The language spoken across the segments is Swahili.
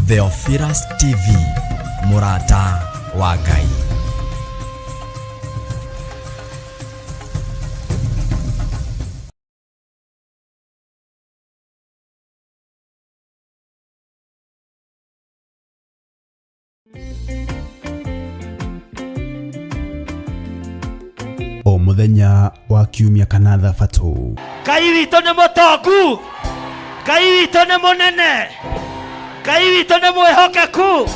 Theophilus TV, Murata wa Ngai. O muthenya wa kiumia kana thabatu, Ngai witũ nĩ mũtongu, Ngai witũ nĩ mũnene, Ngai witũ nĩ mwĩhokeku.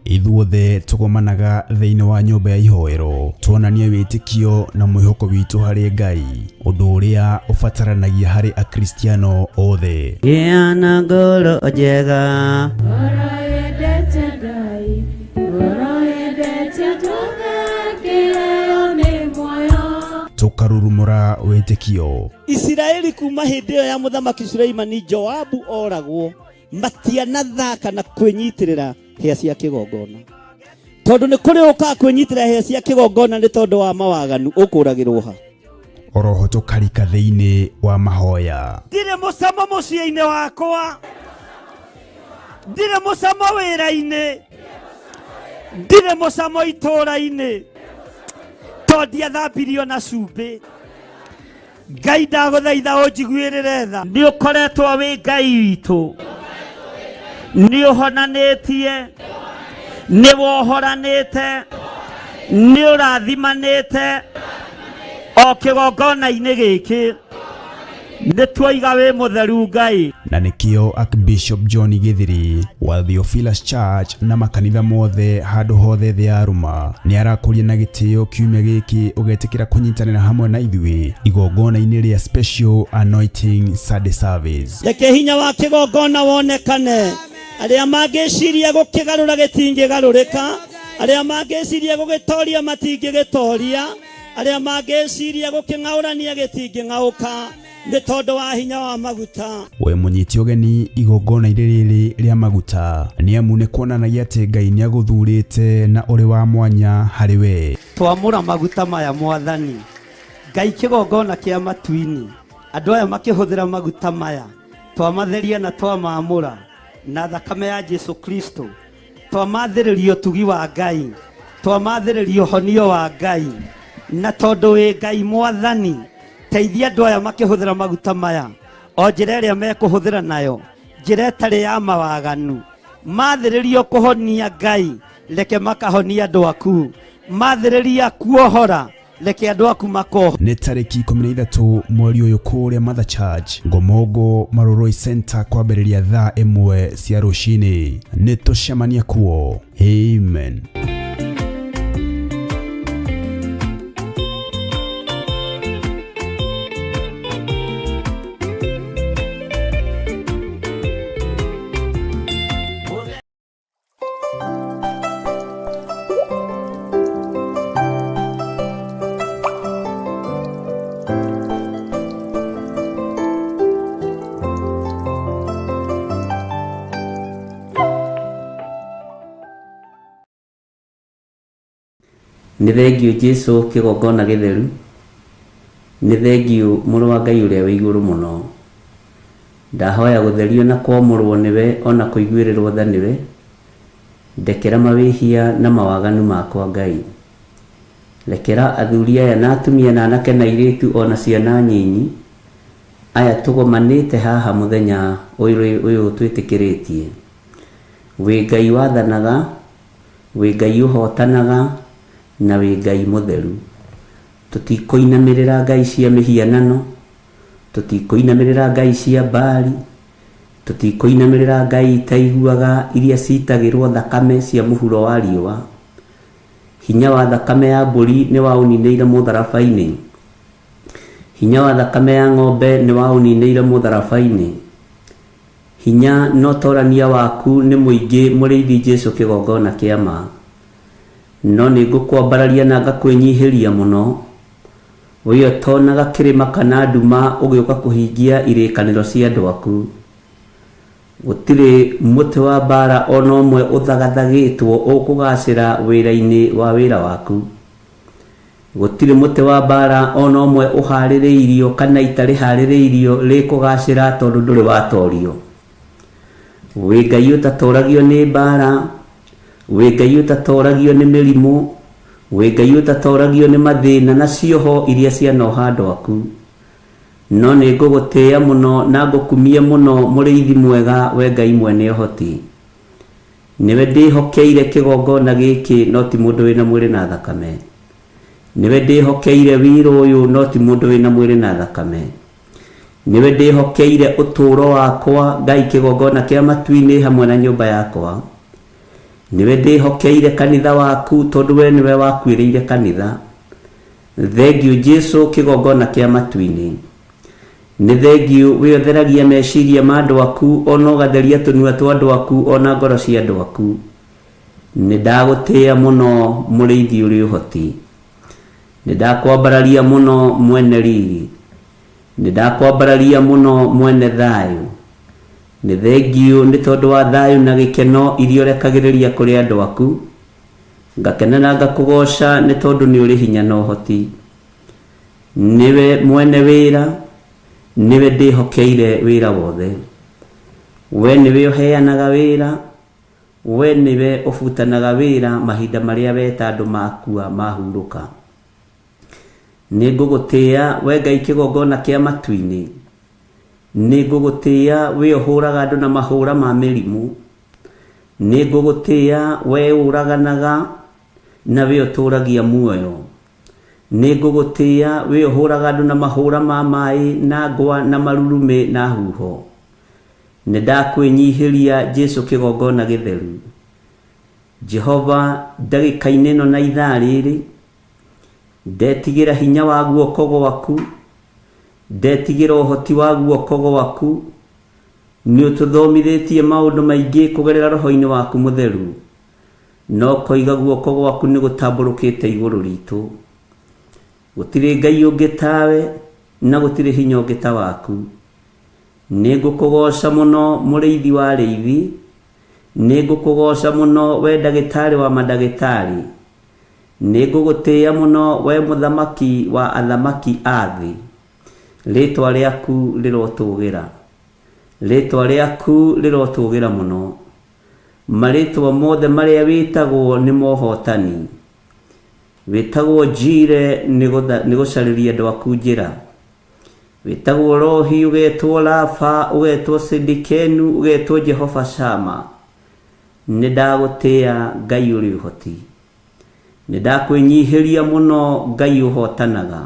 ithuothe tũgomanaga thĩinĩ wa nyũmba ya ihoero tuonanie wĩtĩkio na mwĩhoko witũ harĩ Ngai, ũndũ ũrĩa ũbataranagia harĩ akristiano othe. Gĩa na ngoro njega, Tũkarurumũra wĩtĩkio. Isiraeli kuma hĩndĩ ĩyo ya mũthamaki Suleimani Joabu oragwo, matianathaka na kwĩnyitĩrĩra hĩa cia kĩgongona, tondũ nĩ kũrĩ ũka kwĩnyitĩrĩra hĩa cia kĩgongona nĩ tondũ wa mawaganu ũkũragĩrwo ha. Oroho tũkarika thĩinĩ wa mahoya. Ndirĩ mũcamo mũciĩ-inĩ wakwa, ndirĩ mũcamo wĩra-inĩ, ndirĩ mũcamo itũũra-inĩ, tondũ ndiathambirio na cumbĩ. Ngai ndagũthaitha ũnjiguĩrĩre tha. Nĩ ũkoretwo wĩ Ngai witũ, nĩ ũhonanĩtie, nĩ wohoranĩte, nĩ ũrathimanĩte o kĩgongona-inĩ gĩkĩ. Nĩ tuoiga wĩ mũtheru Ngai. Na nĩkĩo Archbishop John Githiri wa Theophilus Church na makanitha mothe handũ hothe thĩ ya rũma nĩ arakũria na gĩtĩo kiumia gĩkĩ ũgetĩkĩra kũnyitanĩra hamwe na ithuĩ igongona-inĩ rĩa Special Anointing Sunday Service. Reke hinya wa kĩgongona wonekane. Arĩa mangĩciria gũkĩgarũra gĩtingĩgarũrĩka, arĩa mangĩciria gũgĩtoria matingĩgĩtoria, arĩa mangĩciria gũkĩng'aũrania gĩtingĩng'aũka, nĩ tondũ wa hinya wa maguta. We mũnyiti ũgeni igongona-inĩ rĩrĩ rĩa maguta nĩ amu nĩ kuonanagia atĩ Ngai nĩ agũthurĩte na ũrĩ wa mwanya harĩ we. Twamũra maguta maya Mwathani, Ngai kĩgongona kĩa matu-inĩ, andũ aya makĩhũthĩra maguta maya, twamatheria na twamamũra na thakame ya Jesu Kristo, twamathĩrĩrio ũtugi wa Ngai, twamathĩrĩrio honio wa Ngai, na tondũ wĩ Ngai Mwathani, teithia andũ aya makĩhũthĩra maguta maya, o njĩra ĩrĩa mekũhũthĩra nayo, njĩra ĩtarĩ ya mawaganu, mathĩrĩrio kũhonia Ngai, reke makahonia andũ aku, mathĩrĩria kuohora, reke andũ aku makoho. Nĩ tarĩki 13 mweri ũyũ kũrĩa Mother Church Ngomongo Maroroi Center kwambĩrĩria thaa 1 cia rũcinĩ. Nĩ tũcemania kuo. Amen. nĩ thengio Jesu kĩgongona gĩtheru, nĩ thengio mũrũ wa Ngai ũrĩa wĩ igũrũ mũno. Ndahoya gũtherio na kwamũrwo nĩwe ona kũiguĩrĩrwo tha nĩwe, ndekera mawĩhia na mawaganu makwa Ngai. Rekera athuri aya na atumia na anake na airĩtu ona ciana nyinyi aya tũgomanĩte haha mũthenya ũyũ twĩtĩkĩrĩtie. Wĩ Ngai wathanaga, wĩ Ngai ũhotanaga, na wĩ Ngai mũtheru. Tũtikũinamĩrĩra ngai cia mĩhianano, tũtikũinamĩrĩra ngai cia Baali, tũtikũinamĩrĩra ngai itaiguaga iria citagĩrwo thakame cia mũhuro wa riũa. Hinya wa thakame ya mbũri nĩ waũninĩire mũtharaba-inĩ, hinya wa thakame ya ng'ombe nĩ waũninĩire mũtharaba-inĩ. Hinya no torania waku nĩ mũingĩ mũrĩithi Jesu kĩgongona kĩa ma, no nĩ ngũkwambararia na ngakwĩnyihĩria mũno, ũyũ tonaga kĩrĩma kana nduma ũgĩũka kũhingia irĩkanĩro cia andũ aku. Gũtirĩ mũtĩ wa mbara ona ũmwe ũthagathagĩtwo ũkũgacĩra wĩra-inĩ wa wĩra waku. Gũtirĩ mũtĩ wa mbara ona ũmwe ũharĩrĩirio kana itarĩ harĩrĩirio rĩkũgacĩra tondũ ndũrĩ watorio. wĩ Ngai ũtatoragio nĩ mbara, wĩ Ngai ũtatoragio nĩ mĩrimũ, wĩ Ngai ũtatoragio nĩ mathĩna na cioho iria cianoha andũ aku. No nĩ ngũgũtĩĩa mũno na ngũkumie mũno mũrĩithi mwega, we Ngai mwene ũhoti. Niwe ndĩhokeire kĩgongona gĩkĩ no ti mũndũ wĩna mwĩrĩ na thakame. Niwe ndĩhokeire wĩra ũyũ no ti mũndũ wĩna mwĩrĩ na thakame. Niwe ndĩhokeire ũtũũro wakwa Ngai kĩgongona kĩa matu-inĩ hamwe na nyũmba yakwa. Niwe ndĩhokeire kanitha waku tondũ we niwe wakuĩrĩire kanitha. Thengiũ Jesũ kĩgongona kĩa matu-inĩ. Nĩ thengiũ wĩotheragia meciria ma andũ aku, ona ũgatheria tũnua twa andũ aku, ona ngoro cia andũ aku. Nĩ ndagũtĩĩa mũno mũrĩithi ũrĩ ũhoti. Nĩ ndakwambararia mũno mwene riri. Nĩ ndakwambararia mũno mwene thayũ. Nĩ thengiũ nĩ tondũ wa thayũ na gĩkeno iria ũrekagĩrĩria kũrĩ andũ aku. Ngakena na ngakũgoca nĩ tondũ nĩ ũrĩ hinya na ũhoti. Niwe mwene wĩra, niwe ndĩhokeire wĩra wothe. We niwe ũheanaga wĩra, we niwe ũbutanaga wĩra mahinda marĩa weta andũ makua mahurũka. Nĩ ngũgũtĩĩa we Ngai kĩgongona kĩa matu-inĩ. Nĩ ngũgũtĩĩa we ũhũraga andũ na mahũra ma mĩrimũ. Nĩ ngũgũtĩĩa we ũraganaga na we ũtũragia muoyo. Nĩ ngũgũtĩĩa we ũhũraga andũ na mahũra ma maĩ na ngwa na marurume na huho. Nĩ ndakwĩnyihĩria Jesũ kĩgongona gĩtheru. Jehova, ndagĩka-inĩ ĩno na ithaa rĩrĩ ndetigĩra hinya wa guoko gwaku, ndetigĩra ũhoti wa guoko gwaku. Nĩ ũtũthomithĩtie maũndũ maingĩ kũgerera roho-inĩ waku mũtheru, no koiga guoko gwaku nĩ gũtambũrũkĩte igũrũ ritũ. Gũtirĩ Ngai ũngĩ tawe na gũtirĩ hinya ũngĩ ta waku. Nĩ ngũkũgoca mũno mũrĩithi wa arĩithi. Nĩ ngũkũgoca mũno we ndagĩtarĩ wa mandagĩtarĩ. Nĩ ngũgũtĩĩa mũno we mũthamaki wa athamaki a thĩ. Rĩĩtwa rĩaku rĩrotũgĩra, rĩĩtwa rĩaku rĩrotũgĩra mũno. Marĩĩtwa mothe marĩa wĩtagwo nĩ mohotani. Wĩtagwo Njire nĩ gũcarĩria andũ aku njĩra. Wĩtagwo Rohi, ũgetwo Rafa, ũgetwo Sidikenu, ũgetwo Jehova Shama. Nĩ ndagũtĩĩa Ngai ũrĩ ũhoti. Nĩ ndakwĩnyihĩria mũno Ngai ũhotanaga.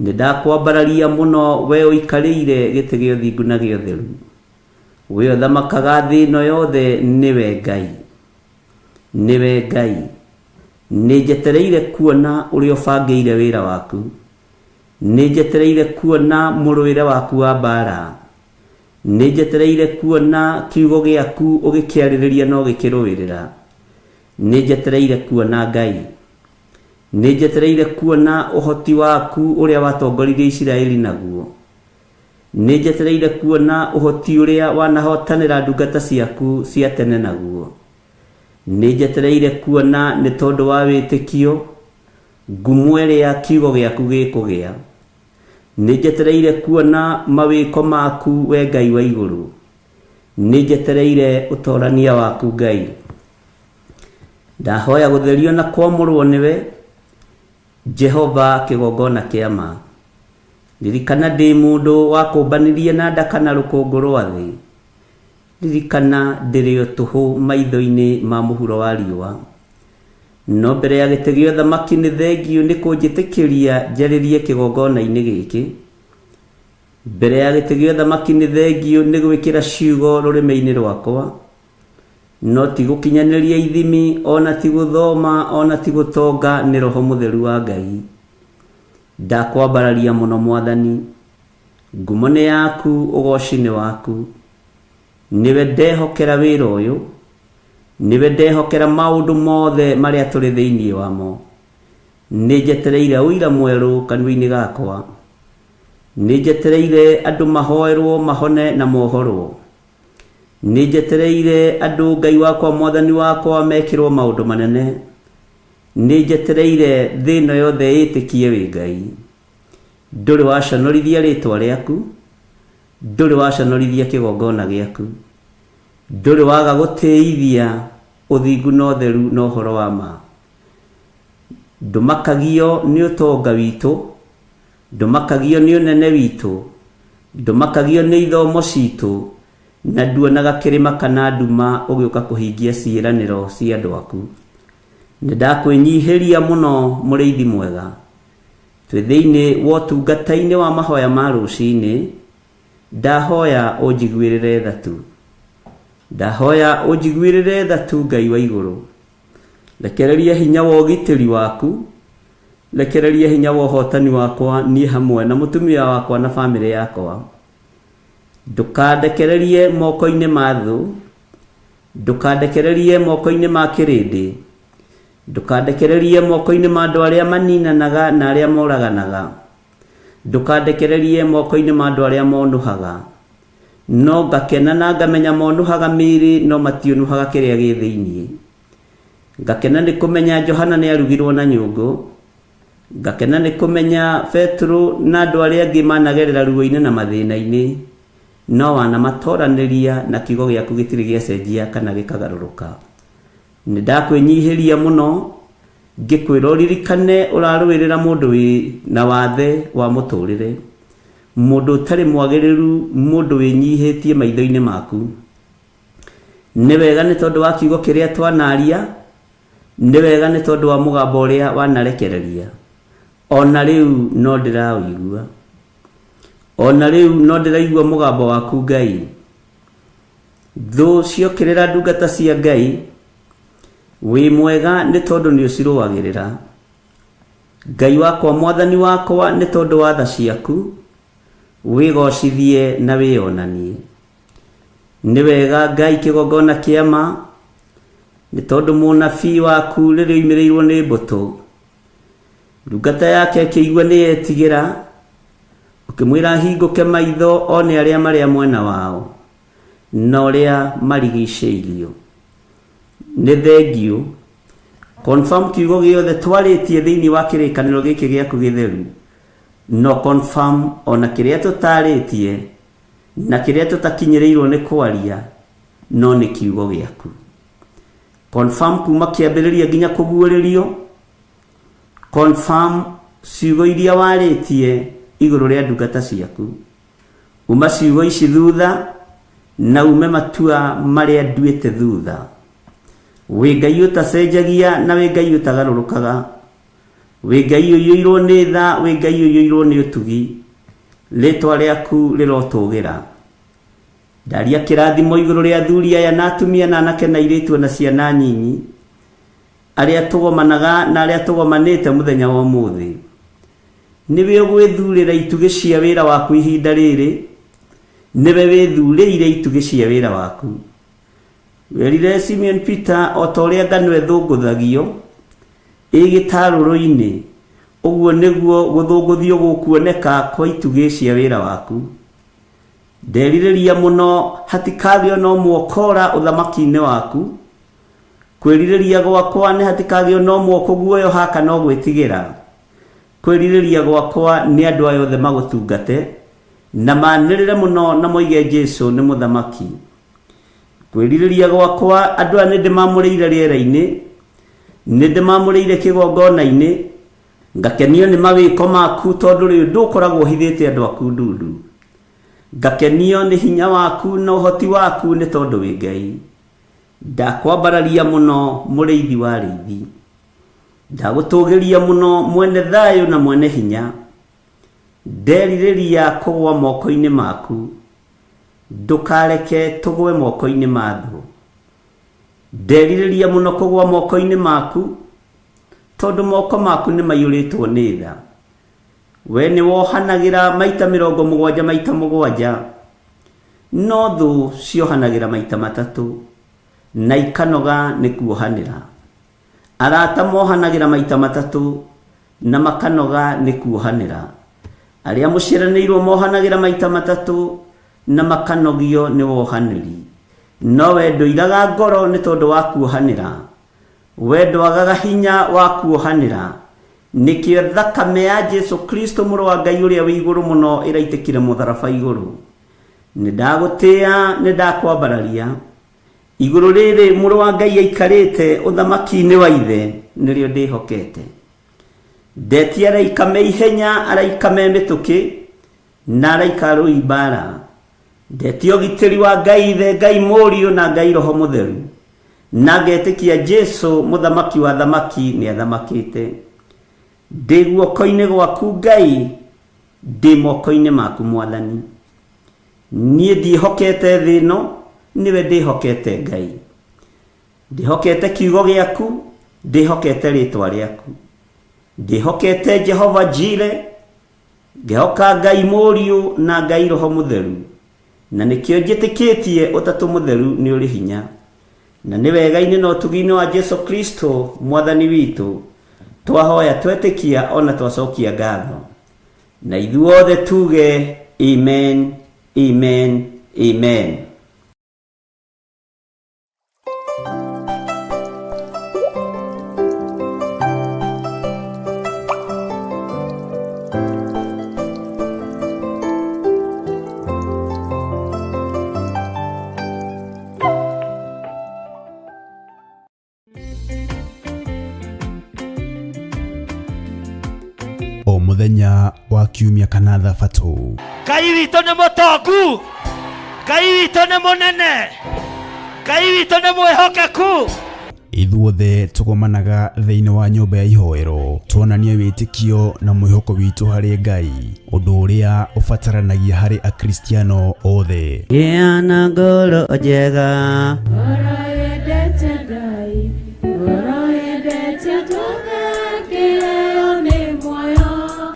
Nĩ ndakwambararia mũno we ũikarĩire gĩtĩ gĩa ũthingu na gĩa ũtheru. We ũthamakaga thĩ ĩno yothe nĩwe Ngai. Nĩwe Ngai. Nĩ njetereire kuona ũrĩa ũbangĩire wĩra waku. Nĩ njetereire kuona mũrũĩre waku wa mbara. Nĩ njetereire kuona kiugo gĩaku ũgĩkĩarĩrĩria na ũgĩkĩrũĩrĩra. Nĩ njetereire kuona Ngai. Nĩ njetereire kuona ũhoti waku ũrĩa watongoririe Isiraeli naguo. Nĩ njetereire kuona ũhoti ũrĩa wanahotanĩra ndungata ciaku cia tene naguo. Nĩ njetereire kuona nĩ tondũ wa wĩtĩkio ngumo ĩrĩa kiugo gĩaku gĩkũgĩa. Nĩ njetereire kuona mawĩko maku we Ngai wa igũrũ. Nĩ njetereire ũtorania waku Ngai. Ndahoya gũtherio na kwamũrwo nĩwe Jehova kĩgongona kĩa ma. Ririkana ndĩ mũndũ wa kũmbanĩria na nda kana rũkũngũ rwa thĩ. Ririkana ndĩrĩ o tũhũ maitho-inĩ ma mũhuro wa riũa. No mbere ya gĩtĩ gĩa ũthamaki nĩ thengiũ nĩ kũnjĩtĩkĩria njarĩrie kĩgongona-inĩ gĩkĩ. Mbere ya gĩtĩ gĩa ũthamaki nĩ thengiũ nĩ gwĩkĩra ciugo rũrĩmĩ-inĩ rwakwa. No ti gũkinyanĩria ithimi, ona ti gũthoma, ona ti gũtonga nĩ Roho Mũtheru wa Ngai. Ndakwambararia mũno Mwathani. Ngumo nĩ yaku, ũgoci nĩ waku. Niwe ndehokera wĩra ũyũ. Niwe ndehokera maũndũ mothe marĩa tũrĩ thĩinĩ wamo. Nĩ njetereire ũira mwerũ kanua-inĩ gakwa. Nĩ njetereire andũ mahoerwo mahone na mohorwo. Nĩ njetereire andũ Ngai wakwa Mwathani wakwa mekĩrwo maũndũ manene. Nĩ njetereire thĩ ĩno yothe ĩtĩkie wĩ Ngai. Ndũrĩ waconorithia rĩĩtwa rĩaku. Ndũrĩ waconorithia kĩgongona gĩaku. ndũrĩ waga gũtĩithia ũthingu na ũtheru na ũhoro wa ma. Ndũmakagio nĩ ũtonga witũ, ndũmakagio nĩ ũnene witũ, ndũmakagio nĩ ithomo citũ, na nduonaga kĩrĩma kana nduma ũgĩũka kũhingia ciĩranĩro cia andũ aku. Nĩndakwĩnyihĩria mũno mũrĩithi mwega, twĩ thĩinĩ wa ũtungata-inĩ wa mahoya ma rũcinĩ. Ndahoya ũnjiguĩrĩre tha tu, ndahoya ũnjiguĩrĩre tha tu Ngai wa igũrũ. Rekereria hinya wa ũgitĩri waku, rekereria hinya wa ũhotani wakwa niĩ hamwe na mũtumia wakwa na bamĩrĩ yakwa. Ndũkandekererie moko-inĩ ma thũ, ndũkandekererie moko-inĩ ma kĩrĩndĩ, ndũkandekererie moko-inĩ ma andũ arĩa maninanaga na arĩa moraganaga, ndũkandekererie moko-inĩ ma andũ arĩa monuhaga. No ngakena na ngamenya monuhaga mĩĩrĩ no mationuhaga kĩrĩa gĩ thĩinĩ. Ngakena nĩ kũmenya Johana nĩ arugirwo na nyũngũ, ngakena nĩ kũmenya Petro na andũ arĩa angĩ managerera ruo-inĩ na mathĩna-inĩ, no wanamatoranĩria na kiugo gĩaku gĩtirĩ gĩacenjia kana gĩkagarũrũka. Nĩndakwĩnyihĩria mũno ngĩkwĩra ũririkane ũrarũĩrĩra mũndũ wĩ na wathe wa mũtũrĩre, mũndũ ũtarĩ mwagĩrĩru, mũndũ wĩnyihĩtie maitho-inĩ maku. Nĩ wega nĩ tondũ wa kiugo kĩrĩa twanaria, nĩ wega nĩ tondũ wa mũgambo ũrĩa wanarekereria. Ona rĩu no ndĩrawĩigua, ona rĩu no ndĩraigua mũgambo waku Ngai. Thũ ciokĩrĩra ndungata cia Ngai, wĩ mwega nĩ tondũ nĩ ũcirũagĩrĩra. Ngai wakwa, mwathani wakwa, nĩ tondũ wa tha ciaku, wĩgocithie na wĩonanie. Nĩ wega Ngai kĩgongona kĩa ma, nĩ tondũ mũnabii waku rĩrĩa oimĩrĩirwo nĩ mbũtũ, ndungata yake ĩkĩigua nĩ yetigĩra, ũkĩmwĩra hingũke maitho one arĩa marĩa mwena wao na ũrĩa marigicĩirio. Nĩ thengiũ. Confirm kiugo gĩothe twarĩtie thĩinĩ wa kĩrĩkanĩro gĩkĩ gĩaku gĩtheru. No confirm ona kĩrĩa tũtarĩtie na kĩrĩa tũtakinyĩrĩirwo nĩ kwaria, no nĩ kiugo gĩaku. Confirm kuma kĩambĩrĩria nginya kũguũrĩrio. Confirm ciugo iria warĩtie igũrũ rĩa ndungata ciaku. Uma ciugo ici thutha na ume matua marĩa nduĩte thutha. Wĩ Ngai ũtacenjagia na wĩ Ngai ũtagarũrũkaga. Wĩ Ngai ũiyũirwo nĩ tha, wĩ Ngai ũiyũirwo nĩ ũtugi. Rĩĩtwa rĩaku rĩrotũgĩra. Ndaria kĩrathimo igũrũ rĩa athuri aya na atumia na anake na airĩtu na ciana nyinyi, arĩa tũgomanaga na arĩa tũgomanĩte mũthenya wa ũmũthĩ. Nĩwe ũgwĩthurĩra itugĩ cia wĩra waku ihinda rĩrĩ, nĩwe wĩthurĩire itugĩ cia wĩra waku. Werire Simeon Peter o ta ũrĩa ngano ĩthũngũthagio ĩgĩtarũrũ-inĩ, ũguo nĩguo gũthũngũthio gũkuoneka kwa itugĩ cia wĩra waku. Nderirĩria mũno hatikagĩo no mwokora ũthamaki-inĩ waku. Kwĩrirĩria gwakwa nĩ hatikagĩo no mwoko guoyoha kana gwĩtigĩra. Kwĩrirĩria gwakwa nĩ andũ aya othe magũtungate na manĩrĩre mũno na moige Jesũ nĩ mũthamaki. Kwĩrirĩria gwakwa andũ aya nĩ ndĩmamũrĩire rĩera-inĩ, nĩ ndĩmamũrĩire kĩgongona-inĩ, ngakenio nĩ mawĩko maku tondũ rĩu ndũkoragwo ũhithĩte andũ aku ndundu. Ngakenio nĩ hinya waku na ũhoti waku nĩ tondũ wĩ Ngai. Ndakwambararia mũno mũrĩithi wa arĩithi. Ndagũtũgĩria mũno mwene thayũ na mwene hinya. Nderirĩria kũgwa moko-inĩ maku. Ndũkareke tũgwe moko-inĩ ma thũ. Nderirĩria mũno kũgwa moko-inĩ maku tondũ moko maku nĩ maiyũrĩtwo nĩ tha. We nĩ wohanagĩra maita 70 maita 7, no thũ ciohanagĩra maita 3 na ikanoga nĩ kuohanĩra. Arata mohanagĩra maita 3 na makanoga nĩ kuohanĩra. Arĩa mũciaranĩirwo mohanagĩra maita 3 na makanogio nĩ wohanĩri. No we ndũiraga ngoro nĩ tondũ wa kuohanĩra. We ndwagaga hinya wa kuohanĩra. Nĩkĩo thakame ya Jesũ Kristo mũrũ wa Ngai ũrĩa wĩ igũrũ mũno ĩraitĩkire mũtharaba igũrũ. Nĩndagũtĩĩa, nĩndakwambararia, iguru riri muru wa Ngai aikarite uthamaki-ini wa ithe nirio ndihokete. Ndeti araika me ihenya, araika me mituki, na araika rui mbara. Ndeti ugitiri wa Ngai ithe, Ngai Mũriũ na Ngai Roho Mũtheru, na ngetikia Jesu muthamaki wa thamaki ni athamakite. Ndi guoko-ini gwaku Ngai, ndi moko-ini maku Mwathani. Nie ndihokete thĩ ĩno, niwe ndihokete Ngai. Ndihokete kiugo giaku, ndihokete ritwa riaku, ndihokete Jehova Jire, ngihoka Ngai Mũriũ na Ngai Roho Mũtheru, na nikio njitikitie Ũtatũ Mũtheru ni uri hinya, na ni wega-ini na ũtugi-ini wa Jesu Kristo Mwathani witu twahoya twetikia ona twacokia ngatho, na ithuothe tuge amen, amen, amen. O muthenya wa kiumia kana thabatu, Ngai witũ nĩ mũtongu, Ngai witũ nĩ mũnene, Ngai witũ nĩ mwĩhokeku. ithuothe tũgomanaga thĩinĩ wa nyũmba ya ihoero tuonania wĩtĩkio na mwĩhoko witũ harĩ Ngai, ũndũ ũrĩa ũbataranagia harĩ akristiano othe. Gĩa na ngoro njega,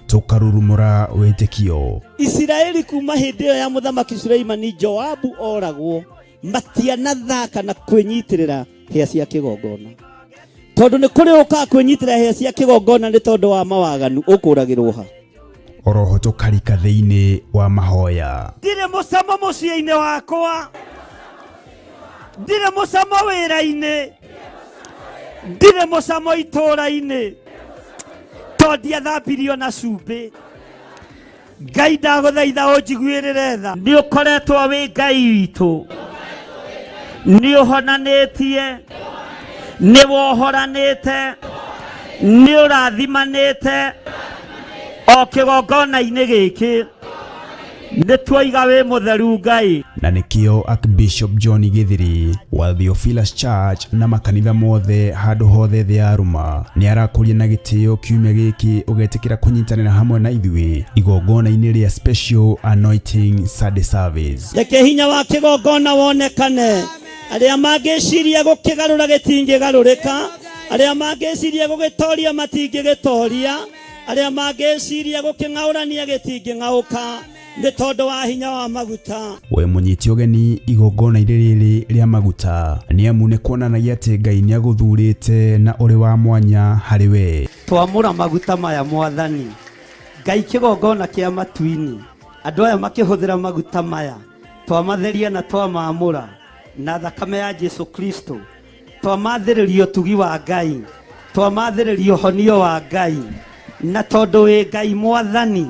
tũkarurumũra wĩtĩkio. Isiraeli kuma hĩndĩ ĩyo ya mũthamaki Suleimani Joabu oragwo, matianathaka na kwĩnyitirĩra hĩa cia kĩgongona, tondũ nĩ kũrĩ ũka kwĩnyitĩrĩra hĩa cia kĩgongona nĩ tondũ wa mawaganu ũkũragĩrwo ha. Oroho tũkarika thĩinĩ wa mahoya. Ndirĩ mũcamo mũciĩ-inĩ wakwa, ndirĩ mũcamo wĩra-inĩ, ndirĩ mũcamo itũũra-inĩ, tondũ ndiathambirio na cumbĩ. Ngai ndagũthaitha ũnjiguĩrĩre tha. Nĩ ũkoretwo wĩ Ngai witũ, nĩ ũhonanĩtie, nĩ wohoranĩte, nĩ ũrathimanĩte o kĩgongona-inĩ gĩkĩ. Nĩ tuoiga wĩ mũtheru Ngai. Na nĩkĩo Archbishop John Gĩthiri wa Theophilus Church na makanitha mothe handũ hothe thĩ ya rũma nĩ arakũria na gĩtĩo kiumia gĩkĩ ũgetĩkĩra kũnyitanĩra hamwe na ithuĩ igongona-inĩ rĩa Special Anointing Sunday Service. Reke hinya wa kĩgongona wonekane. Arĩa mangĩciria gũkĩgarũra gĩtingĩgarũrĩka, arĩa mangĩciria gũgĩtoria matingĩgĩtoria, arĩa mangĩciria gũkĩng'aũrania gĩtingĩng'aũka, nĩ tondũ wa hinya wa maguta. We mũnyiti ũgeni igongona-inĩ rĩrĩ rĩa maguta nĩ amu nĩ kuonanagia atĩ Ngai nĩ agũthurĩte na ũrĩ wa mwanya harĩ we. Twamũra maguta maya Mwathani, Ngai kĩgongona kĩa matu-inĩ, andũ aya makĩhũthĩra maguta maya, twamatheria na twamamũra na thakame ya Jesu Kristo, twamathĩrĩria ũtugi wa Ngai, twamathĩrĩria ũhonio wa Ngai, na tondũ wĩ Ngai Mwathani,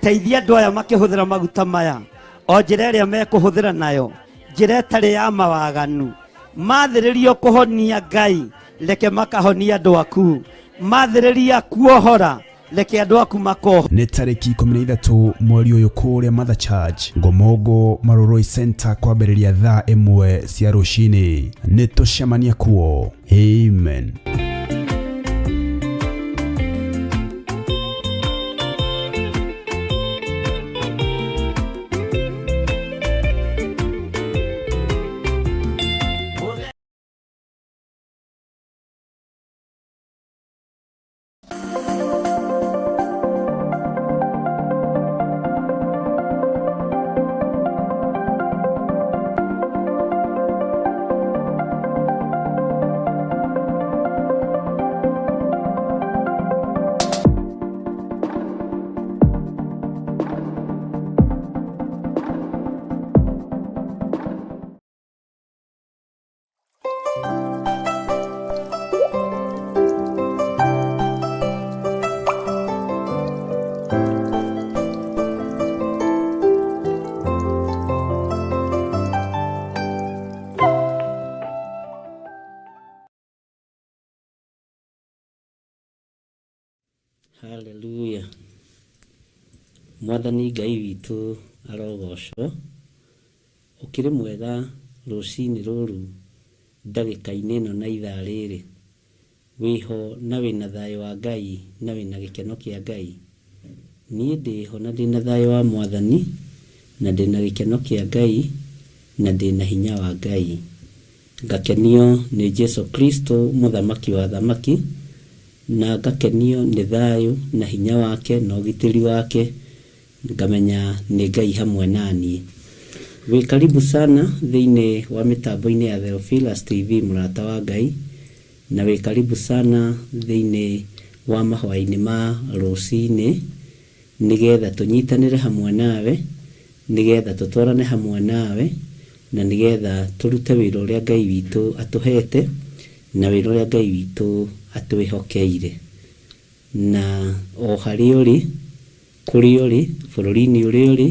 teithia andũ aya makĩhũthĩra maguta maya, o njĩra ĩrĩa mekũhũthĩra nayo, njĩra ĩtarĩ ya mawaganu, mathĩrĩrio kũhonia Ngai, reke makahonia andũ aku, mathĩrĩria kuohora, reke andũ aku makoho. Nĩ tarĩki 13 mweri ũyũ kũrĩa Mother Church Ngomongo Maroroi Center kwambĩrĩria thaa 1 cia rũcinĩ. Nĩ tũcemania kuo. Amen. Haleluya. Mwathani Ngai witũ arogocwo. Ũkĩrĩ mwega rũcinĩ rũrũ ndagĩka-inĩ ĩno na ithaa rĩrĩ. Wĩho na wĩna thayũ wa Ngai na wĩna gĩkeno kĩa Ngai. Niĩ ndĩho na ndĩna thayũ wa Mwathani na ndĩna gĩkeno kĩa Ngai na ndĩna hinya wa Ngai. Ngakenio nĩ Jesu Kristo mũthamaki wa thamaki, na ngakenio nĩ thayũ na hinya wake na ũgitĩri wake, ngamenya nĩ Ngai hamwe naniĩ. Wĩ karibu sana thĩinĩ wa mĩtambo-inĩ ya Theophilus TV mũrata wa Ngai, na wĩ karibu sana thĩinĩ wa mahwainĩ ma rũcinĩ, nĩgetha tũnyitanĩre hamwe nawe, nĩgetha tũtwarane hamwe nawe, na nĩgetha tũrute wĩra ũrĩa Ngai witũ atũhete na wĩra ũrĩa Ngai witũ atwĩhokeire. Na o harĩa ũrĩ, kũrĩa ũrĩ, bũrũri-inĩ ũrĩa ũrĩ,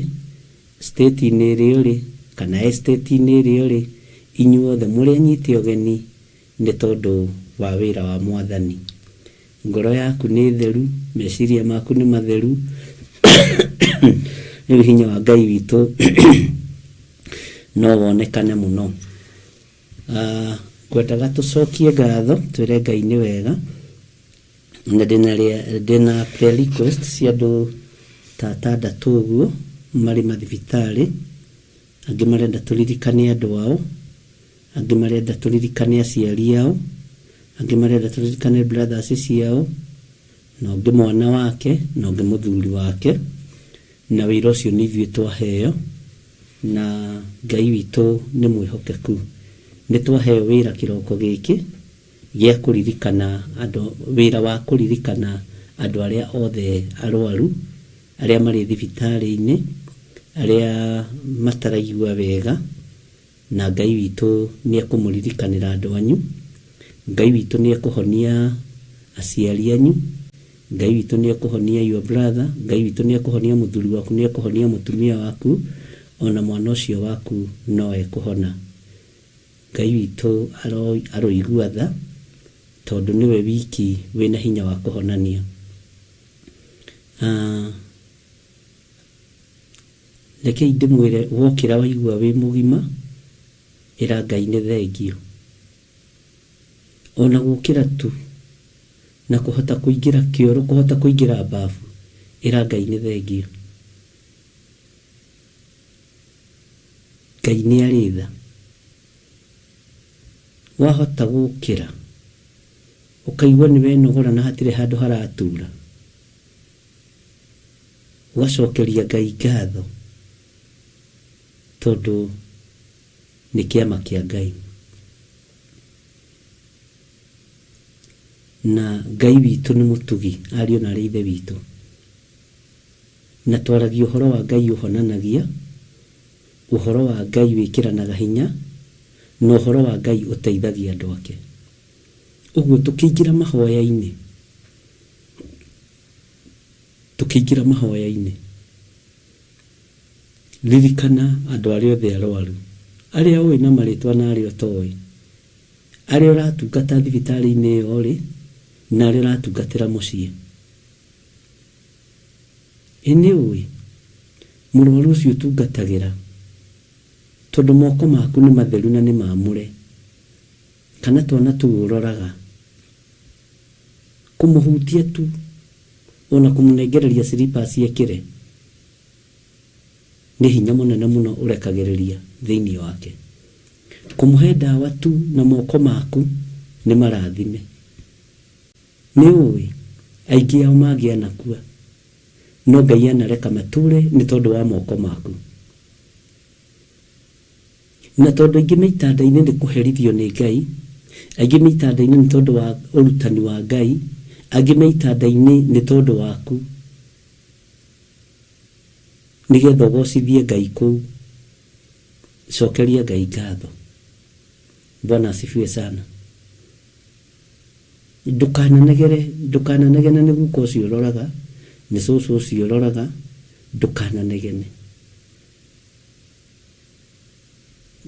state-inĩ ĩrĩa ũrĩ, kana estate-inĩ ĩrĩa ũrĩ, inyuothe mũrĩ anyite ũgeni nĩ tondũ wa wĩra wa Mwathani. Ngoro yaku nĩ theru, meciria maku nĩ matheru, nĩ hinya wa Ngai witũ no wonekane mũno. Ngwendaga tũcokie ngatho twĩre Ngai nĩ wega, na ndĩna prayer request cia andũ ta atandatũ ũguo marĩ mathibitarĩ. Angĩ marenda tũririkane andũ ao, angĩ marenda tũririkane aciari ao, angĩ marenda tũririkane brothers ciao, na ũngĩ mwana wake, na ũngĩ mũthuri wake, na wĩra ũcio nĩ ithuĩ twaheo, na Ngai witũ nĩ mwĩhokeku. Nĩ twaheo wĩra kĩroko gĩkĩ gĩa kũririkana andũ, wĩra wa kũririkana andũ arĩa othe arwaru, arĩa marĩ thibitarĩ-inĩ, arĩa mataraigua wega, na Ngai witũ nĩ ekũmũririkanĩra andũ anyu. Ngai witũ nĩ ekũhonia aciari anyu, Ngai witũ nĩ ekũhonia your brother, Ngai witũ nĩ ekũhonia mũthuri waku, nĩ ekũhonia mũtumia waku, ona mwana ũcio waku no ekũhona. Ngai witũ aroigua tha, tondũ nĩwe wiki wĩna hinya wa kũhonania. Rekei ndĩmwĩre, wokĩra waigua wĩ mũgima, ĩra Ngai nĩ thengio. Ona gũkĩra tu na kũhota kũingĩra kĩoro, kũhota kũingĩra bafu, ĩra Ngai nĩ thengio. Ngai nĩ arĩ tha. Wahota gũkĩra ũkaigua nĩ wenogora na hatirĩ handũ haratura, ũgacokeria Ngai ngatho, tondũ nĩ kĩama kĩa Ngai. Na Ngai witũ nĩ mũtugi, ariũ na arĩ ithe witũ, na twaragia ũhoro wa Ngai ũhonanagia, ũhoro wa Ngai wĩkĩranaga hinya, na ũhoro wa Ngai ũteithagia andũ ake. Ũguo tũkĩingĩra mahoya-inĩ, ririkana andũ arĩa othe arwaru, arĩa ũĩ na marĩtwa na arĩa ũtoĩ, arĩa ũratungata thibitarĩ-inĩ ĩyo ũrĩ, na arĩa ũratungatĩra mũciĩ. Nĩ ũĩ mũrwaru ũcio ũtungatagĩra, tondũ moko maku nĩ matheru na nĩ maamũre, kana twana tu ũroraga, kũmũhutia tu, ona kũmũnengereria slippers ekĩre, nĩ hinya mũnene mũno ũrekagĩrĩria thĩinĩ wake. Kũmũhe ndawa tu na moko maku nĩ marathime. Nĩ ũĩ aingĩ ao mangĩa nakua, no Ngai anareka matũre nĩ tondũ wa moko maku. Na tondũ aingĩ me itanda-inĩ nĩ kũherithio nĩ Ngai, aingĩ me itanda-inĩ nĩ tondũ wa ũrutani wa Ngai, angĩ me itanda-inĩ nĩ tondũ waku, nĩgetha ũgocithie Ngai kũu. Cokeria Ngai ngatho. Bwana asifiwe sana. Ndũkananegene nĩ guka ũcio ũroraga, nĩ cũcũ ũcio ũroraga, ndũkananegene.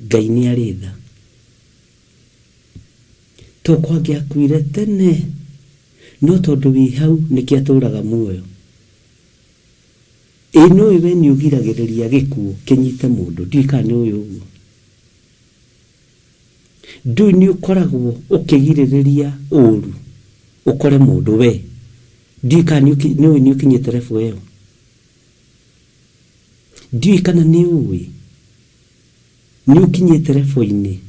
Ngai nĩ arĩ tha. To kwangĩakuire tene, no tondu wi hau niki aturaga muoyo. No iwe ni ugiragiriria gikuo kinyite mundu ndika ni uyu uguo. Ndu ni ukoragwo ukigiririria uru ukore mundu we ndika ni ukinyite refu eo. Ndui kana ni uwi ni ukinyite refu-ini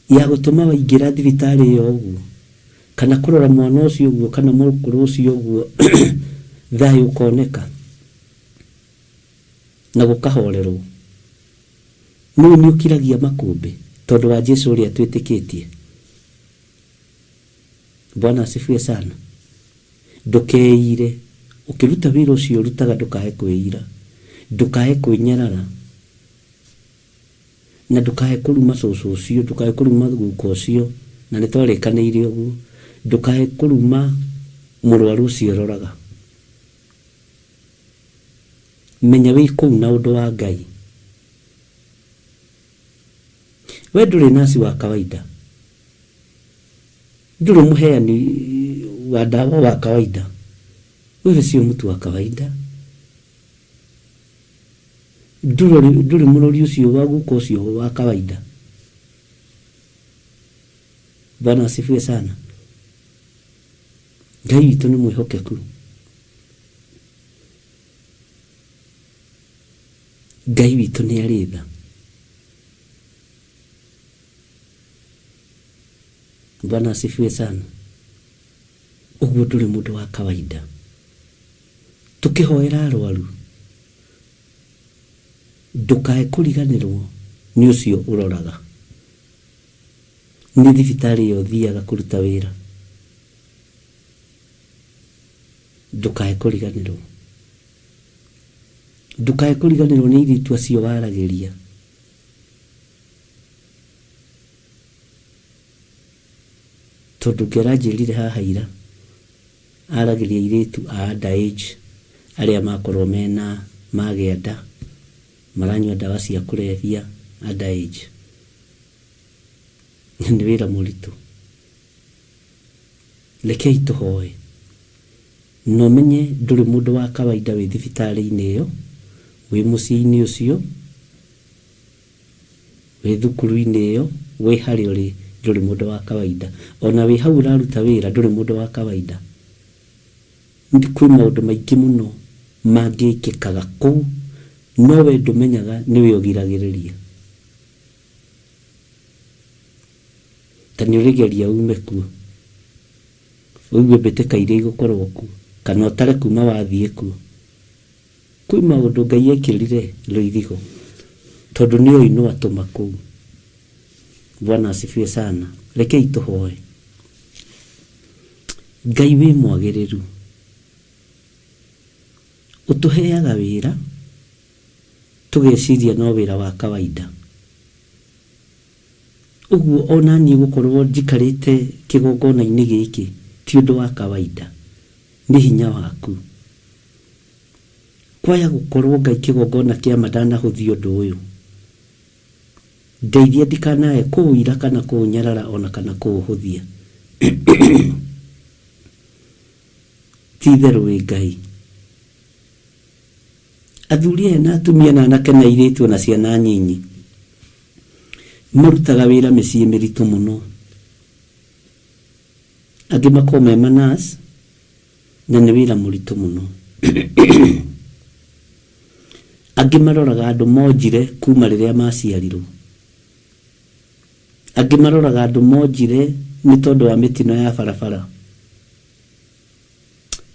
ya gutuma waingira thibitari yo uguo kana kurora mwana ucio uguo kana mukuru ucio uguo thayu ukoneka na gukahorerwo. Ni ukiragia makumbi tondu wa Jesu uria twitikitie. Bwana asifiwe sana. Ndukeire ukiruta wira ucio rutaga ndukae kwira, ndukae kwinyarara, na ndukae kuruma cucu ucio, ndukae kuruma guko ucio, na nitwarikaniire uguo, ndukae kuruma murwaru ucio roraga. Menya wi kuu na undu wa Ngai. We nduri nasi wa kawaida, nduri muheani wa dawa wa kawaida. Wewe sio mtu wa kawaida. Nduri murori ucio wa guko ucio wa kawaida. Bwana asifiwe sana. Ngai witu ni mwihokeku. Ngai witu ni aritha. Bwana asifiwe sana. Uguo nduri mundu wa kawaida. Tukihoera arwaru ndukae kuriganirwo ni ucio uroraga. Ni thibitari yo thiaga kuruta wira. Ndukae kuriganirwo. Ndukae kuriganirwo ni iritu acio waragiria. Tondu ngeranjirire haha ira aragiria iritu a underage aria makorwo mena magenda maranywa dawa cia kulevya underage. Ni wira muritu. Rekei tuhoe. No menye nduri mundu wa kawaida wi thibitari-ini iyo, wi mucii-ini ucio, wi thukuru-ini iyo, wi hari uri nduri mundu wa kawaida. Ona wi hau uraruta wira nduri mundu wa kawaida. Ndi kwi maundu maingi muno mangikikaga kuu, no we ndumenyaga niwe ugiragiriria. Tani urigeria ume kuo, uigue mbĩtĩka iria igũkorwo kuo, kana ũtare kuma wathiĩ kuo. Kwĩ maũndũ Ngai ekĩrire rũithigo tondu nĩ oĩ no atũma kũu. Bwana asifiwe sana. Rekei tuhoe. Ngai wĩ mwagĩrĩru, utuheaga wira tugeciria no wira wa kawaida. Uguo ona ni gukorwo njikarite kigongona-ini giki ti undu wa kawaida, ni hinya waku. Kwaya gukorwo Ngai kigongona kia madana huthio undu uyu. Ndeithia ndikanae kuuira kana kuunyarara ona kana kuuhuthia. Titheru wi Ngai. Athuri na atumia na anake na airitu na ciana nyinyi marutaga wira micii miritu muno. Angi makome manas na ni wira muritu muno. Angi maroraga andu monjire kuma riria maciarirwo. Angi maroraga andu monjire ni tondu wa mitino ya barabara.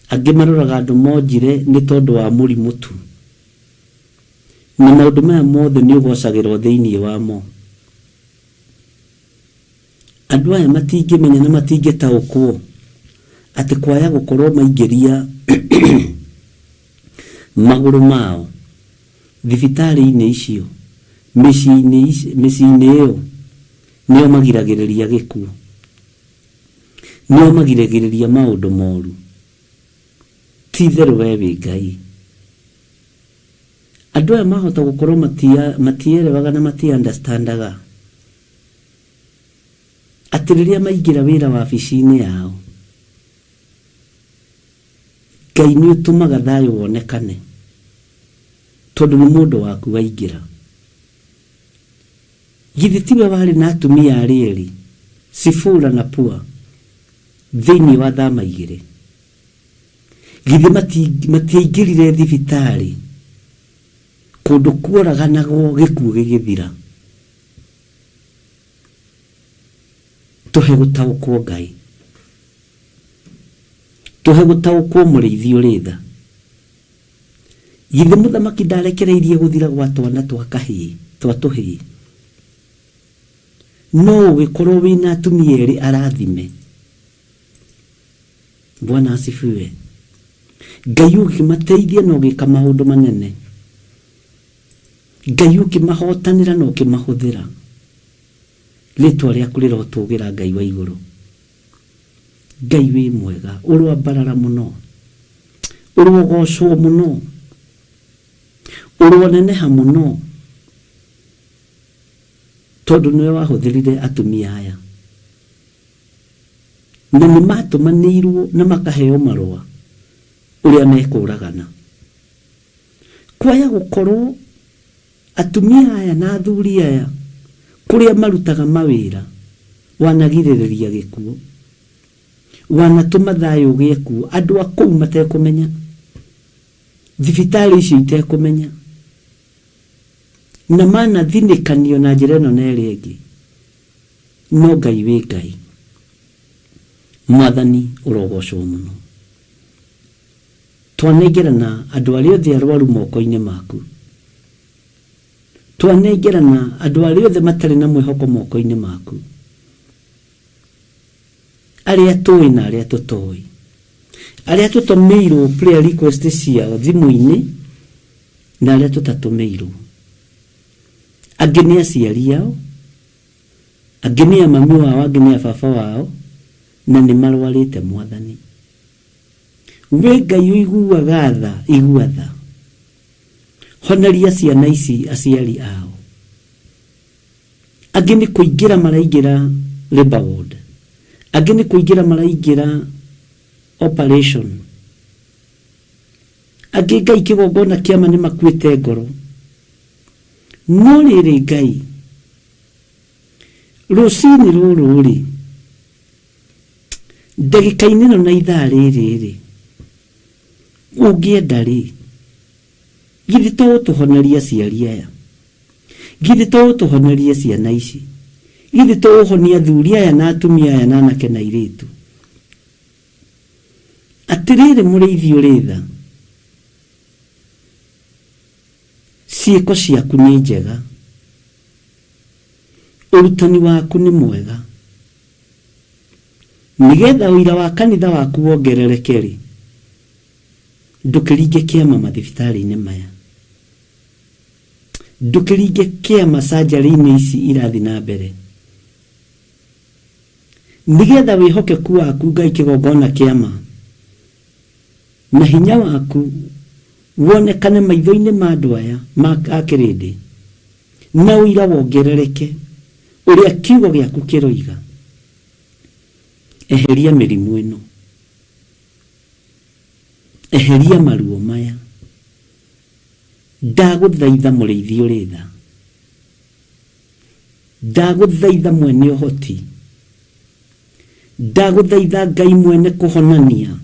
Angi maroraga andu monjire ni tondu wa murimu tu. Na maundu maya mothe ni ugocagirwo thiini wamo. Andu aya matingimenya na matingitaukwo ati kwaya gukorwo maingiria maguru mao thibitari-ini icio, micii-ini iyo nio magiragiriria gikuo, nio magiragiriria maundu moru. Titheru we wi Ngai. Andu aya mahota gukorwo matierewaga na mati-understandaga ati riria maingira wira wabici-ini yao Ngai nĩ ũtũmaga thayũ wonekane tondũ nĩ mũndũ waku waingĩra. Githĩ tiwe warĩ na atumia arĩ erĩ, Sifura na Pua, thĩinĩ wa thama igĩrĩ? Githĩ matiaingĩrire thibitarĩ kũndũ kuoraganagwo gĩkuũ gĩgĩthira? Tũhe gũtaũkwo Ngai, tũhe gũtaũkwo mũrĩithi ũrĩ tha. Githĩ mũthamaki ndarekereirie gũthira gwa twana twa kahĩĩ twa tũhĩĩ? No ũgĩkorwo wĩna atumia erĩ arathime. Bwana asifiwe. Ngai ũkĩmateithia na ũgĩka maũndũ manene. Ngai ũkĩmahotanĩra na ũkĩmahũthĩra. Rĩtwa rĩaku rĩrotũgĩra Ngai wa igũrũ. Ngai wĩ mwega, ũrũambarara mũno, ũrũgocwo mũno, ũrũneneha mũno, tondũ nĩwe wahũthĩrire atumia aya na nĩ matũmanĩirwo na makaheo marũa ũrĩa mekũragana. Kwaya gũkorwo atumia aya na athuri aya kũrĩa marutaga mawĩra wanagirĩrĩria gĩkuũ, wanatũma thayũ ũgĩe kuo, andũ a kũu matekũmenya, thibitarĩ icio itekũmenya, na manathinĩkanio na njĩra ĩno na ĩrĩa ĩngĩ. No Ngai wĩ Ngai. Mwathani ũrogocwo mũno. Twanengerana andũ arĩa othe arwaru moko-inĩ maku. Twanengerana andũ arĩa othe matarĩ na mwĩhoko moko-inĩ maku. Arĩa tũĩ na arĩa tũtoĩ. Arĩa tũtũmĩirwo prayer request ciao thimũ-inĩ na arĩa tũtatũmĩirwo. Angĩ nĩ aciari ao, angĩ nĩ a mami wao, angĩ nĩ a baba wao, na nĩ marwarĩte Mwathani. We Ngai ũiguaga tha, igua tha. Honeria ciana ici aciari ao. Angĩ nĩ kũingĩra maraingĩra labor ward, angĩ nĩ kũingĩra maraingĩra operation, angĩ Ngai kĩgongona kĩama nĩ makuĩte ngoro. No rĩrĩ Ngai, rũcinĩ rũrũ rĩ, ndagĩka-inĩ ĩno na ithaa rĩrĩ rĩ, ũngĩenda rĩ, githĩ to ũtũhoneria aciari aya, githĩ to ũtũhoneria ciana ici, githĩ to ũhonia athuri aya na atumia aya na anake na airĩtu. Atĩrĩrĩ mũrĩithi ũrĩ tha, ciĩko ciaku nĩ njega, ũrutani waku nĩ mwega, nĩgetha ũira wa kanitha waku wongerereke rĩ, ndũkĩringe kĩama mathibitarĩ-inĩ maya, ndũkĩringe kĩama surgery-inĩ ici irathi na mbere, nĩgetha wĩhokeku waku Ngai kĩgongona kĩama na hinya waku wonekane maitho-inĩ ma andũ aya a kĩrĩndĩ, na ũira wongerereke ũrĩa kiugo gĩaku kĩroiga. Eheria mĩrimũ ĩno, eheria maruo maya, ndagũthaitha mũrĩithi ũrĩ tha, ndagũthaitha mwene ũhoti, ndagũthaitha Ngai mwene kũhonania,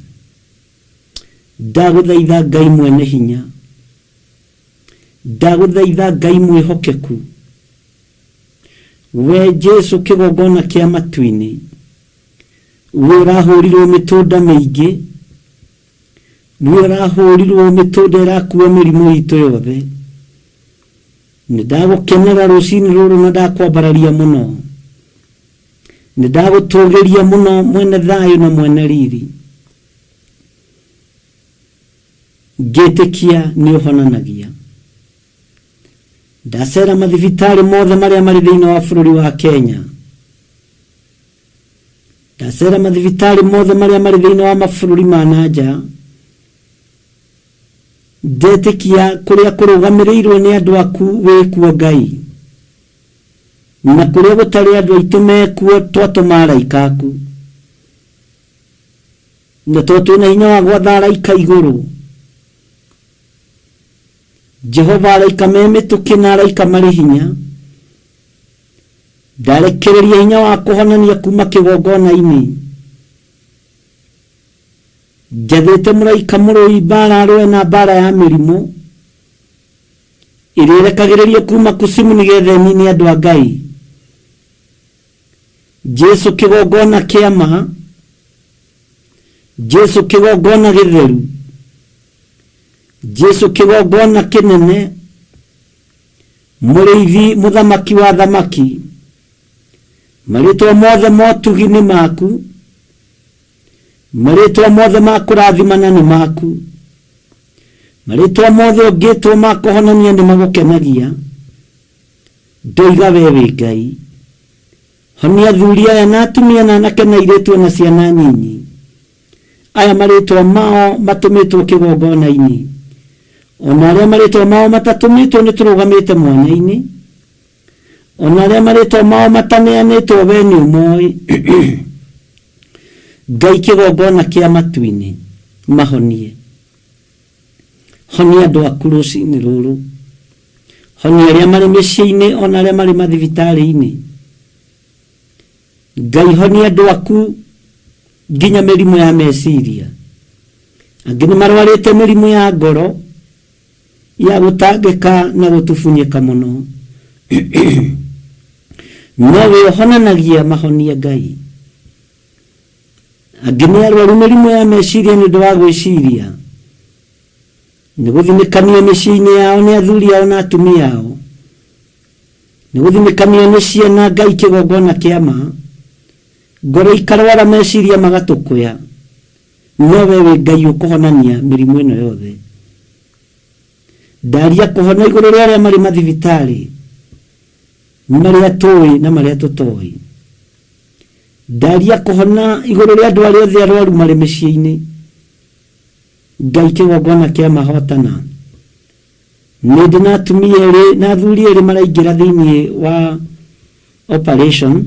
ndagũthaitha Ngai mwene hinya, ndagũthaitha Ngai mwĩhokeku, we Jesu kĩgongona kĩa matu-inĩ, we ũrahũrirwo mĩtũnda mĩingĩ, we ũrahũrirwo mĩtũnda ĩrakua mĩrimũ itũ yothe. Nĩ ndagũkenera rũcinĩ rũrũ na ndakwambararia mũno, nĩ ndagũtũgĩria mũno mwene thayũ na mwene riri. Ngĩtĩkia nĩ ũhonanagia. Ndacera mathibitarĩ mothe marĩa marĩ thĩinĩ wa bũrũri wa Kenya, ndacera mathibitarĩ mothe marĩa marĩ thĩinĩ wa mabũrũri ma nanja, ndetĩkia kũrĩa kũrũgamĩrĩirwo nĩ andũ aku wĩkuo Ngai, na kũrĩa gũtarĩ andũ aitũ mekuo twatũma araika aku, na twina hinya wa gwatha araika iguru. Jehova araika memituki na araika mari hinya ndarekereria hinya wa kuhonania kuma kigongona-ini. Njathĩte mũraika mũrũi mbara arũe na mbara ya mĩrimũ ĩrĩa ĩrekagĩrĩria kuma kusimu nĩgetha ĩnine andũ a Ngai. Jesu kĩgongona kĩa ma, Jesu kĩgongona gĩtheru, Jesu kĩgongona kĩnene, mũrĩithi mũthamaki wa thamaki. Marĩtwa mothe motugi nĩ maku, marĩtwa mothe ma kũrathimana nĩ maku, marĩtwa mothe ũngĩtwo ma kũhonania nĩ magũkenagia. Ndoiga we wĩ Ngai, honia athuri aya na atumia na anake na airĩtu na ciana nyinyi. Aya marĩtwa mao matũmĩtwo kĩgongona-inĩ, ona arĩa marĩtwa mao matatũmĩtwo nĩ tũrũgamĩte mwanya-inĩ, ona arĩa marĩtwa mao mataneanĩtwo we nĩ ũmoĩ. Ngai kĩgongona kĩa matu-inĩ mahonie. Honia andũ aku rũcinĩ rũrũ, honia arĩa marĩ mĩciĩ-inĩ ona arĩa marĩ mathibitarĩ-inĩ. Ngai honia andũ aku nginya mĩrimũ ya meciria. Angĩ nĩ marwarĩte mĩrimũ ya ngoro ya gũtangĩka na gũtubunyĩka mũno. Nowe ũhonanagia mahonie Ngai. Angĩ nĩ arwaru mĩrimũ ya meciria nĩ ũndũ wa gwĩciria, nĩ gũthimĩkanio mĩciĩ-inĩ yao nĩ athuri ao na atumia ao, nĩ gũthimĩkanio nĩ ciana. Ngai kĩgongona kĩa ma, ngoro ikarwara meciria magatũkũya. Nowe wĩ Ngai ũkũhonania mĩrimũ ĩno yothe. Ndaria kũhona igũrũ rĩa arĩa marĩ mathibitarĩ, marĩa tũĩ na marĩa tũtoĩ. Ndaria kũhona igũrũ rĩa andũ arĩa othe arwaru marĩ mĩciĩ-inĩ. Ngai kĩgongona kĩa mahotana. Nĩ ndĩ na atumia erĩ na athuri erĩ maraingĩra thĩinĩ wa operation.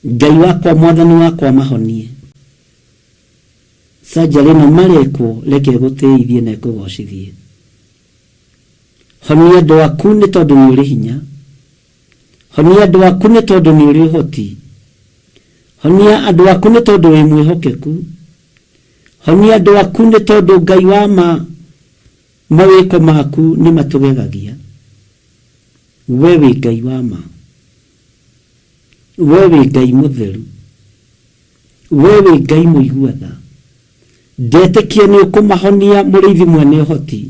Ngai wakwa mwathani wakwa mahonie. Surgery ĩno marekwo reke gũteithie na kũgocithie. Honia andũ aku nĩ tondũ nĩ ũrĩ hinya. Honia andũ aku nĩ tondũ nĩ ũrĩ ũhoti. Honia andũ aku nĩ tondũ wĩ mwĩhokeku. Honia andũ aku nĩ tondũ Ngai wa ma mawĩko maku nĩ matũgegagia. We wĩ Ngai wa ma, we wĩ Ngai mũtheru, we wĩ Ngai mũiguatha. Ndetĩkia nĩ ũkũmahonia mũrĩithi mwene ũhoti.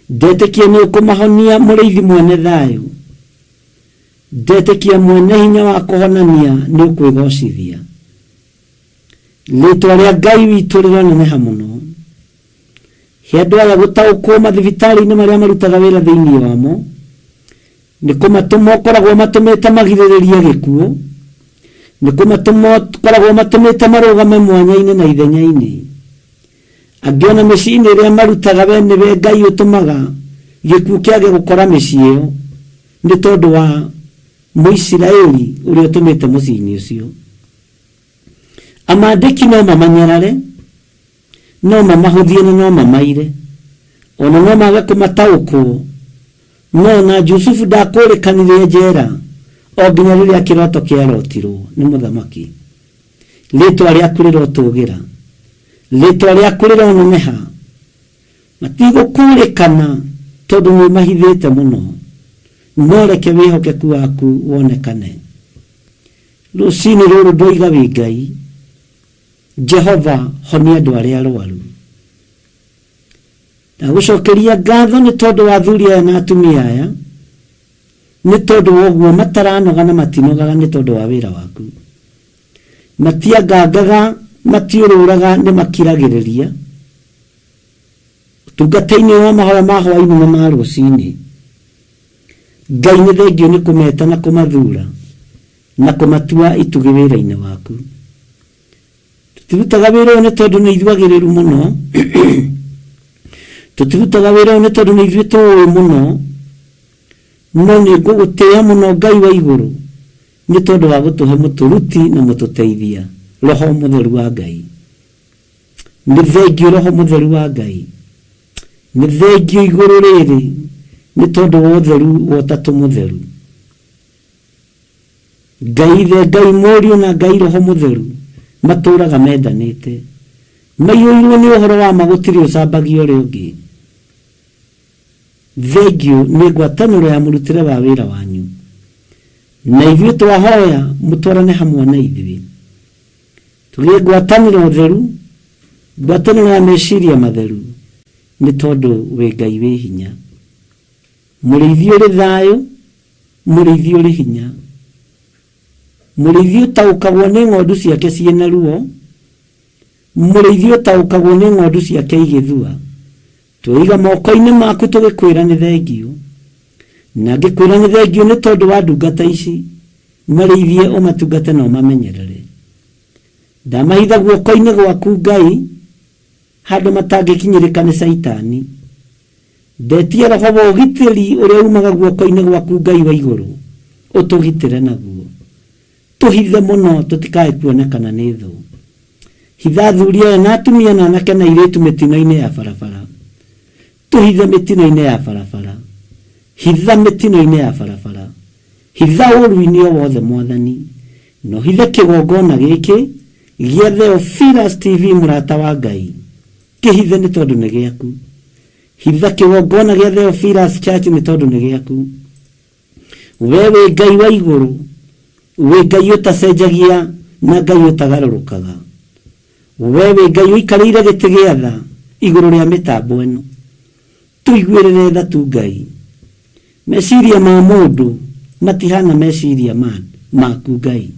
Ndetĩkia nĩ ũkũmahonia mũrĩithi mwene thayũ. Ndetĩkia mwene hinya wa kũhonania nĩ ũkwĩgocithia. Rĩĩtwa rĩa Ngai witũ rĩroneneha mũno. He andũ aya gũtaũkwo mathibitarĩ-inĩ marĩa marutaga wĩra thĩinĩ wamo, nĩ kũmatũma ũkoragwo matũmĩte magirĩrĩrie gĩkuũ, nĩ kũmatũma ũkoragwo matũmĩte marũgame mwanya-inĩ na ithenya-inĩ. Angĩ ona mĩciĩ-inĩ ĩrĩa marutaga we nĩwe Ngai ũtũmaga gĩkuũ kĩage gũkora mĩciĩ ĩyo, nĩ tondũ wa Mũisiraeli ũrĩa ũtũmĩte mũciĩ-inĩ ũcio. Amandĩki no mamanyarare, no mamahũthie na no mamaire, ona no mage kũmataũkwo. No na Jusufu ndakũrĩkanirie njera o nginya rĩrĩa kĩroto kĩarotirwo nĩ mũthamaki. Rĩĩtwa rĩaku rĩrotũgĩra, rĩĩtwa rĩaku rĩroneneha. Matigũkũrĩkana tondũ nĩ mahithĩte mũno, no reke wĩhokeku waku wonekane. Rũcinĩ rũrũ ndoiga wĩ Ngai, Jehova honia andũ arĩa arwaru. Ndagũcokeria ngatho nĩ tondũ wa athuri aya na atumia aya, nĩ tondũ wa ũguo mataranoga na matinogaga nĩ tondũ wa wĩra waku. Matiangangaga, matiũrũraga, nĩ makiragĩrĩria. Ũtungata-inĩ wa mahoya ma hwaĩ-inĩ na ma rũcinĩ. Ngai nĩ thengio nĩ kũmeta na kũmathura na kũmatua itugĩ wĩra-inĩ waku. Tũtirutaga wĩra ũyũ nĩ tondũ nĩ ithuagĩrĩru mũno. Tũtirutaga wĩra ũyũ nĩ tondũ nĩ ithuĩ tũũĩ mũno, no nĩ ngũgũtĩĩa mũno Ngai wa igũrũ nĩ tondũ wa gũtũhe mũtũruti na mũtũteithia roho mutheru wa Ngai. Nĩ thengio roho mutheru wa Ngai. Nĩ thengio igũrũ rĩrĩ nĩ tondũ wa ũtheru wa ũtatũ mũtheru. Ngai Ithe, Ngai Mũriũ na Ngai Roho Mũtheru matũũraga mendanĩte. Maiyũirwo nĩ ũhoro wa ma, gũtirĩ ũcambagia ũrĩa ũngĩ. Thengio nĩ ngwatanĩro ya mũrutĩre wa wĩra wanyu, na ithuĩ twahoya mũtwarane hamwe na ithuĩ tũgĩe ngwatanĩro theru, ngwatanĩro ya meciria matheru, nĩ tondũ wĩ Ngai wĩ hinya. Mũrĩithi ũrĩ thayũ, mũrĩithi ũrĩ hinya, mũrĩithi ũtaũkagwo nĩ ng'ondu ciake ciĩna ruo, mũrĩithi ũtaũkagwo nĩ ng'ondu ciake igĩthua. Twĩiga moko-inĩ maku tũgĩkwĩra nĩ thengio, na ngĩkwĩra nĩ thengio nĩ tondũ wa ndungata ici. Marĩithie ũmatungate na ũmamenyerere. Ndamahitha guoko-inĩ gwaku Ngai, handũ matangĩkinyĩrĩka nĩ Saitani. Ndetia roho wa ũgitĩri ũrĩa umaga guoko-inĩ gwaku Ngai wa igũrũ, ũtũgitĩre naguo. Tũhithe mũno tũtikae kuonekana nĩ thũ. Hitha athuri aya na atumia na anake na airĩtu mĩtino-inĩ ya barabara. Tũhithe mĩtino-inĩ ya barabara. Hitha mĩtino-inĩ ya barabara. Hitha ũru-inĩ o wothe Mwathani. No hithe kĩgongona gĩkĩ gĩa Theophilus TV mũrata wa Ngai. Kĩhithe nĩ tondũ nĩ gĩaku. Hitha kĩgongona gĩa Theophilus Church nĩ tondũ nĩ gĩaku. Wee wĩ Ngai wa igũrũ, wĩ Ngai ũtacenjagia na Ngai ũtagarũrũkaga. Wee wĩ Ngai ũikarĩire gĩtĩ gĩa tha igũrũ rĩa mĩtambo ĩno. Tũiguĩrĩre tha tu Ngai. Meciria ma mũndũ matihana meciria maku Ngai.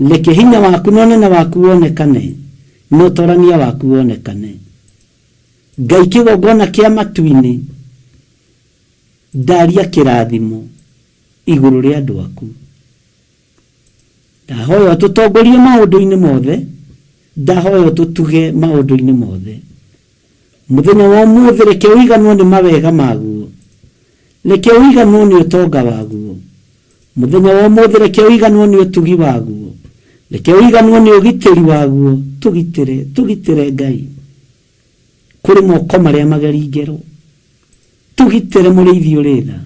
Reke hinya waku na ũnene waku wonekane, na ũtorania waku wonekane. Ngai kĩgongona kĩa matu-inĩ, ndaria kĩrathimo igũrũ rĩa andũ aku. Ndahoya tũtongorie maũndũ-inĩ mothe, ndahoya tũtuge maũndũ-inĩ mothe. Mũthenya wa ũmũthĩ reke ũiganwo nĩ mawega maguo, reke ũiganwo nĩ ũtonga waguo. Mũthenya wa ũmũthĩ reke ũiganwo nĩ ũtugi waguo, reke ũiganwo nĩ ũgitĩri waguo. Tũgitĩre Ngai kũrĩ moko marĩa mageri ngero. Tũgitĩre mũrĩithi ũrĩ tha.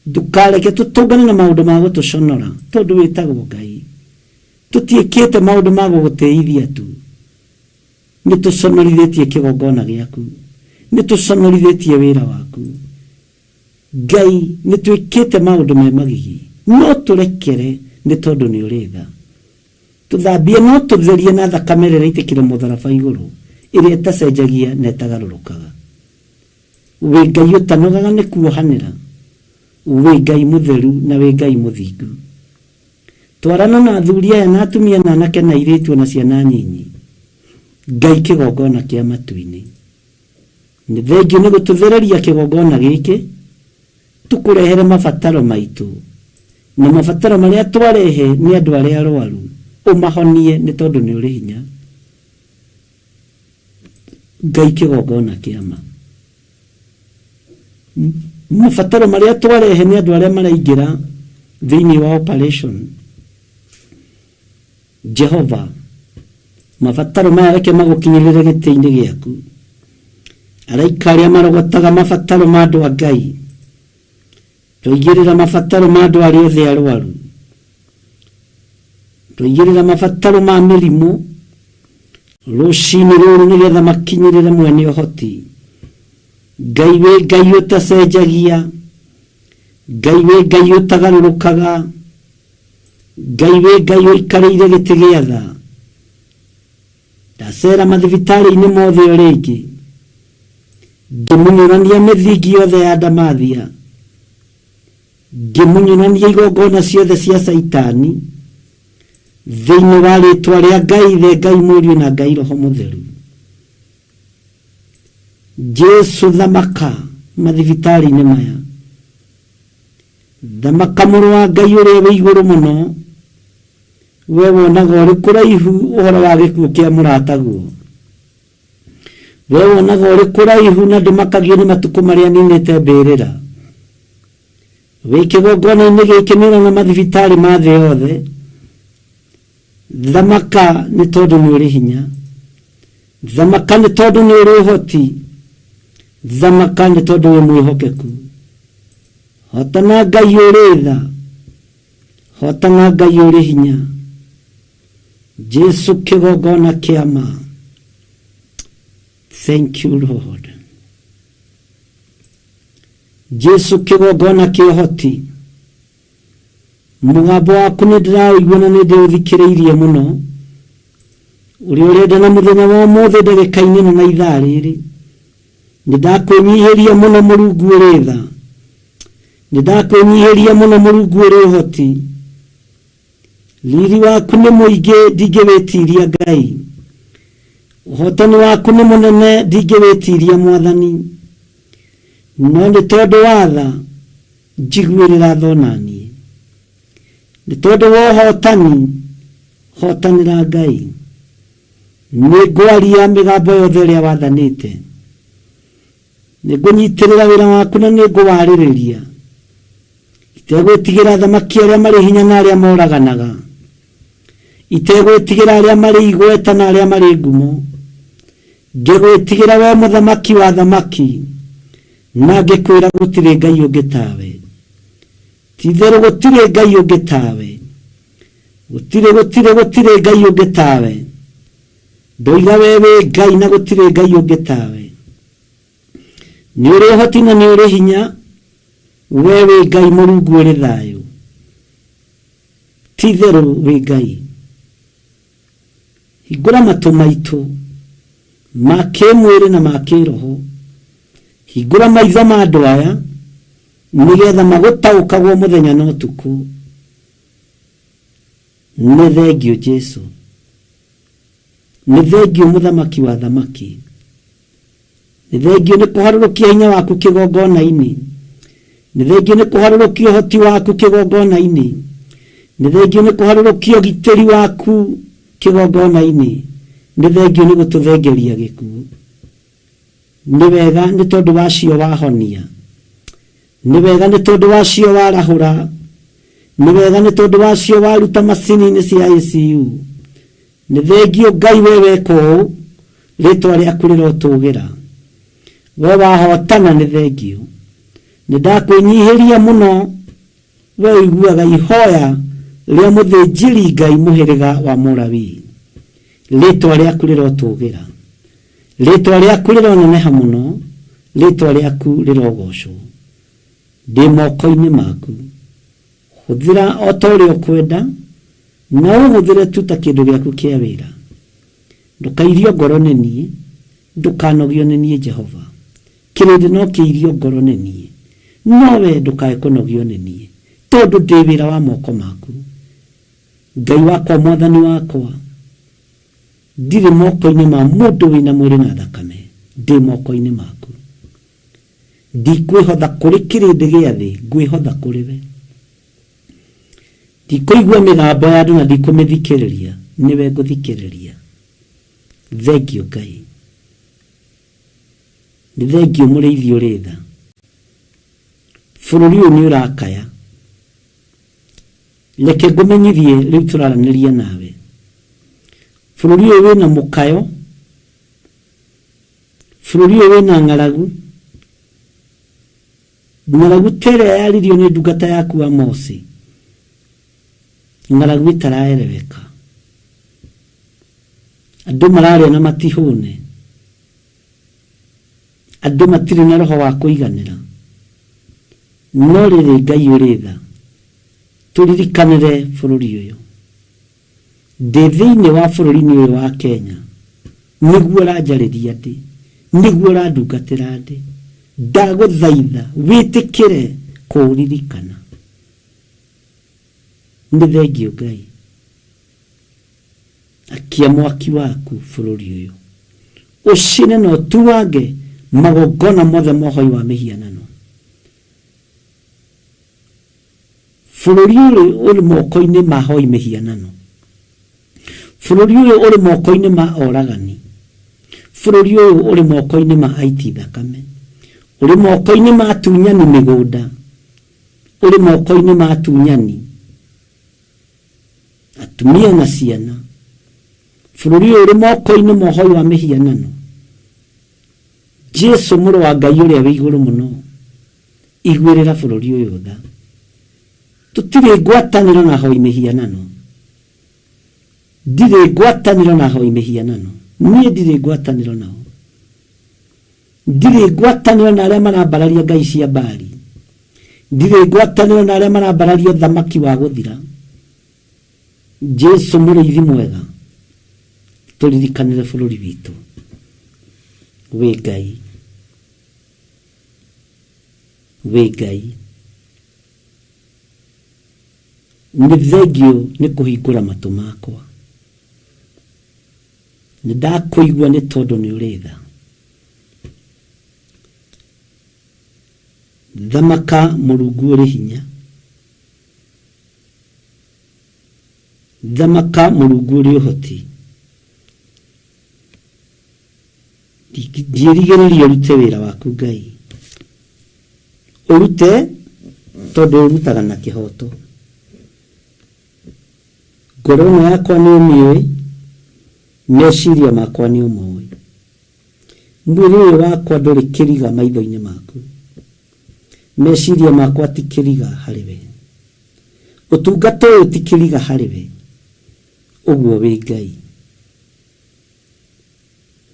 Ndũkareke tũtũngane na maũndũ ma gũtũconora, tondũ wĩtagwo Ngai. Tũtiĩkĩte maũndũ ma gũgũteithia tu. Nĩ tũconorithĩtie kĩgongona gĩaku, nĩ tũconorithĩtie wĩra waku Ngai. Nĩ twĩkĩte maũndũ me magigi, no tũrekere nĩ tondũ nĩ ũrĩ tha. Tũthambie no tũtherie na thakame ĩrĩa ĩitĩkire mũtharaba igũrũ, ĩrĩa ĩtacenjagia na ĩtagarũrũkaga. Wĩ Ngai ũtanogaga nĩ kuohanĩra, wĩ Ngai mũtheru na wĩ Ngai mũthingu. Twarana na athuri aya na atumia na anake na airĩtu na ciana nyinyi. Ngai kĩgongona kĩa matu-inĩ. Nĩ thengio nĩ gũtũthereria kĩgongona gĩkĩ, tũkũrehere mabataro maitũ, na mabataro marĩa twarehe nĩ andũ arĩa arwaru, ũmahonie nĩ tondũ nĩ ũrĩ hinya. Ngai kĩgongona kĩa ma. Mabataro marĩa twarehe nĩ andũ arĩa maraingĩra thĩinĩ wa operation. Jehova, mabataro maya reke magũkinyĩrĩre gĩtĩ-inĩ gĩaku. Araika arĩa marogotaga mabataro ma andũ a Ngai, tũigĩrĩra mabataro ma andũ arĩa othe arwaru, tũigĩrĩra mabataro ma mĩrimũ rũcinĩ rũrũ nĩgetha makinyĩrĩre mwene ũhoti. Ngai wĩ Ngai ũtacenjagia, Ngai wĩ Ngai ũtagarũrũkaga, Ngai wĩ Ngai ũikarĩire gĩtĩ gĩa tha. Ndacera mathibitarĩ-inĩ mothe o rĩngĩ, ngĩmunyũrania mĩthingi yothe ya ndamathia, ngĩmunyũrania igongona ciothe cia Saitani thĩinĩ wa rĩtwa rĩa Ngai Ithe, Ngai Mũriũ na Ngai Roho Mũtheru. Jesu, thamaka mathibitarĩ-inĩ maya. Thamaka mũrũ wa Ngai ũrĩa wĩ igũrũ mũno. We wonaga ũrĩ kũraihu ũhoro wa gĩkuũ kĩa mũrataguo. We wonaga ũrĩ kũraihu na ndũmakagio nĩ matukũ marĩa ninĩte mbĩrĩra. Wĩ kĩgongona-inĩ gĩkĩ nĩ ũrona mathibitarĩ ma thĩ yothe, thamaka nĩ tondũ nĩ ũrĩ hinya, thamaka nĩ tondũ nĩ ũrĩ ũhoti, thamaka nĩ tondũ wĩ mwĩhokeku. Hotana Ngai ũrĩ tha, hotana Ngai ũrĩ hinya. Jesu kĩgongona kĩa ma. Thank you Lord. Jesu kĩgongona kĩa ũhoti. Mũgambo waku nĩ ndĩrawĩigua na nĩ ndĩũthikĩrĩirie mũno, ũrĩa ũrenda na mũthenya wa ũmũthĩ ndagĩka-inĩ na ithaa rĩrĩ. Nĩ ndakwĩnyihĩria mũno Mũrungu ũrĩ tha, nĩ ndakwĩnyihĩria mũno Mũrungu ũrĩ ũhoti. Riri waku nĩ mũingĩ ndingĩwĩtiria Ngai, ũhotani waku nĩ mũnene ndingĩwĩtiria Mwathani, no nĩ tondũ wa tha njiguĩrĩra tha ona niĩ. Nĩ tondũ wa ũhotani hotanĩra Ngai. Nĩ ngwaria mĩgambo yothe ĩrĩa wathanĩte, nĩ ngũnyitĩrĩra wĩra waku na nĩ ngũwarĩrĩria, itegwĩtigĩra thamaki arĩa marĩ hinya na arĩa moraganaga, itegwĩtigĩra arĩa marĩ igweta na arĩa marĩ ngumo, ngĩgwĩtigĩra we mũthamaki wa thamaki, na ngĩkwĩra gũtirĩ Ngai ũngĩ tawe. Ti-itherũ gũtirĩ Ngai ũngĩ tawe, gũtirĩ Ngai ũngĩ tawe. Ndoiga we wĩ Ngai na gũtirĩ Ngai ũngĩ tawe. Nĩ ũrĩ ũhoti na nĩ ũrĩ hinya, we wĩ Ngai Mũrungu ũrĩ thayũ. Ti-itherũ wĩ Ngai. Hingũra matũ maitũ ma kĩmwĩrĩ na ma kĩroho, hingũra maitho ma andũ aya nĩgetha magũtaũkagwo mũthenya na ũtukũ. Nĩ thengio Jesu, nĩ thengio mũthamaki wa thamaki, nĩ thengio nĩ kũharũrũkia hinya waku kĩgongona-inĩ, nĩ thengio nĩ kũharũrũkia ũhoti waku kĩgongona-inĩ, nĩ thengio nĩ kũharũrũkia ũgitĩri waku kĩgongona-inĩ, nĩ thengio nĩ gũtũthengeria gĩkuũ. Nĩ wega nĩ tondũ wacio wahonia, nĩ wega nĩ tondũ wacio warahũra, nĩ wega nĩ tondũ wacio waruta macini-inĩ cia ICU. Nĩ thengio Ngai we weka ũũ, rĩtwa rĩaku rĩrotũgĩra. We wahotana nĩ thengio. Nĩ ndakwĩnyihĩria mũno, we ũiguaga ihoya rĩa mũthĩnjĩri Ngai mũhĩrĩga wa Mũlawii. Rĩtwa rĩaku rĩrotũgĩra, rĩtwa rĩaku rĩroneneha mũno, rĩtwa rĩaku rĩrogocwo. Ndĩ moko-inĩ maku, hũthĩra o ta ũrĩa ũkwenda, na ũhũthĩre tu ta kĩndũ gĩaku kĩa wĩra. Ndũkairio ngoro nĩ niĩ, ndũkanogio nĩ niĩ Jehova. Kĩrĩndĩ no kĩirio ngoro nĩ niĩ, no we ndũkae kũnogio nĩ niĩ, tondũ ndĩ wĩra wa moko maku. Ngai wakwa, Mwathani wakwa, ndirĩ moko-inĩ ma mũndũ wĩna mwĩrĩ na thakame, ndĩ moko-inĩ maku. Ndikwĩhotha kũrĩ kĩrĩndĩ gĩa thĩ, ngwĩhotha kũrĩ we. Ndikũigua mĩgambo ya andũ na ndikũmĩthikĩrĩria, nĩwe ngũthikĩrĩria. Thengio Ngai, nĩ thengio Mũrĩithi ũrĩ tha. Bũrũri ũyũ nĩ ũrakaya, reke ngũmenyithie rĩu tũraranĩria nawe. Bũrũri ũyũ wĩna mũkayo, bũrũri ũyũ wĩna ng'aragu. Ng'aragu ta ĩrĩa yaririo nĩ ndungata yaku Amosi, ng'aragu ĩtaraereweka. Andũ mararĩa na matihũne, andũ matirĩ na roho wa kũiganĩra. No rĩrĩ Ngai ũrĩ tha, tũririkanĩre bũrũri ũyũ. Ndĩ thĩinĩ wa bũrũri-inĩ ũyũ wa Kenya, nĩguo ũranjarĩria ndĩ, nĩguo ũrandungatĩra ndĩ. Ndagũthaitha wĩtĩkĩre kũũririkana. Nĩ thengio Ngai. Akia mwaki waku bũrũri ũyũ, ũcine na ũtuange magongona mothe ma ũhoi wa mĩhianano. Bũrũri ũyũ ũrĩ moko-inĩ ma ahoi mĩhianano, bũrũri ũyũ ũrĩ moko-inĩ ma oragani, bũrũri ũyũ ũrĩ moko-inĩ ma aiti thakame, ũrĩ moko-inĩ ma atunyani mĩgũnda, ũrĩ moko-inĩ ma atunyani, atumia na ciana, bururi uri moko-ini mohoi wa mihianano. Jesu mũrũ wa Ngai ũrĩa wĩ igũrũ mũno, iguĩrĩra bũrũri ũyũ tha. Tũtirĩ ngwatanĩro na ahoi mĩhianano. Ndirĩ ngwatanĩro na ahoi mĩhianano. Niĩ ndirĩ ngwatanĩro nao. Ndirĩ ngwatanĩro na arĩa marambararia ngai cia Baali. Ndirĩ ngwatanĩro na arĩa marambararia thamaki wa gũthira. Jesu mũrĩithi mwega, tũririkanĩre bũrũri witũ. Wĩ Ngai, wĩ Ngai. Nĩ thengio nĩ kũhingũra matũ makwa. Nĩ ndakũigua nĩ tondũ nĩ ũrĩ tha. Thamaka Mũrungu ũrĩ hinya. Thamaka Mũrungu ũrĩ ũhoti. Ndiĩrigĩrĩrie ũrute wĩra waku Ngai. Ũrute tondũ ũrutaga na kĩhoto. Ngoro ĩno yakwa nĩ ũmĩũĩ, meciria makwa nĩ ũmoĩ. Mwĩrĩ ũyũ wakwa ndũrĩ kĩriga maitho-inĩ maku. Meciria makwa ti kĩriga harĩ we. Ũtungata ũyũ ti kĩriga harĩ we. Ũguo wĩ Ngai.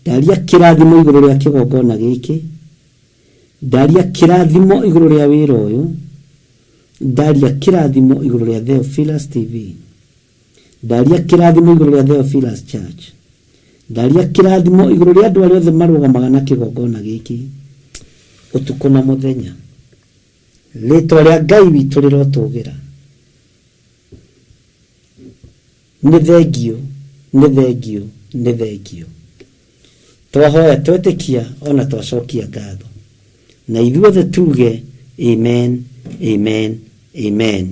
Ndaria kĩrathimo igũrũ rĩa kĩgongona gĩkĩ. Ndaria kĩrathimo igũrũ rĩa wĩra ũyũ. Ndaria kĩrathimo igũrũ rĩa Theophilus TV. Ndaria kĩrathimo igũrũ rĩa Theophilus Church. Ndaria kĩrathimo igũrũ rĩa andũ arĩa othe marũgamaga na kĩgongona gĩkĩ ũtukũ na mũthenya. Rĩĩtwa rĩa Ngai witũ rĩrotũgĩra. Nĩ thengio, nĩ thengio, nĩ thengio. Twahoya twetĩkia ona twacokia ngatho. Na ithuothe tuge amen, amen, amen.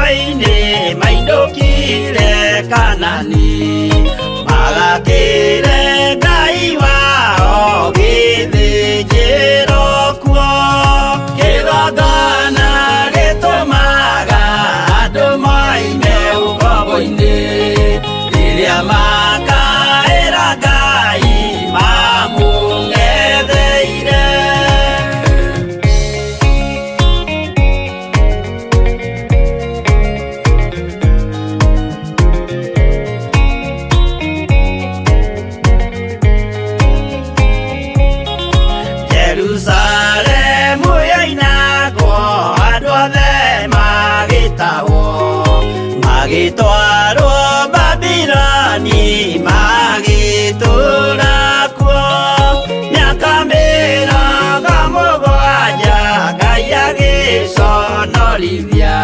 Rũĩ-inĩ mainũkire Kanani, magakĩre Ngai wao gĩthĩnjĩro kuo. Kĩgongona gĩtũmaga andũ moime ũkombo-inĩ, rĩrĩa makaĩra Ngai mamũng'etheire. Jerusalemu yainagwo, andũ othe magĩtahwo, magĩtwarwo Babuloni, magĩtũũra kuo mĩaka 70 Ngai agĩconorithia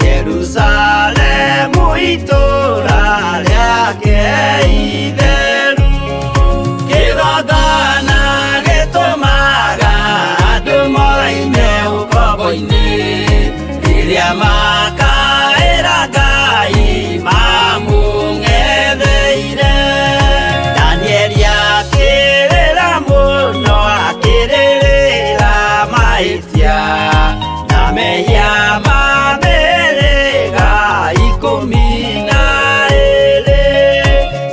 Jerusalemu itũũra rĩake itheru. Kĩgongona gĩtũmaga andũ moime ũkombo-inĩ, rĩrĩa makaĩra Ngai mamũng'etheire. Danieli akĩrĩra mũno, akĩrĩrĩra mahĩtia na mehia ma mĩhĩrĩga 12.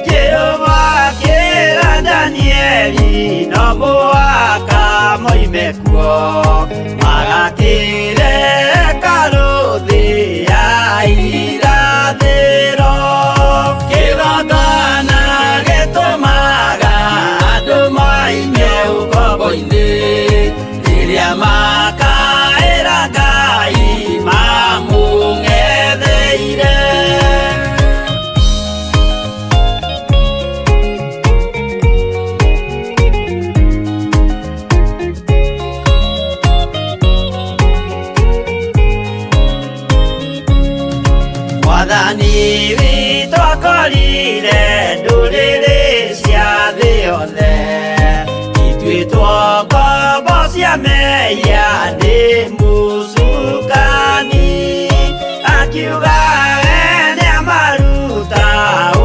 Jehova akĩra Danieli no mũhaka moime kuo, magakĩre karũthĩ ya irathĩro. Kĩgongona gĩtũmaga andũ moime ũkombo-inĩ, rĩrĩa makaĩra Ngai mamũng'etheire. Mwathani witũ akorire ndũrĩrĩ cia thĩ yothe, ituĩtwo ngombo cia mehia nĩ mũcukani. Akiuga ene amaruta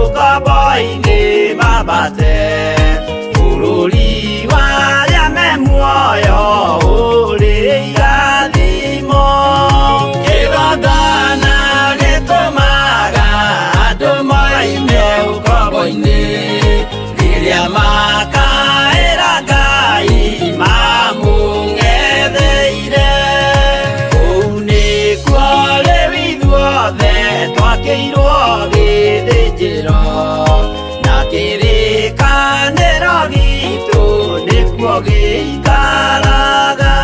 ũkombo-inĩ mambate, bũrũri warĩa me muoyo ũrĩ irathimo. Kĩgongona gĩtũmaga andũ moime ũkombo-inĩ, rĩrĩa makaĩra Ngai mamũng'etheire. Kũu nĩkuo rĩu ithuothe twakĩirwo gĩthĩnjĩro, na kĩrĩkanĩro gitũ nĩkuo gĩikaraga.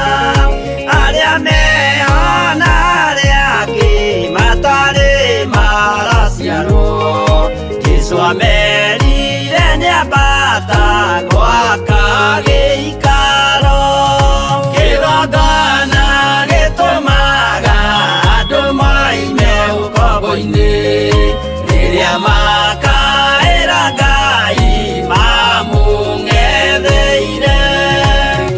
Arĩa meho na arĩa angĩ matarĩ maraciarwo, Jesũ amerire nĩambata gwaka gĩikaro. Kĩgongona gĩtũmaga andũ moime ũkombo-inĩ, rĩrĩa makaĩra Ngai mamũng'etheire.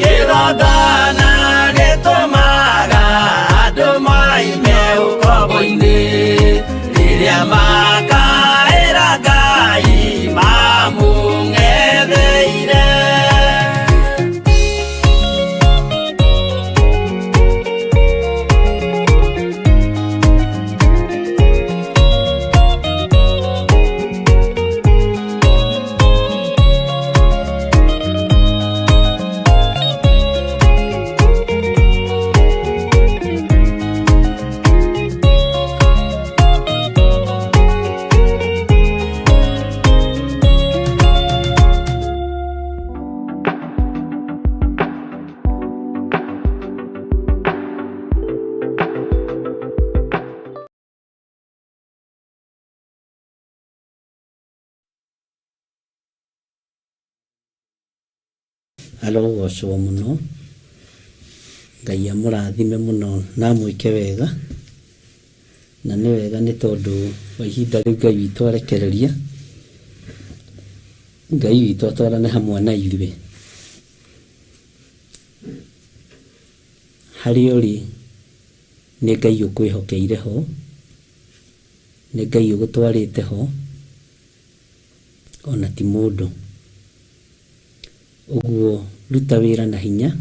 Kĩgongona gĩtũmaga andũ moime ũkombo-inĩ, rĩrĩa makaĩra Ngai mamũng'etheire. arogocwo muno, Ngai amũrathime muno na mwĩke wega, na nĩ wega nĩ tondũ wa ihinda rĩu Ngai witũ arekereria, Ngai witũ atwarane hamwe na ithuĩ. Harĩ ũrĩ nĩ Ngai ũkwĩhokeire ho, nĩ Ngai ũgũtwarĩte ho, ona ti mũndũ. Ũguo ruta wĩra na hinya,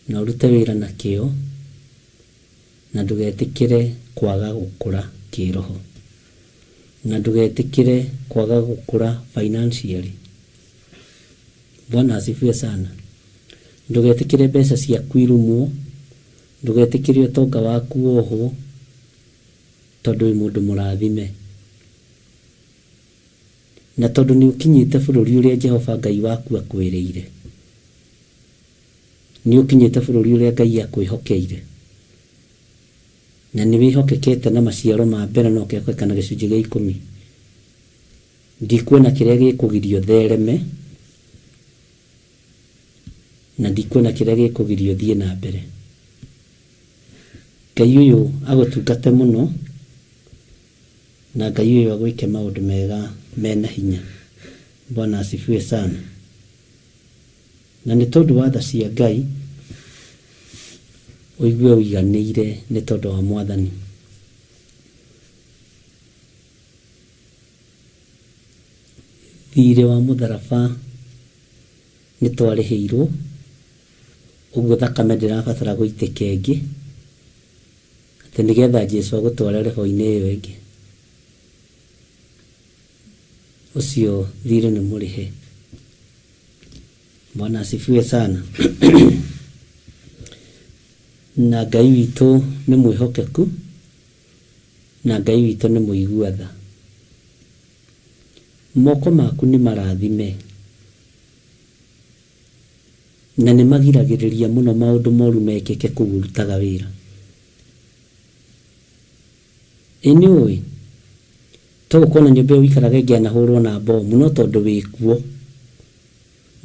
na ũrute wĩra na kĩo, na ndũgetĩkĩre kwaga gũkũra kĩroho, na ndũgetĩkĩre kwaga gũkũra financially. Bwana asifiwe sana. Ndũgetĩkĩre mbeca ciaku irumwo, ndũgetĩkĩre ũtonga waku wohwo, tondũ wĩ mũndũ mũrathime. Na tondũ nĩ ũkinyĩte bũrũri ũrĩa Jehova Ngai waku akwĩrĩire, nĩ ũkinyĩte bũrũri ũrĩa Ngai akwĩhokeire, na nĩ wĩhokekete na maciaro ma mbere na ũkehokeka na gĩcunjĩ gĩa 10, ndikuona kĩrĩa gĩkũgirio thereme, na ndikuona kĩrĩa gĩkũgirio thiĩ na mbere. Ngai ũyũ agũtungate mũno, na Ngai ũyũ agwĩke maũndũ mega mena hinya. Bwana asifiwe sana. Na nĩ tondũ wa tha cia Ngai ũigue ũiganĩire nĩ tondũ wa Mwathani. Thirĩ wa mũtharaba nĩ twarĩhĩirwo, ũguo thakame ndĩrabatara gũitĩka ĩngĩ, atĩ nĩgetha Jesũ agũtware roho-inĩ ĩyo ĩngĩ. Ũcio thirĩ nĩ mũrĩhe. Bwana asifiwe sana. Na Ngai witũ nĩ mwĩhokeku, na Ngai witũ nĩ mũigua tha. Moko maku nĩ marathime, na nĩ magiragĩrĩria mũno maũndũ moru mekĩke kũu ũrutaga wĩra. Ĩnĩ ũĩ, to ũkona nyũmba ĩyo ũikaraga ĩngĩanahũrwo na bomu, no tondũ wĩkuo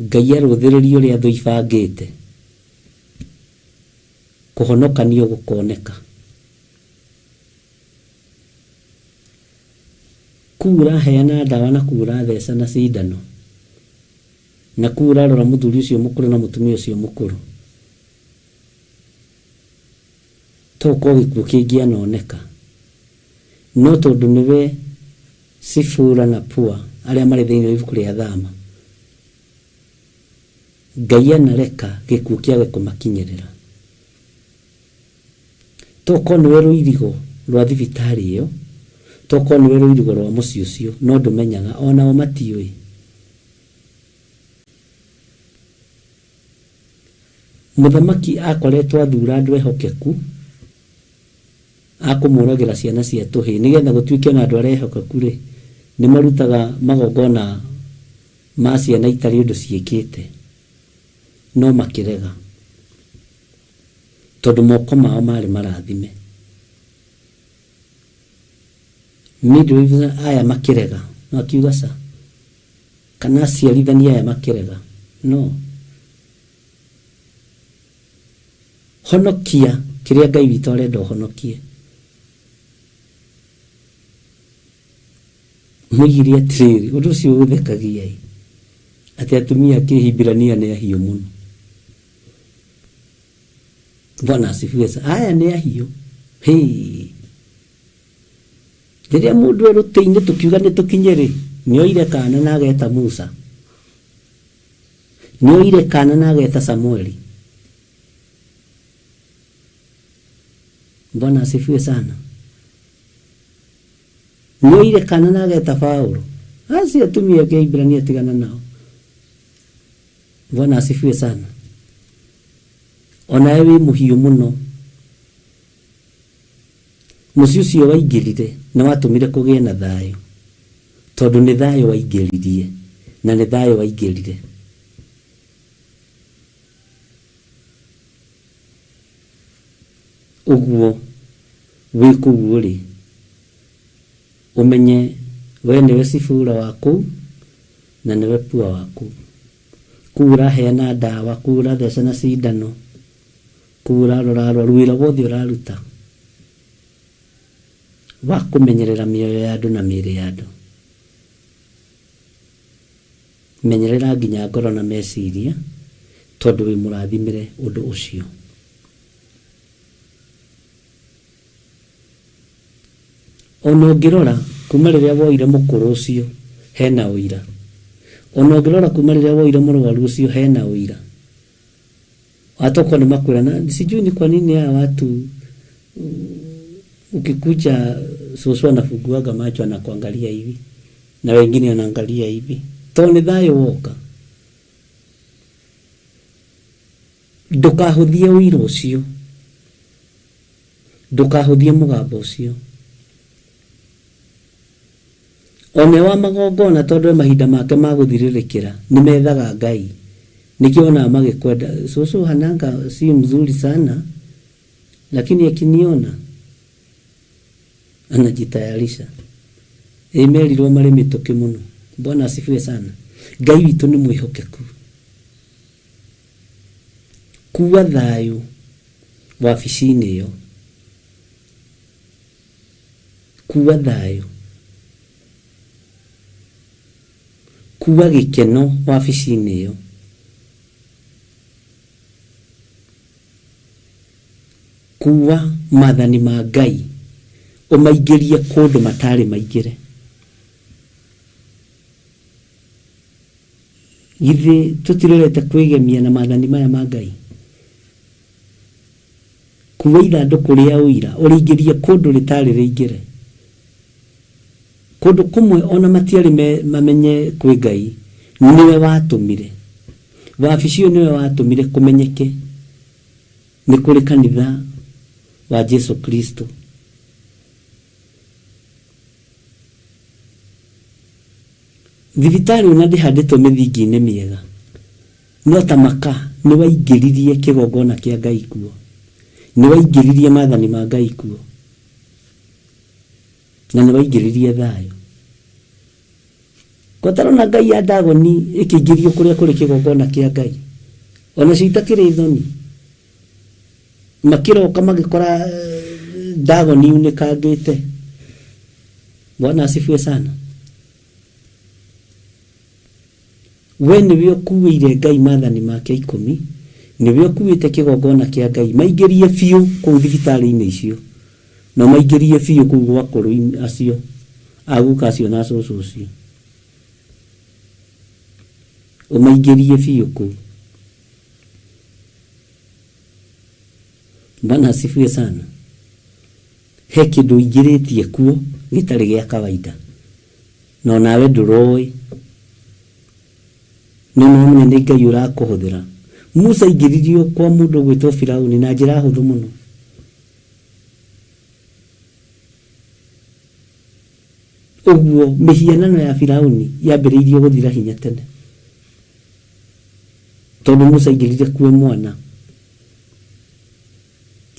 Ngai arũthĩrĩrie ũrĩa thũ ibangĩte, kũhonokanio gũkoneka. Kura heana ndawa na kura theca na cindano, na kura rora mũthuri ũcio mũkũrũ na mũtumia ũcio mũkũrũ, to ko gĩkuũ kĩngĩanoneka, no tondũ nĩwe Sifura na Pua arĩa marĩ thĩinĩ wa ibuku rĩa Thama, Ngai anareka gĩkuũ kĩage kũmakinyĩrĩra. Toko nĩwe rũirigo rwa thibitarĩ ĩyo, toko nĩwe rũirigo rwa mũciĩ ũcio, no ndũmenyaga, onao matiũĩ. Mũthamaki akoretwo athura andũ ehokeku akũmũragĩra ciana cia tũhĩ, nĩgetha gũtuĩke na andũ arĩa ehokeku rĩ, nĩ marutaga magongona ma ciana itarĩ ũndũ ciĩkĩte, no makĩrega, tondũ moko mao marĩ marathime. Midwives aya makĩrega, no akiuga sa, kana aciarithania aya makĩrega, no. Honokia kĩrĩa Ngai witũ arenda ũhonokie. Mũigire atĩrĩrĩ, ũndũ ũcio ũthekagia atĩ atumia Kĩhibirania nĩ ahiũ mũno. Bwana asifiwe sana. Aya nĩ ahiũ. Hĩ. Rĩrĩa mũndũ erũtĩ-inĩ tũkiuga nĩ tũkinyĩrĩ, nĩoire kana na ageta Musa, nĩoire kana na ageta Samueli. Bwana asifiwe sana. Nĩoire kana na ageta Paulo. Asi atumia Kĩhibirania tigana nao. Bwana asifiwe sana. Ona ewe mũhiũ mũno, mũciĩ ũcio waingĩrire na watũmire kũgĩe na thayũ, tondũ nĩ thayũ waingĩririe na nĩ thayũ waingĩrire. Ũguo wĩ kũu ũrĩ, ũmenye we nĩwe Sifura waku na nĩwe Pua waku. Kura heana ndawa, kura theca na cindano, kura rorarwa, rwĩra wothe ũraruta wa kũmenyerera mĩoyo ya andũ na mĩĩrĩ ya andũ. Menyerera nginya ngoro na meciria, tondũ wĩ mũrathimĩre ũndũ ũcio. ona ngirora kuma riria woire mukuru ucio hena uira, ona ngirora kuma riria woire murwaru ucio hena uira. Watoka ni makwira na sijui ni kwa nini ya watu ukikuja soso anafuguaga macho anakuangalia hivi na wengine wanaangalia hivi. Tone thayo woka. Ndukahuthie wira ucio, ndukahuthie mugambo ucio. One wa magongona tondu mahinda make maguthiririkira ni methaga Ngai, nikiona magikwenda soso hananga si mzuri sana, lakini akiniona anajitayarisha. Emerirwo mari mituki muno. Bwana asifiwe sana. Ngai witu ni mwihokeku. Kuwa thayo wabici-inĩ ĩyo, kuwa thayo, kuwa gĩkeno wabici-inĩ ĩyo, kuwa maathani ma Ngai umaingĩrie kũndũ matarĩ maingĩre. Githĩ tutirorete kwĩgemia na maathani maya ma Ngai? Kuwa ithandũkũ rĩa ũira ũrĩingĩrie kũndũ rĩtarĩ rĩingĩre, kũndũ kũmwe ona matiarĩ mamenye kwĩ Ngai, niwe watũmire. Wabici ĩyo niwe watũmire kũmenyeke nĩ kũrĩ kanitha wa Jesu Kristo. Thibitari ona ndihandĩtwo mĩthingi-inĩ mĩega, no ta maka nĩ waingĩririe kĩgongona kĩa Ngai kuo, nĩ waingĩririe maathani ma Ngai kuo, na nĩ waingĩririe thayo. Kwatarona Ngai ya Dagoni ĩkĩingĩrio kũrĩa kũrĩ kĩgongona kĩa Ngai, ona citakĩrĩ thoni. Makiroka magĩkora Dagoni unĩkangĩte. Bwana asifiwe sana. We niwe ũkuĩire Ngai maathani make 10, niwe ũkuĩte kĩgongona kĩa Ngai, maingĩrie biũ kũu thibitarĩ-inĩ icio, na maingĩrie biũ kũu gwa akũrũ acio, aguka acio na cũcũ ucio, umaingĩrie biũ kũu. Bwana asifiwe sana. He kĩndũ ingĩrĩtie kuo gĩtarĩ gĩa kawaida, no nawe ndũroi. No mwenye nĩ Ngai ũrakũhũthĩra. Musa aingĩririo kwa mũndũ gwĩtwo Firaũni na njĩra hũthũ mũno. Ũguo mĩhianano ya Firaũni yambĩrĩirio gũthira hinya tene, tondũ Musa aingĩrire kuo mwana.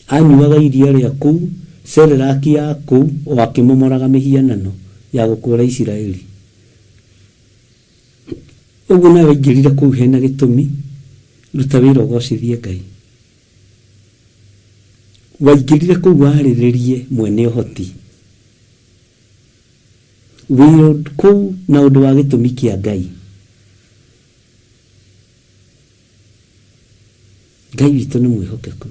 Anyuaga iria rĩa kũu, serelaki ya kũu, o akĩmomoraga mĩhianano ya gũkũũra Isiraeli. Ũguo nawe aingĩrire kũu hena gĩtũmi, ruta wĩra ũgocithie Ngai. Waingĩrire kũu warĩrĩrie mwene ũhoti, wĩra kũu na ũndũ wa gĩtũmi kĩa Ngai. Ngai witũ nĩ mwĩhokeku.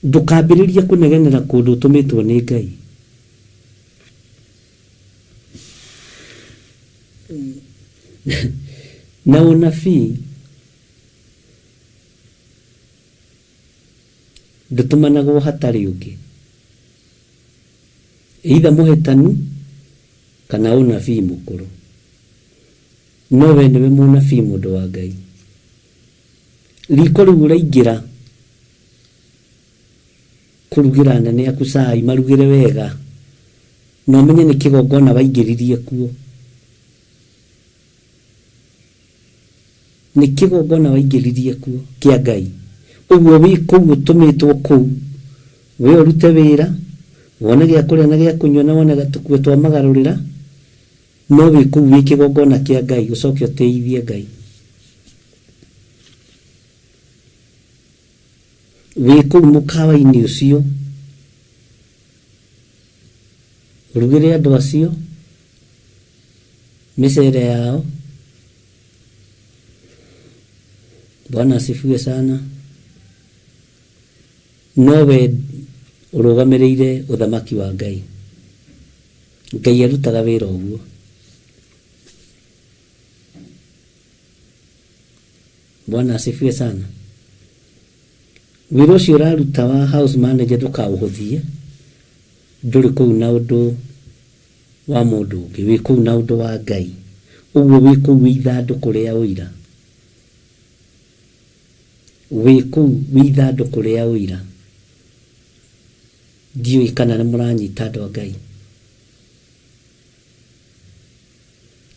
Ndũkambĩrĩrie kũnegenera kũndũ ũtũmĩtwo nĩ Ngai. Na ũnabii ndũtũmanagwo hatarĩ ũngĩ, either mũhĩtanu kana ũnabii mũkũrũ. No we nĩwe mũnabii mũndũ wa Ngai. Riko rĩu ũraingĩra kũrugĩra anene aku cai, marugĩre wega, na ũmenye nĩ kĩgongona waingĩririe kuo. Nĩ kĩgongona waingĩririe kuo kĩa Ngai. Ũguo wĩ kũu ũtũmĩtwo kũu, we ũrute wĩra, wone gĩa kũrĩa na gĩa kũnyua, na wone tũkuo twa magarũrĩra, no wĩ kũu wĩ kĩgongona kĩa Ngai, ũcoke ũteithie Ngai. Wĩ kũu mũkawa-inĩ ũcio, ũrugĩre andũ acio mĩcere yao. Bwana asifiwe sana. No we urugamirire uthamaki wa Ngai. Ngai arutaga wira uguo. Bwana asifiwe sana. Wira ucio uraruta wa house manager ndukauhuthie, nduri kuu na undu wa mundu ungi, wi kuu na undu wa Ngai. Uguo wi kuu ithanduku ria uira, wi kuu ithanduku ria uira. Ndiũĩ kana nĩ mũranyita andũ a Ngai.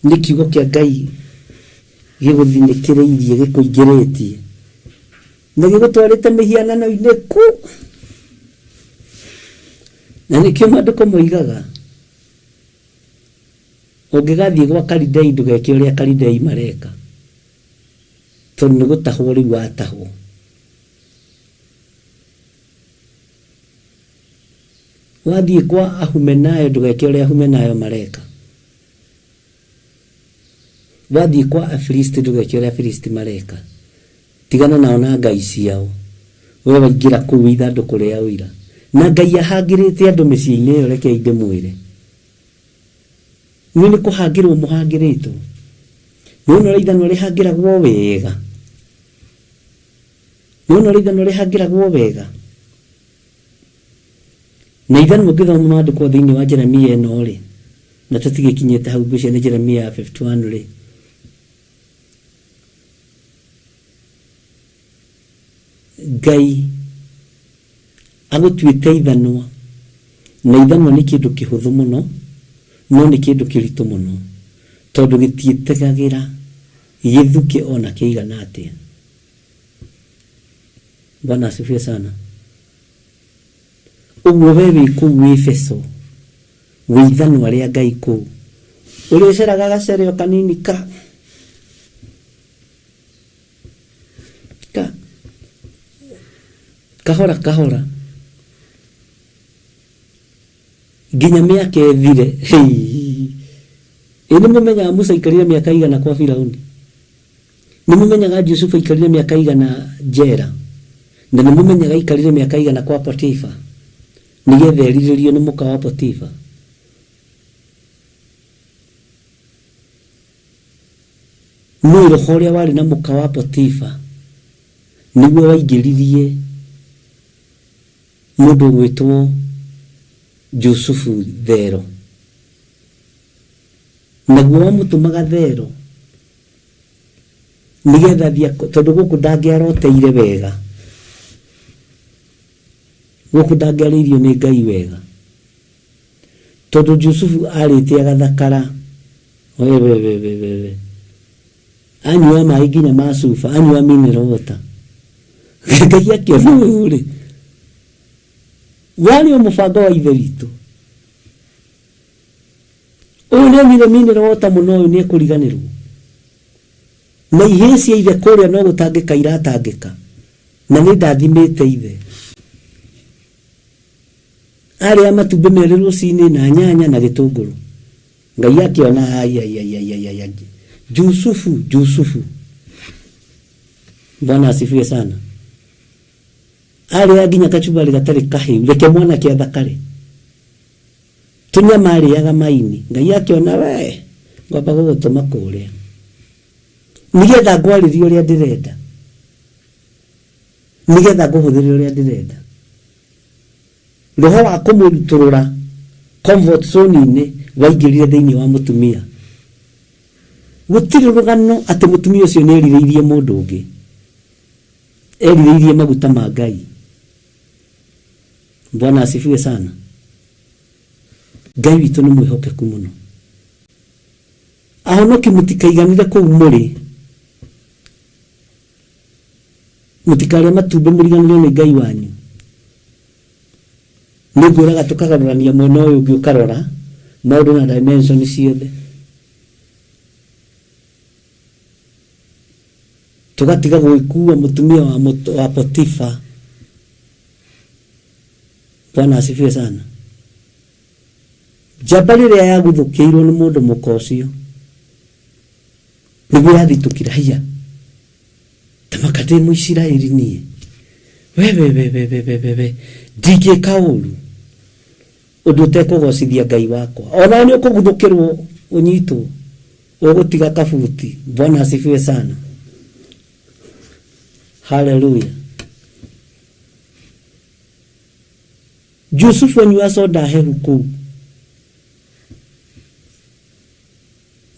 Nĩ kiugo kĩa Ngai gĩgũthinĩkĩrĩirie gĩkũingĩrĩtie na gĩgũtwarĩte mĩhianano-inĩ ku, na nĩkĩo maandĩko moigaga ũngĩgathiĩ gwa Kalidei ndũgeke ũrĩa Kalidei mareka, tondũ nĩ gũtahwo rĩu watahwo. Wathiĩ kwa Ahumenayo ndũgeke ũrĩa Ahumenayo mareka. Wathiĩ kwa Afilisti ndũgeke ũrĩa Afilisti mareka. Tigana nao na ngai ciao, wewe waingĩra kũu ithandũkũ rĩa ũira. Na Ngai ahangĩrĩte andũ mĩciĩ-inĩ ĩyo, reke ndĩmwĩre. Nĩ nĩ kũhangĩrwo mũhangĩrĩtwo. Nĩwona ithanwa rĩhangĩragwo wega. Nĩwona ithanwa rĩhangĩragwo wega. Na ithanwa ngĩthoma maandĩko thĩinĩ wa Jeremia ĩno rĩ, na tũtigĩkinyĩte hau ngwĩciria nĩ Jeremia 51 rĩ. Ngai agũtuĩte ithanwa, na ithanwa nĩ kĩndũ kĩhũthũ mũno, no nĩ kĩndũ kĩritũ mũno, tondũ gĩtiĩtegagĩra gĩthuke ona kĩigana atĩa. Bwana asifiwe sana. Uguo we wĩ kũu wĩ Efeso, wĩ ithanwa rĩa Ngai kũu, ũrĩceraga gacereo kanini kahora kahora nginya mĩaka ĩthire. Nĩ mũmenyaga Musa aikarire mĩaka igana kwa Firaũni? Nĩ mũmenyaga Jusufu aikarire mĩaka igana njera? Na nĩ mũmenyaga aikarire mĩaka igana kwa Potifa nĩgetha erirĩrio nĩ mũka wa Potifa? Nĩ roho ũrĩa warĩ na mũka wa Potifa nĩguo waingĩririe mũndũ gwĩtwo Jusufu thero, naguo wamũtũmaga thero nĩgetha tondũ gũkũ ndangĩaroteire wega, gũkũ ndangĩarĩirio nĩ Ngai wega, tondũ Jusufu arĩte agathakara anyua maĩ nginya macuba, anyua mineral water. Ngai akĩona ũyũ rĩ, warĩ o mũbango wa ithe witũ. Ũyũ nĩ anyuire mineral water mũno, ũyũ nĩ ekũriganĩrwo. Na ihĩĩ cia ithe kũrĩa no gũtangĩka iratangĩka, na nĩ ndathimĩte ithe. Arĩa matumbĩ merĩ rũcinĩ na nyanya na gĩtũngũrũ. Ngai akĩona Jusufu. Bwana asifiwe sana. Arĩa nginya kachumbari gatarĩ kahĩu, reke mwana kĩa thakare. Tũnyamarĩaga maini. Ngai akĩona we ngwamba gũgũtũma kũrĩa, nĩgetha ngwarĩrie ũrĩa ndĩrenda, nĩgetha ngũhũthĩre ũrĩa ndĩrenda. Roho wa kũmũrutũrũra comfort zone-inĩ waingĩrire thĩinĩ wa mũtumia. Gũtirĩ rũgano atĩ mũtumia ũcio nĩ erirĩirie mũndũ ũngĩ, erirĩirie maguta ma Ngai. Bwana asifiwe sana. Ngai witũ nĩ mwĩhokeku mũno. Ahonoki mũtikaiganire kũu mũrĩ, mũtikarĩa matumbĩ mũriganĩrwo nĩ Ngai wanyu. Nĩngwĩraga tũkagarũrania mwena ũyũ ũngĩ ũkarora maũndũ na dimension ciothe, tũgatiga gwĩkua mũtumia wa Potifa. Bwana asifiwe sana. Njamba rĩrĩa yaguthũkĩirwo nĩ mũndũ mũka ũcio nĩguo yathitũkira hiya tamaka ndĩ Mũisiraeli niĩ, we ndingĩka ũru ũndũ ũtekũgocithia Ngai wakwa. Ona nĩ ũkũguthũkĩrwo ũnyitwo ũgũtiga kabuti. Bwana asifiwe sana. Hallelujah. Yusufu anyua soda hehu kũu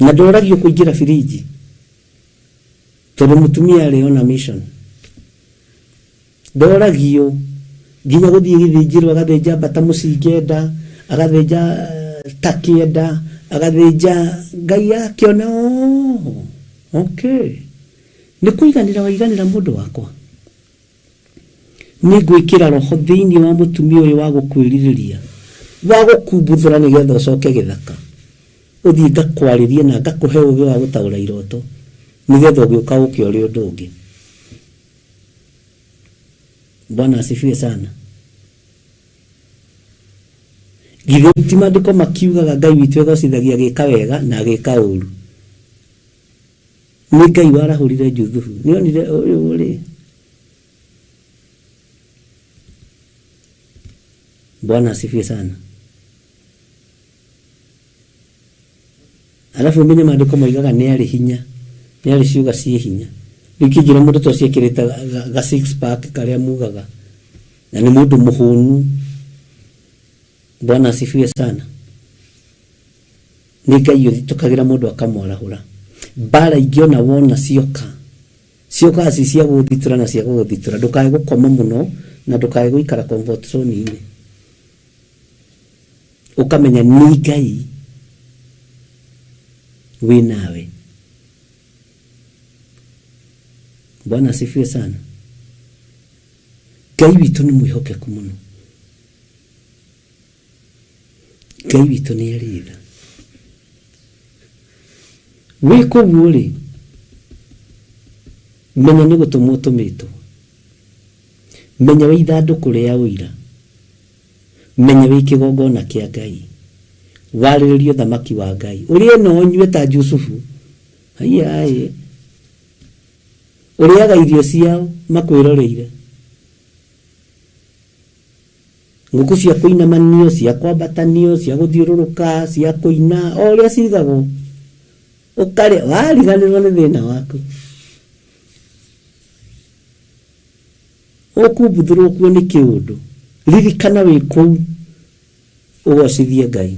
na ndoragio kũingĩra firiji tondũ mũtumia arĩ ona mission. Ndoragio nginya gũthiĩ gĩthĩnjĩro agathĩnja mbata mũcingenda, agathĩnja takĩenda, agathĩnja Ngai akĩona okay, nĩ kũiganĩra waiganĩra mũndũ wakwa. Nĩ gwĩkĩra roho thĩinĩ wa mũtumia ũyũ wa gũkwĩrirĩria, wa gũkumbuthũra nĩgetha ũcoke gĩthaka, ũthiĩ ngakwarĩrie na ngakũhe ũgĩ wa gũtaũra iroto nĩgetha ũgĩũka ũkĩore ũndũ ũngĩ. Bwana asifiwe sana. Githĩ ti maandĩko makiugaga Ngai witũ egocithagia gĩka wega na gĩka ũru? Nĩ Ngai warahũrire Juthubu. Nĩonire ũyũ ũrĩ. Bwana asifiwe sana. Alafu menye maandĩko moigaga nĩ arĩ hinya, nĩ arĩ ciuga ciĩ hinya. Rĩkĩnjĩra mũndũ ta ũcio ekĩrĩte ga six pack karĩa mugaga na nĩ mũndũ mũhũnu. Bwana asifiwe sana. Nĩ Ngai ũthitũkagĩra mũndũ akamwarahũra. Mbara ingĩona wona cioka ci cia gũthitũra na cia gũthitũra. Ndũkae gũkoma mũno na ndũkae gũikara comfort zone-inĩ. Ũkamenya nĩ Ngai wĩ nawe. Bwana asifiwe sana. Ngai witũ nĩ mwĩhokeku mũno. Ngai witũ nĩ arĩ tha. Wĩkũ ũrĩ menya nĩ gũtũmwo ũtũmĩtwo. Menya wĩ ithandũkũ rĩa ũira. Menya wĩ kĩgongona kĩa Ngai. Warĩrĩrie ũthamaki wa Ngai. Ũrĩe na ũnyue ta Yusufu. Haiya ũrĩaga irio ciao makwĩroreire. Ngũkũ cia kũinamanio, cia kwambatanio, cia gũthiũrũrũka, cia kũina, o ũrĩa cigagwo. Ũkarĩa wariganĩrwo nĩ thĩna waku. Ũkumbuthũrwo kuo nĩ kĩũndũ. Ririkana wĩ kũu ũgocithie Ngai.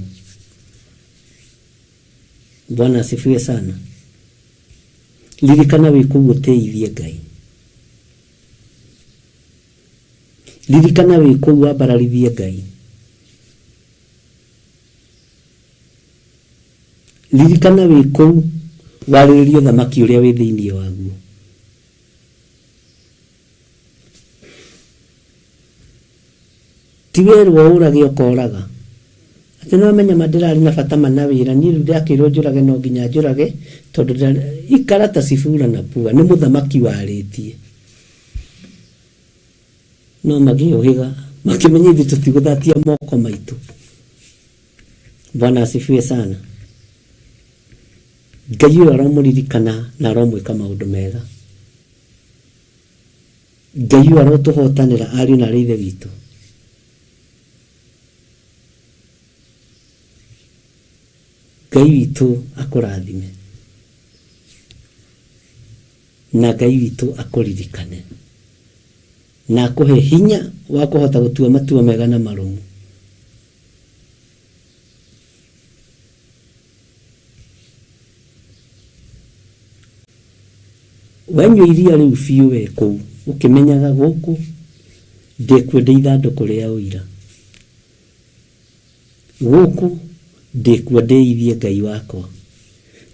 Bwana asifiwe sana. Ririkana wĩ kũu ũteithie Ngai. Ririkana wĩ kũu wambararithie Ngai. Ririkana wĩ kũu warĩrĩrie ũthamaki ũrĩa wĩ thĩinĩ waguo. Ti werwo ũrage ũkoraga. Atĩ no menya madirari na bata mana wĩra. Niĩ rĩu ndakĩrwo njũrage no nginya njũrage tondũ ikara ta Sifura na Pua nĩ mũthamaki warĩtie. No magĩũhĩga makĩmenya ithuĩ tũtigũthatia moko maitũ. Bwana asifiwe sana. Ngai ũyũ aromũririkana na aromwĩka maũndũ mega. Ngai ũyũ arotũhotanĩra ariũ na arĩ ithe witũ. Ngai witũ akũrathime na Ngai witũ akũririkane na akũhe hinya wa kũhota gũtua matua mega na marũmu. Wanyua iria rĩu biũ we kũu ũkĩmenyaga gũkũ ndĩkwenda ithandũkũ rĩa ũira. Gũkũ ndĩkuo ndeithie Ngai wakwa.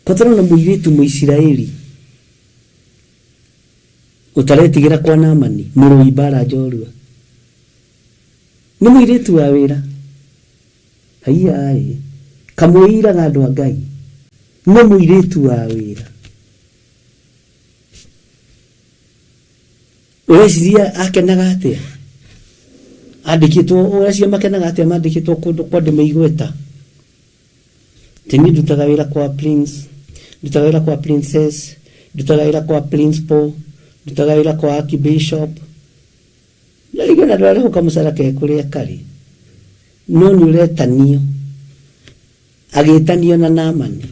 Kotara na mũirĩtu Mũisiraeli ũtaretigĩra kwa Naamani mũrũi mbara njorua. Nĩ mũirĩtu wa wĩra. Haiya kamũiraga andũ a Ngai. Nĩ mũirĩtu wa wĩra. Ũreciria akenaga atĩa? Andĩkĩtwo ũreciria makenaga atĩa mandĩkĩtwo kũndũ kwa ndĩme igweta. Teni ndutaga wĩra kwa prince, ndutaga wĩra kwa princess, ndutaga wĩra kwa principal, ndutaga wĩra kwa archbishop. Nalikuwa na dwale ukamusara ke kuria kari. No ni uretanio. Agetanio na Naamani.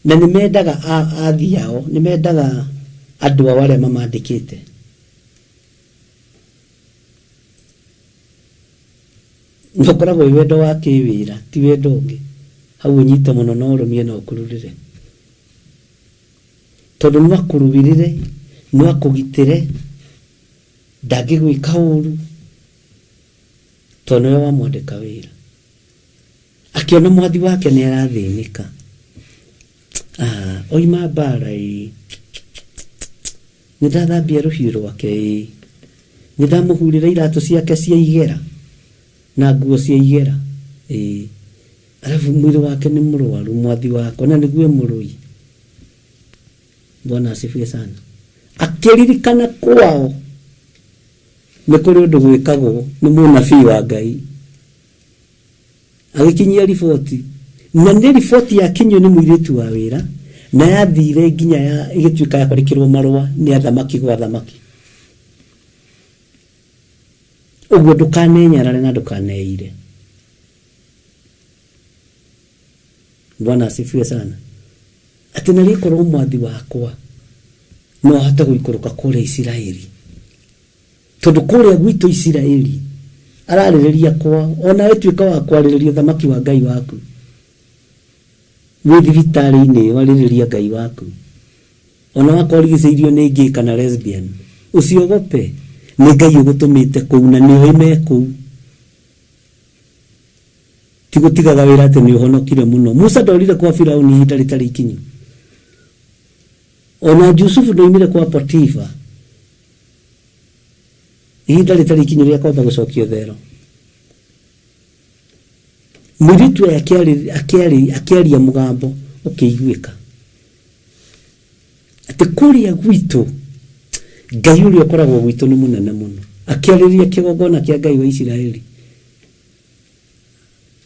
Na nimendaga athi yao, nimendaga andu wale mamandikite. Nokoragwo wendo wa kiwira, ti wendo ungi. Hau nyita muno no rumie no kururire. Tondu nwa kurubirire, nwa kugitire, ndangigwika uru. Tondu we wamwandika wira. Akiona mwathi wake ni arathinika. Oima bara ii. Nĩndathambia rũhiũ rwake ii. Nĩndamuhurĩra iratũ ciake cia igera na nguo cia igera ii. Alafu mwĩrĩ wake nĩ mũrwaru mwathi wake na nĩguo mũrũi. Bwana asifiwe sana. Akĩririkana kwao nĩ kũrĩ ũndũ gwĩkagwo nĩ mũnabii wa Ngai. Agĩkinyia riboti na nĩ riboti yakinyio nĩ mũirĩtu wa wĩra na yathire nginya ya igĩtuĩka ya kwandĩkĩrwo marũa nĩ athamaki gwa thamaki. Ũguo ndũkanenyarare na ndũkaneire. Bwana asifiwe sana. Atĩ na rĩkorwo mwathi wakwa no ahote gũikũrũka kũrĩa Isiraeli. Tondũ kũrĩa gwitũ Isiraeli ararĩrĩria kwa ona wetuĩka wa kwarĩrĩria thamaki wa Ngai waku. Wĩ thibitarĩ-inĩ warĩrĩria Ngai waku. Ona wakorigicĩirio nĩ gay kana lesbian. Usiogope. Nĩ Ngai ũgũtũmĩte kũu na nĩwe me kũu. Tigutigaga wĩra atĩ nĩ ũhonokire mũno. Musa ndorire kwa Firaũni ihinda rĩtarĩ ikinyu. Ona Jusufu ndoimire kwa Potifa ihinda rĩtarĩ ikinyu rĩa kwamba gũcokio thero. Mũirĩtu akĩaria mũgambo ũkĩiguĩka. Atĩ kũrĩa gwitũ Ngai ũrĩa ũkoragwo gwitũ nĩ mũnene mũno. Akĩarĩria kĩgongona kĩa Ngai wa Isiraeli.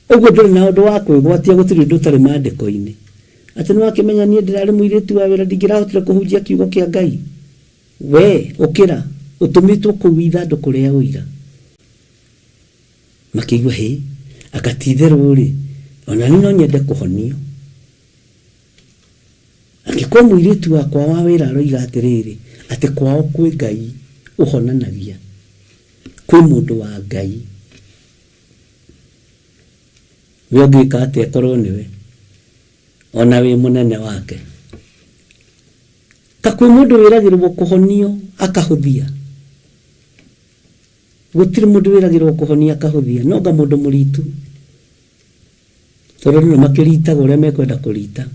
Ũguo ndũrĩ na ũndũ wa kwĩgwatia gũtirĩ ũndũ ũtarĩ maandĩko-inĩ. Atĩ nĩwakĩmenya niĩ ndĩrarĩ mũirĩtu wa wĩra ndingĩrahotire kũhunjia kiugo kĩa Ngai. We ũkĩra ũtũmĩtwo kũu ithandũkũ rĩa ũira. Makĩigua hĩ akatitherwo rĩ ona niĩ no nyende kũhonio. Angĩkorwo mũirĩtu wakwa wa wĩra aroiga atĩrĩrĩ atĩ kwao kwĩ Ngai ũhonanagia. Kwĩ mũndũ wa Ngai. We ũngĩka atĩa korwo nĩwe ona wĩ mũnene wake. Ta kwĩ mũndũ wĩragĩrwo kũhonio akahũthia. Gũtirĩ mũndũ wĩragĩrwo kũhonia akahũthia no anga mũndũ mũritu. Tondũ nĩ makĩritaga ũrĩa mekwenda kũrita.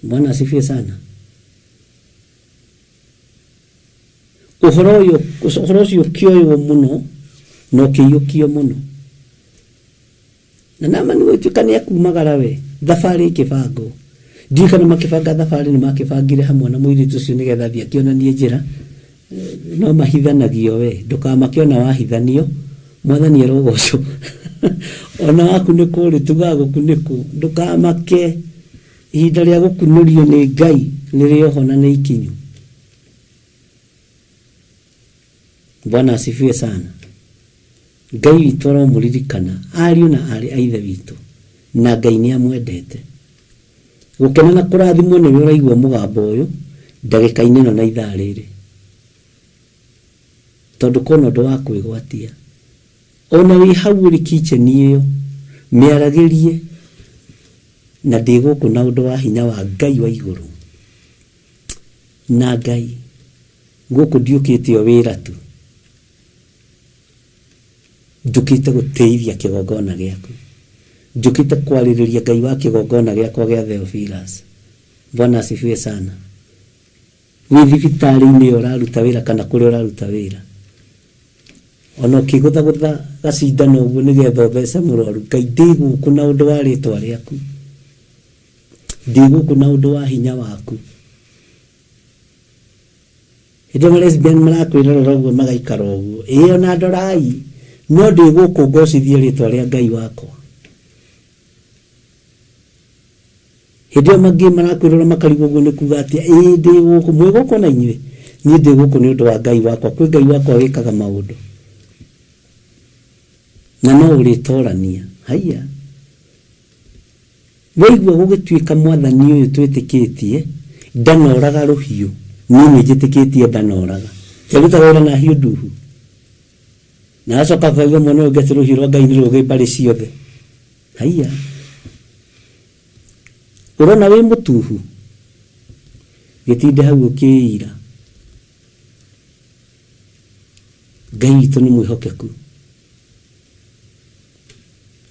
Bwana asifiwe sana. Ũhoro ũcio ũkĩoywo mũno no kĩiyũkio mũno. Na Naamani gũtuĩka nĩ akumagara we thabarĩ ĩkĩbangwo. Ndiũĩ kana makĩbanga thabarĩ nĩ makĩbangire hamwe na mũirĩtu ũcio nĩgetha athiĩ akĩonanie njĩra. No mahithanagio we ndũkamakĩona wahithanio mwathani arogocwo. Ona waku nĩ kũrĩ tũgagũkunĩkwo ndũkamake. Ihinda rĩa gũkunũrio nĩ Ngai nĩrĩoho na nĩ ikinyu. Bwana asifiwe sana. Ngai witũ aromũririkana ariũ na arĩ a ithe witũ na Ngai nĩ amwendete. Gũkena na kũrathimwo nĩwe ũraigua mũgambo ũyũ ndagĩka-inĩ ĩno na ithaa rĩrĩ. Tondũ kona ũndũ wa kwĩgwatia. Ona wĩ hau ũrĩ kitchen ĩyo mĩaragĩrie na ndĩgũkũ na ũndũ wa hinya wa Ngai wa igũrũ. Na Ngai gũkũ ndiũkĩte o wĩra tu. Njũkĩte gũteithia kĩgongona gĩaku. Njũkĩte kwarĩrĩria Ngai wa kĩgongona gĩakwa gĩa Theophilus. Bwana asifiwe sana. Wĩ thibitarĩ-inĩ ũraruta wĩra kana kũrĩa ũraruta wĩra. Ona ũkĩgũthagũtha gacindano ũguo nĩgetha ũthece mũrwaru. Ngai ndĩgũkũ na ũndũ wa rĩtwa rĩaku. Ndĩgũkũ na ũndũ wa hinya waku. Hĩndĩ ĩyo lesbian marakwĩrorera ũguo magaikara ũguo. Ĩĩ ona ndorai no ndĩgũkũ ngocithie rĩtwa rĩa Ngai wakwa. Hĩndĩ ĩyo mangĩ marakwĩrora makarigwo ũguo nĩ kuga atĩa ĩĩ ndĩgũkũ mwĩgũkũ na inyuĩ ni ndi guku ni undu wa Ngai wakwa kwi Ngai wakwa wikaga maundu na no uritorania haiya waigua gugituika mwathani uyu twitikitie ndanoraga ruhiu ni njitikitie ndanoraga keruta wira na hiu nduhu na acoka kwaiga mwana uyu ngeti ruhiu rwa Ngai ni rugi mbari ciothe haiya urona wi mutuhu gitinde hau ukiira Ngai witu ni mwihokeku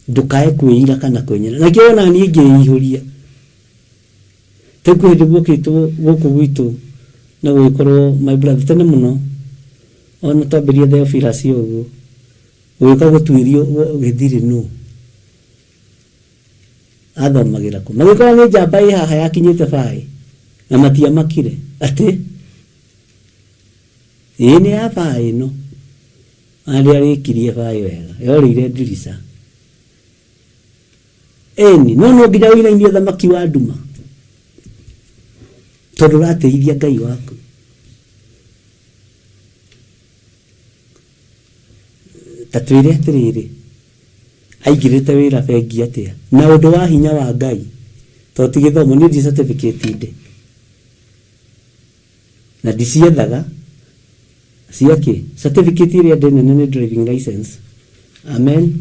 ndukae kwira kana kwenyera na kiona ni ngiihuria teku hindi gukitwo guku gwitu na gwikorwo my brother tene muno ona twambirie Theophilus uguo gwika gutwirio githiri no athomagira ku magikora ni njamba haha yakinyite bai na matia makire ati ni ya bai no ari kirie bai wega yorire ndirica eni no nginya wina inio thamaki wa nduma tondu rateithia Ngai waku tatwire atiriri aigirite wira bengi atia na undu wa hinya wa Ngai to tigithomo ni certificate inde na diciethaga ciake certificate iria ndene ni driving license amen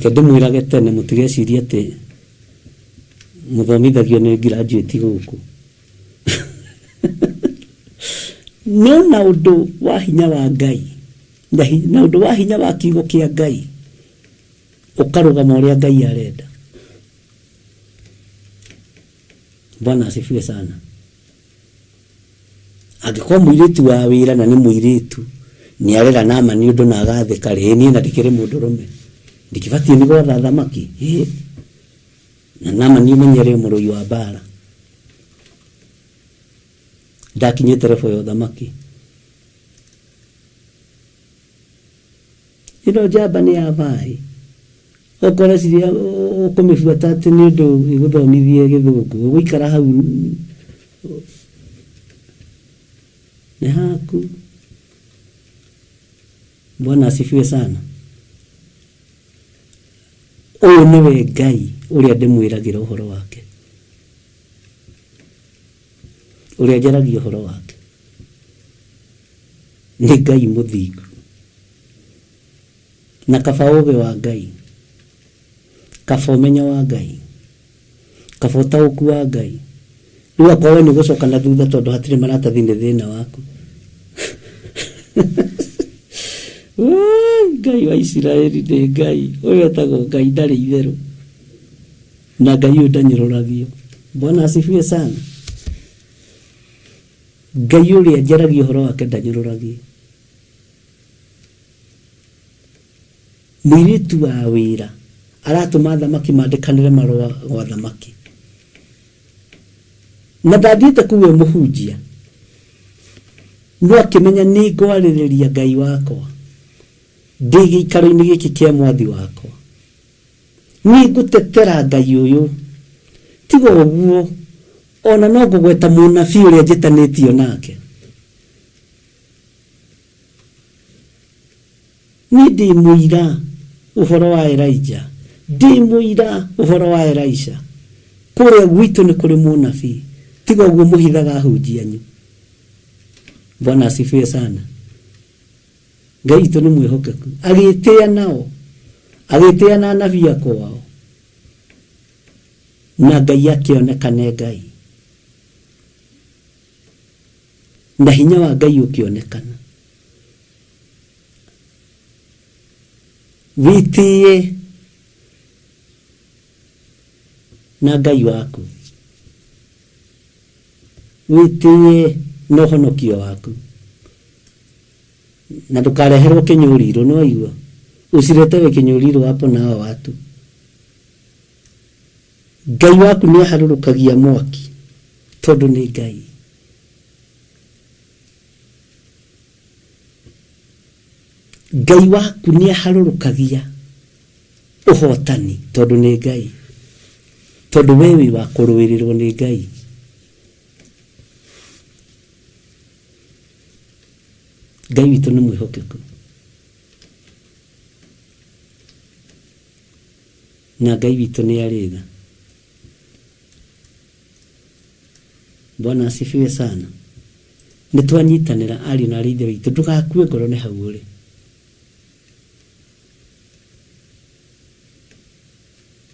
kende mwirage tene mutigeciria ati muthomithagio ni graduate guku no na undu wa hinya wa Ngai na undu wa hinya wa kiugo kia Ngai ukarugama uria Ngai arenda Bwana asifiwe sana agikwa mwiritu wa wira na ni mwiritu ni arera nama ni undu na agathika ni na dikire mundurume ndikibatie ni gwatha thamaki na nama ni umenyere murui wa bara ndakinye terefo yo thamaki ino jaba ni avai okora siria ukomifuata ati ni undu iguthomithie githungu guikara hau ne haku Bwana asifiwe sana uyu niwe Ngai uria ndimwiragira uhoro wake uria njaragia uhoro wake ni Ngai muthingu na kaba uge wa Ngai kaba umenya wa Ngai kaba utauku wa Ngai riu akwawe ni gucoka na thutha tondu hatire maratathi ni thina waku Ngai wa Israeli ni Ngai uyu etagwo Ngai ndari itheru na Ngai uyu ndanyururagio Bwana asifiwe sana Ngai uria njaragia uhoro wake ndanyururagio mwiritu wa wira aratuma thamaki mandikanire marua gwa thamaki na ndathiite kuwe muhunjia no akimenya ni ngwaririria Ngai wakwa ndigikaro-ini giki kia mwathi wakwa ni ngutetera Ngai uyu tigo uguo ona no ngugweta munabii uria njitanitio nake ni ndi muira uhoro wa Elijah ndi muira uhoro wa Elisha kuria gwitu ni kuri munabii tigo uguo muhithaga hunjia nyu Bwana asifiwe sana Ngai tu ni mwihokeku agitia nao agitia na anabii akwao na Ngai akionekane Ngai na hinya wa Ngai ukionekana witie na Ngai waku witie no honokio waku na ndukareherwo kinyuriro no aigua usiretewe kinyuriro hapo na watu Ngai waku ni harurukagia mwaki tondu ni Ngai Ngai waku ni harurukagia uhotani tondu ni Ngai tondu wewe wa kuruwirirwo ni Ngai Ngai witũ nĩ mwĩhokeku na Ngai witũ nĩ arĩ tha. Bwana asifiwe sana. Nĩtwanyitanĩra ariũ na arĩ ithe witũ, ndũgakue ngoro nĩ hau ũrĩ.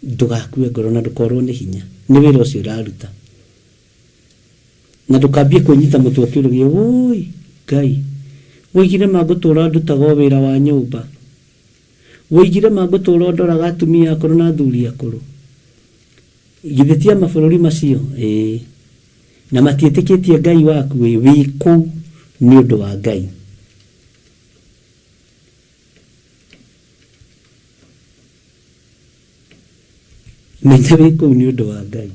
Ndũgakue ngoro na ndũkorwo nĩ hinya, nĩ wĩra ũcio ũraruta. Na ndũkambie kwĩnyita mũtwe ũkĩũrĩgie woi Ngai woigire magũtũra ndutaga wĩra wa nyũmba, woigire magũtũra ndoraga atumia akũrũ na athuri akũrũ. Githĩ ti mabũrũri macio na matiĩtĩkĩtie Ngai waku wĩ kũu nĩ ũndũ wa Ngai. Menya wĩ kũu nĩ ũndũ wa Ngai.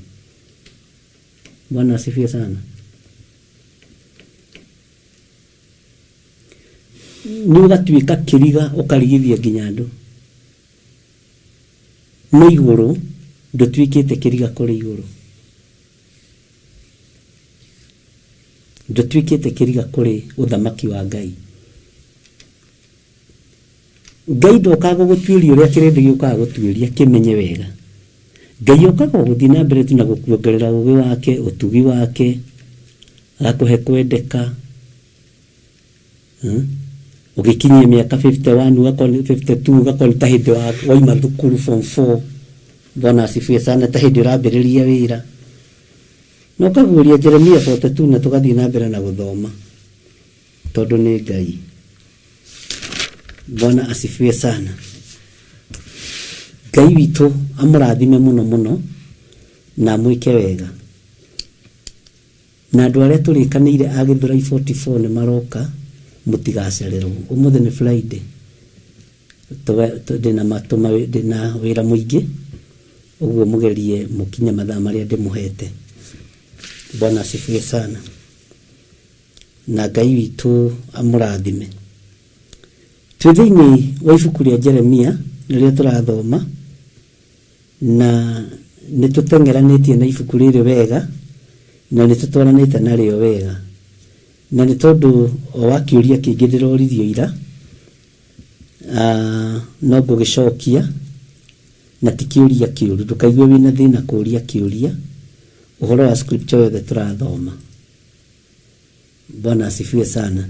Bwana asifiwe sana. Nĩ ũgatuĩka kĩriga ũkarigithia nginya andũ. Nĩ igũrũ ndũtuĩkĩte kĩriga kũrĩ igũrũ. Ndũtuĩkĩte kĩriga kũrĩ ũthamaki wa Ngai. Ngai ndokaga gũtuĩria ũrĩa kĩrĩndĩ gĩũkaga gũtuĩria, kĩmenye wega. Ngai okaga gũthiĩ na mbere tu na gũkuongerera ũũgĩ wake, ũtugi wake, agakũhe kwendeka. Ũgĩkinyia mĩaka 51 ũgakorwo 52 ũgakorwo ta hĩndĩ waima thukuru form 4. Bwana asifiwe sana, ta hĩndĩ ũrambĩrĩria wĩra. Na ũkaguũria Jeremia 42 na tũgathiĩ na mbere na gũthoma tondũ nĩ Ngai. Bwana asifiwe sana. Ngai witũ amũrathime mũno mũno na mwĩke wega. Na andũ arĩa tũrĩkanĩire a Gĩthũrai 44 nĩ maroka, mũtigacererwo. Ũmũthĩ nĩ Friday, ndĩna wĩra mũingĩ, ũguo mũgerie mũkinye mathaa marĩa ndĩmũhete. Bwana asifiwe sana. Na Ngai witũ amũrathime. Twĩ thĩinĩ wa ibuku rĩa Jeremia nĩrĩo tũrathoma, na nĩtũteng'eranĩtie na ibuku rĩrĩ wega, na nĩtũtwaranĩte narĩo wega. Na nĩ tondũ wa kĩũria kĩingĩ ndĩroririo ira, no ngũgĩcokia, na ti kĩũria kĩũru. Ndũkaigue wĩna thĩna kũũria kĩũria ũhoro wa scripture yothe tũrathoma. Bwana asifiwe sana.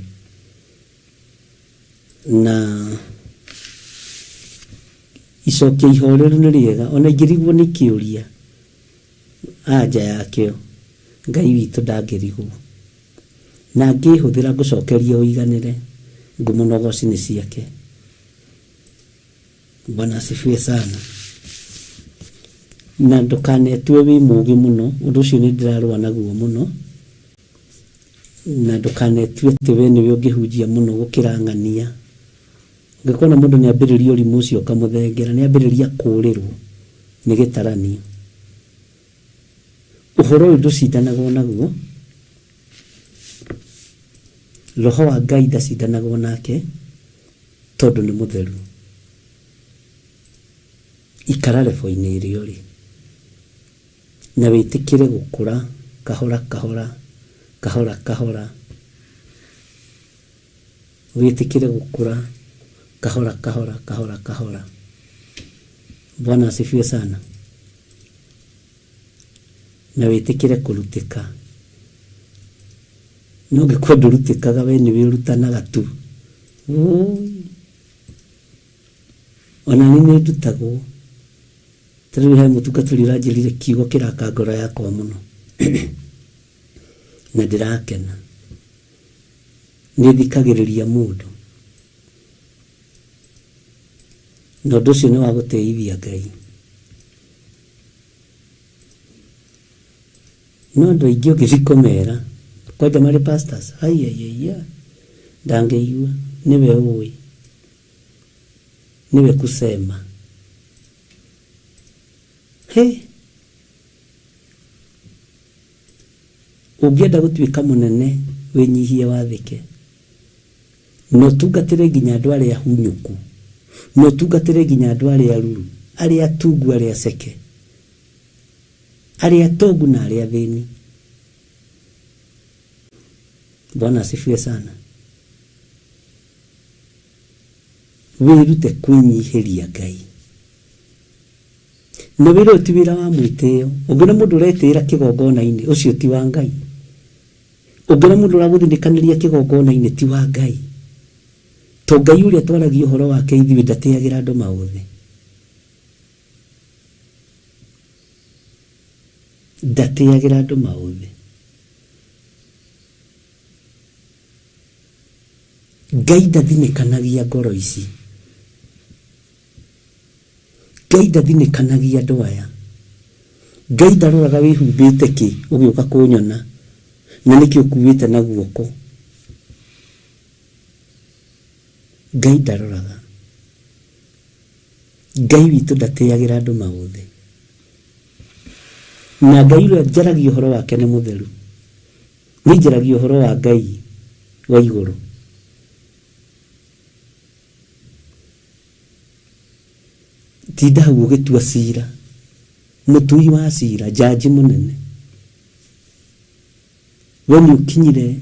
Na icokia ihoreru nĩ rĩega, ona ingĩrigwo nĩ kĩũria anja yakĩo, Ngai witũ ndangĩrigwo. Na ngĩhũthĩra gũcokeria ũiganĩre, ngũmũnogoci nĩ ciake. Bwana asifiwe sana. Na ndũkanetue wĩ mũũgĩ mũno, ũndũ ũcio nĩ ndĩrarũa naguo mũno. Na ndũkanetue atĩ we nĩwe ũngĩhunjia mũno gũkĩra ng'ania. Ũngĩkona mũndũ nĩ ambĩrĩria ũrimũ ũcio ũkamũthengera, nĩ ambĩrĩria kũũrĩrwo nĩ gĩtaranio. Ũhoro ũyũ ndũcindanagwo naguo. Roho wa Ngai ndacindanagwo nake tondũ nĩ mũtheru. Ikara level-inĩ ĩrĩa ũrĩ na wĩtĩkĩre gũkũra kahora kahora kahora kahora. Wĩtĩkĩre gũkũra kahora kahora kahora kahora. Bwana asifiwe sana. Na wĩtĩkĩre kũrutĩka. No ngĩkorwo ndũrutĩkaga we nĩwe ũrutanaga tu. Ona niĩ nĩ ndutagwo. Tarĩu he mũtungatĩri ũranjĩrire kiugo kĩraka ngoro yakwa mũno. Na ndĩrakena. Nĩ thikagĩrĩria mũndũ. Na ũndũ ũcio nĩ wa gũteithia Ngai. No andũ aingĩ ũngĩcikomera kwanja marĩ pastors, ndangĩigua, niwe ũĩ, niwe kusema. Ũngĩenda gũtuĩka mũnene wĩnyihie wathĩke. No tungatĩre nginya andũ arĩa ahunyũku. No tungatĩre nginya andũ arĩa aruru, arĩa atungu, arĩa aceke, arĩa atongu na arĩa athĩni. Bwana asifiwe sana. wirute kunyihiria Ngai na wira ti wira wa mwiteo ungena mundu retira kigongona-ini ucio ti wa Ngai ungena mundu raguthindikaniria kigongona-ini ti wa Ngai to Ngai uria twaragia uhoro wake ithuĩ ndateagira andu maũthĩ ndateagira andu maũthĩ Ngai ndathinikanagia ngoro ici Ngai ndathinikanagia andu aya Ngai ndaroraga wihumbite ki ugiuka kunyona na niki ukuite na guoko Ngai ndaroraga Ngai witu ndateagira andu maũthĩ na Ngai uria njaragia uhoro wake ni mutheru ni njaragia uhoro wa Ngai wa iguru tinda hau ugitua cira mutui wa cira jaji munene we ni ukinyire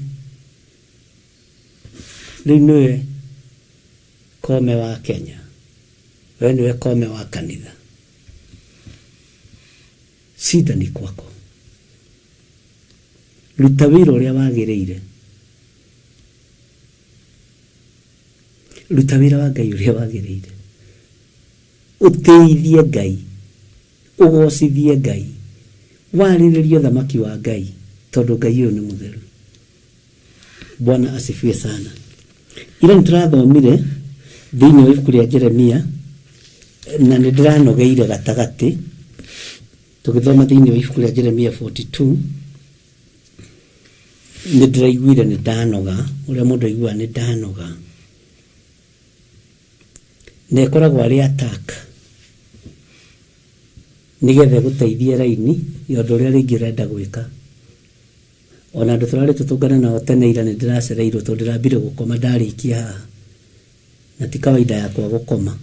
riu niwe kome wa Kenya we niwe kome wa kanitha shida ni kwako ruta wira uria wagiriire ruta wira wa Ngai uria wagiriire uteithie Ngai ugocithie Ngai wariririe thamaki wa Ngai tondu Ngai uyu ni mutheru Bwana asifiwe sana ila niturathomire thiini wa ibuku ria Jeremia na ndiranogeire gatagati tugithoma thiini wa ibuku ria Jeremia 42 nindiraiguire ni ndanoga uria mundu aigua ni ndanoga nekoragwo ari attack nigethe guteithia raini yondu ria ringi renda gwika ona andu turari tutungana nao tene ira nindiracereirwo tondu ndirambire gukoma ndarikia haha na ti kawaida yakwa gukoma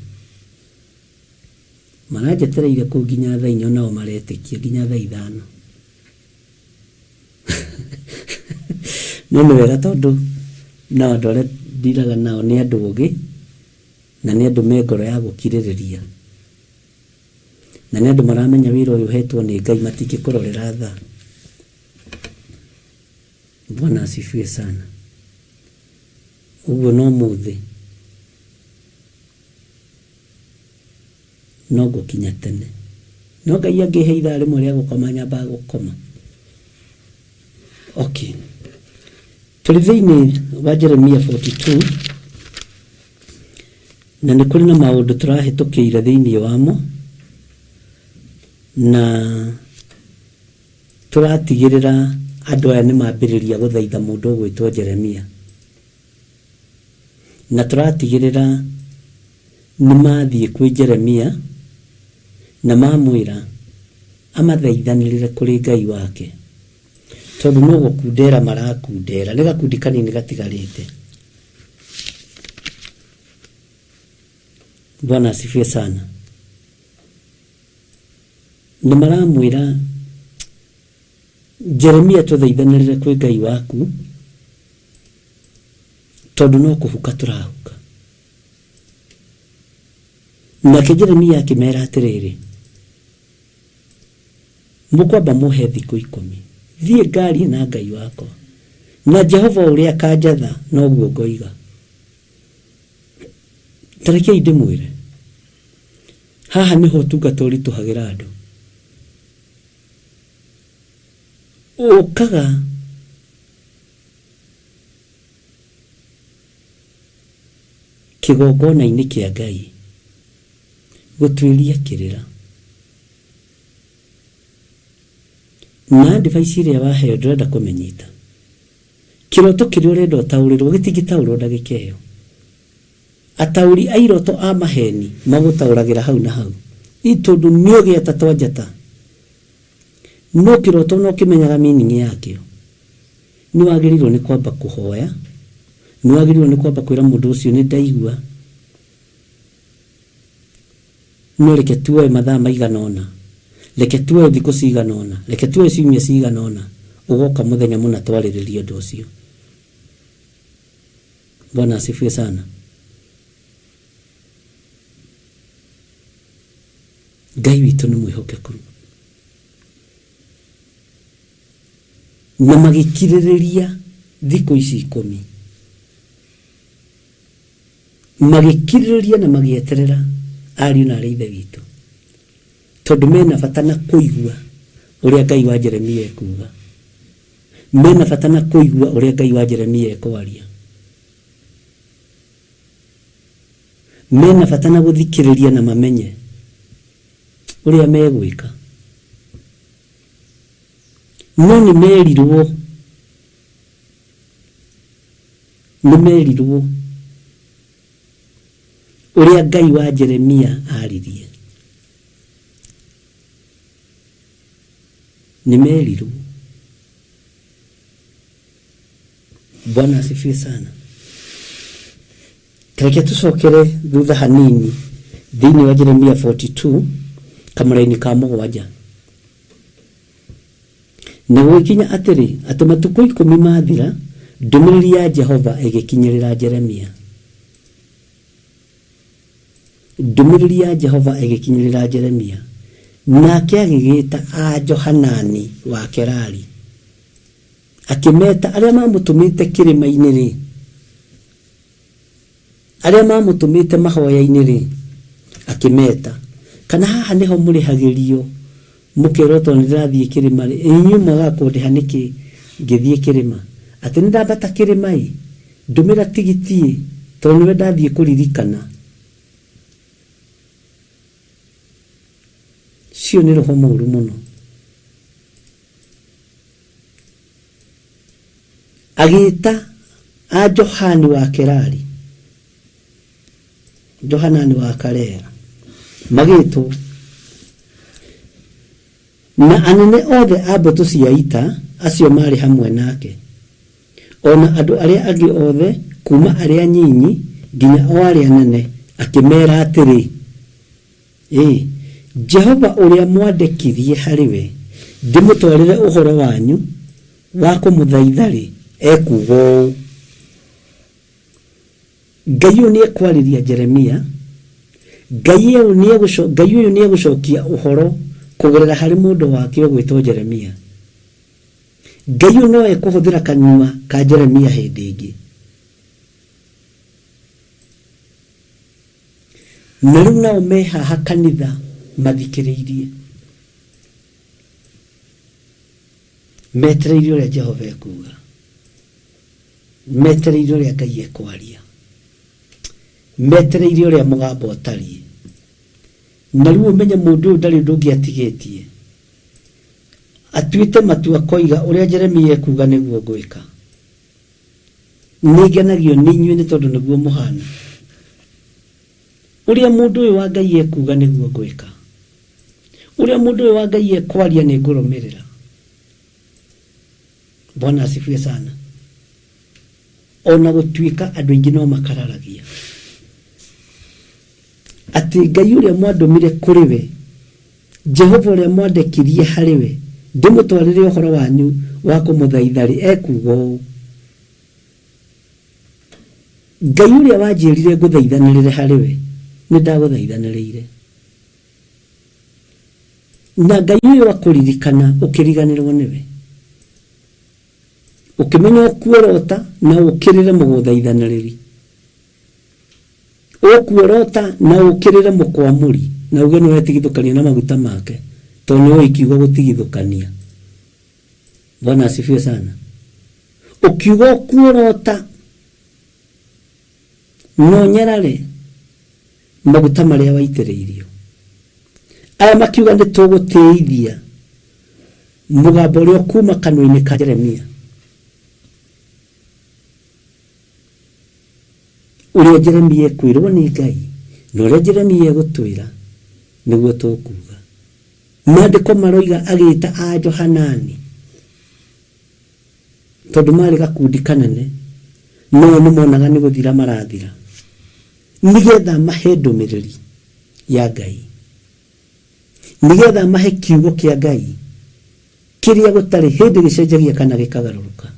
maranjetereire ku nginya thaa 4 nao maretikia nginya thaa 5 no wega tondu na andu aria ndiraga nao ni andu ugi na ni andu me ngoro ya gukiririria na ni andu maramenya wira uyu hetwo ni Ngai matikikurorera tha Bwana asifiwe sana uguo no muthi no gukinya tene no Ngai angihe ithaa rimwe ria gukoma nyamba gukoma okay tuli thiini wa Jeremia 42 na nĩ kũrĩ na maũndũ tũrahĩtũkĩire thĩinĩ wamo na tũratigĩrĩra andũ aya nĩ mambĩrĩria gũthaitha mũndũ ũgwĩtwo Jeremia na tũratigĩrĩra nĩ mathiĩ kwĩ Jeremia na mamwĩra amathaithanĩrĩre kũrĩ Ngai wake tondũ no gũkundera marakundera nĩ gakundi kanini gatigarĩte Bwana asifiwe sana nĩ maramwĩra Jeremia tuthaithanĩrĩre kwĩ Ngai waku tondu no kuhuka turahuka nake Jeremia akĩmera atĩrĩrĩ mũkwamba mũhe thikũ 10 thiĩ ngarie na Ngai wakwa na Jehova ũrĩa akanjatha noguo ngoiga tarekei ndĩmwĩre haha niho ũtungata ũritũhagĩra andũ ũkaga kĩgongona-inĩ kĩa Ngai gũtuĩria kĩrĩra na device ĩrĩa waheo ndĩrenda kũmenyita kĩroto kĩrĩa ũrenda ũtaũrĩrwo gĩtingĩtaũrwo ndagĩka ĩyo atauri a iroto a maheni magũtaũragĩra hau na hau tondu nĩ ũgĩeta twanjata no kiroto no kimenyaga meaning yakio ni wagĩrĩirwo nĩ kwamba kũhoya ni wagĩrĩirwo nĩ kwamba kwĩra mũndũ ũcio nĩ ndaigua no reke tuoe mathaa maigana ũna reke tuoe thikũ cigana ũna reke tuoe ciumia cigana ũna ũgoka mũthenya mũna twarĩrĩrie ũndũ ũcio Bwana asifiwe sana Ngai witũ nĩ mwĩhokeku na magĩkirĩrĩria thikũ ici 10 magĩkirĩrĩria na magĩeterera ariũ na arĩa ithe witũ tondũ mena bata na kũigua ũrĩa Ngai wa Jeremia ekuga, mena bata na kũigua ũrĩa Ngai wa Jeremia ekwaria, mena bata na gũthikĩrĩria na mamenye ũrĩa megwĩka. No nĩ merirwo ũrĩa Ngai wa Jeremia aririe, nĩ merirwo. Bwana asifiwe sana. Reke tucokere thutha hanini thĩinĩ wa Jeremia 42 kamaraini ka 7 na gũkinya atĩrĩ atĩ matukũ 10 mathira ndũmĩrĩri ya Jehova ĩgĩkinyĩrĩra Jeremia. Ndũmĩrĩri ya Jehova ĩgĩkinyĩrĩra Jeremia nake agĩgĩta Johanani wa Kerari akĩmeta arĩa mamũtũmĩte kĩrĩma-inĩ rĩ, arĩa mamũtũmĩte mahoya-inĩ rĩ, akĩmeta kana haha nĩho mũrĩhagĩrio mũkerwo tondũ ndĩrathiĩ kĩrĩma rĩ, inyuĩ mwagakũndĩha nĩkĩ ngĩthiĩ kĩrĩma, atĩ nĩndambata kĩrĩma ĩ ndũmĩra tigiti ĩ tondũ nĩwe ndathiĩ kũririkana. Cio nĩ roho mũru mũno. Agĩta Johani wa Kerari, Johanani wa Karera magĩtwo na anene othe a mbũtũ cia ita acio marĩ hamwe nake, ona andũ arĩa angĩ othe kuma arĩa nyinyi nginya o arĩa nene, akĩmera atĩrĩ, Jehova ũrĩa mwandĩkithie harĩwe ndĩmũtwarĩre ũhoro wanyu wa kũmũthaitha rĩ, ekuga ũũ. Ngai ũyũ nĩ ekwarĩria Jeremia, Ngai ũyũ nĩ egũcokia ũhoro kũgerera harĩ mũndũ wake ũgwĩtwo Jeremia. Ngai ũyũ no ekũhũthĩra kanua ka Jeremia hĩndĩ ĩngĩ. Na rĩu nao me haha kanitha mathikĩrĩirie, metereire ũrĩa Jehova ekuga, metereire ũrĩa Ngai ekwaria, metereire ũrĩa mũgambo ũtariĩ. Na rĩu ũmenye mũndũ ũyũ ndarĩ ũndũ ũngĩ atigĩtie, atuĩte matua koiga ũrĩa Jeremia ekuga nĩguo ngwĩka. Nĩngenagio nĩ inyuĩ nĩ tondũ nĩguo mũhana. Ũrĩa mũndũ ũyũ wa Ngai ekuga nĩguo ngwĩka, ũrĩa mũndũ ũyũ wa Ngai ekwaria nĩ ngũrũmĩrĩra. Bwana asifiwe sana. Ona gũtuĩka andũ aingĩ no makararagia atĩ Ngai ũrĩa mwandũmire kũrĩ we, Jehova ũrĩa mwandĩkirie harĩ we ndĩmũtwarĩre ũhoro wanyu wa kũmũthaitha rĩ, ekuga ũũ. Ngai ũrĩa wanjĩrire ngũthaithanĩrĩre harĩ we nĩ ndagũthaithanĩrĩire, na Ngai ũyũ akũririkana ũkĩriganĩrwo nĩwe, ukimenya ukuorota na ukirire muguthaithaniriri, ukuorota na ukirire mukwamuri na uge no wetigithukania na maguta make to no ikiugo gutigithukania. Bwana asifiwe sana. Ukiugo ukuorota no nyarare maguta maria waitiriirio, aya makiuga ndi tugutithia mugambo uri kuma kanwa-ini ka Jeremia, uria Jeremia kwirwo ni Ngai na uria Jeremia gutwira niguo tukuga. Maandiko maroiga agita a Johanani tondu mari gakundi kanene no ni monaga ni guthira marathira nigetha mahe ndumiriri ya Ngai, nigetha mahe kiugo kia Ngai kiria gutari hindi gicenjagia kana gikagaruruka.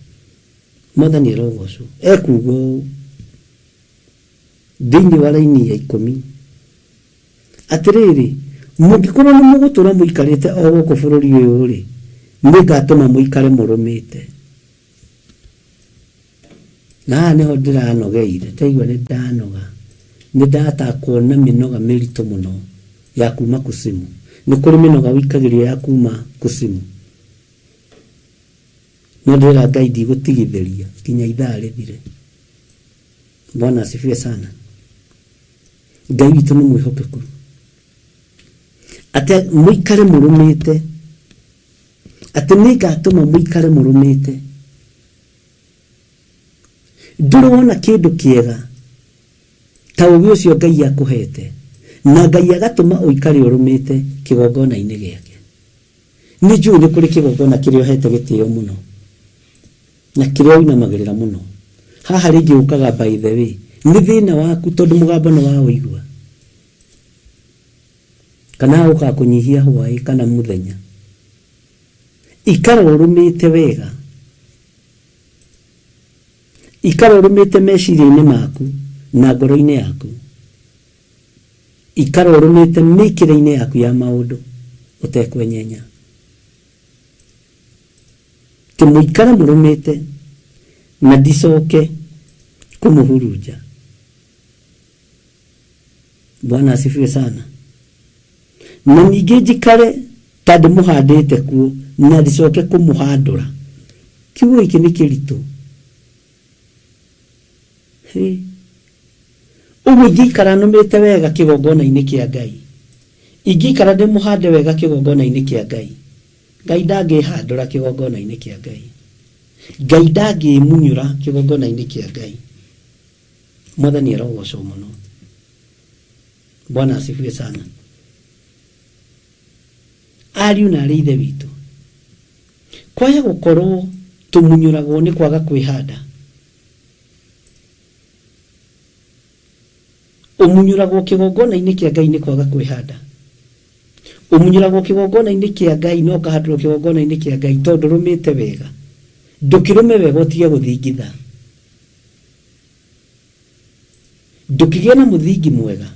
Mwathani rogocu ekugo thĩinĩ wa raini ya 10 atiriri, Mũngĩkorwo nĩ mũgũtũra mũikarĩte o gũkũ bũrũri ũyũ rĩ, nĩngatũma mũikare mũrũmĩte. Na nĩho ndĩranogeire, taigua nĩ ndanoga. Nĩ ndahota kuona mĩnoga mĩritũ mũno ya kuma kusimu. Nĩ kũrĩ mĩnoga wĩkagĩrio ya kuma kusimu. No ndĩra Ngai ndigũtigithĩria kinya ithaa rĩthire. Bwana asifiwe sana. Ngai witũ nĩ mwĩhokeku. Ate mũikare mũrũmĩte. Ate nĩngatũma mũikare mũrũmĩte. Ndũrona kĩndũ kĩega ta ũguo ũcio Ngai akũhete, na Ngai agatũma ũikare ũrũmĩte kĩgongona-inĩ gĩake. Nĩ njũĩ nĩ kũrĩ kĩgongona kĩrĩa ũhete gĩtĩo mũno na kĩrĩa ũinamagĩrĩra mũno. Haha rĩngĩ ũkaga by the way, nĩ thĩna waku tondũ mũgambo nĩ wa ũigua, kana ũka kũnyihia hwaĩ kana mũthenya. Ikara ũrũmĩte wega, ikara ũrũmĩte meciria-inĩ maku na ngoro-inĩ yaku, ikara ũrũmĩte mĩkĩre-inĩ yaku ya maũndũ ũtekwenyenya. Mũikara mũrũmĩte na ndicoke kũmũhurunja. Bwana asifiwe sana. Na ningĩ njikare ta ndĩmũhandĩte kuo na ndicoke kũmũhandũra. Kiugo gĩkĩ nĩ kĩritũ. Ũguo ingĩikara nũmĩte wega kĩgongona-inĩ kĩa Ngai, ingĩikara ndĩmũhande wega kĩgongona-inĩ kĩa Ngai, Ngai ndangĩhandũra kĩgongona-inĩ kĩa Ngai, Ngai ndangĩmunyũra kĩgongona-inĩ kĩa Ngai. Mwathani arogocwo mũno. Bwana asifiwe sana. Ariũ na arĩ ithe witũ, kwaya gũkorwo tũmunyũragwo nĩ kwaga kwĩhanda. Ũmunyũragwo kĩgongona-inĩ kĩa Ngai nĩ kwaga kwĩhanda. Ũmunyũragwo kĩgongona-inĩ kĩa Ngai no kahandũrwo kĩgongona-inĩ kĩa Ngai tondũ rũmĩte wega. Ndũkĩrũme wega ũtige gũthingitha. Ndũkĩgĩa na mũthingi mwega.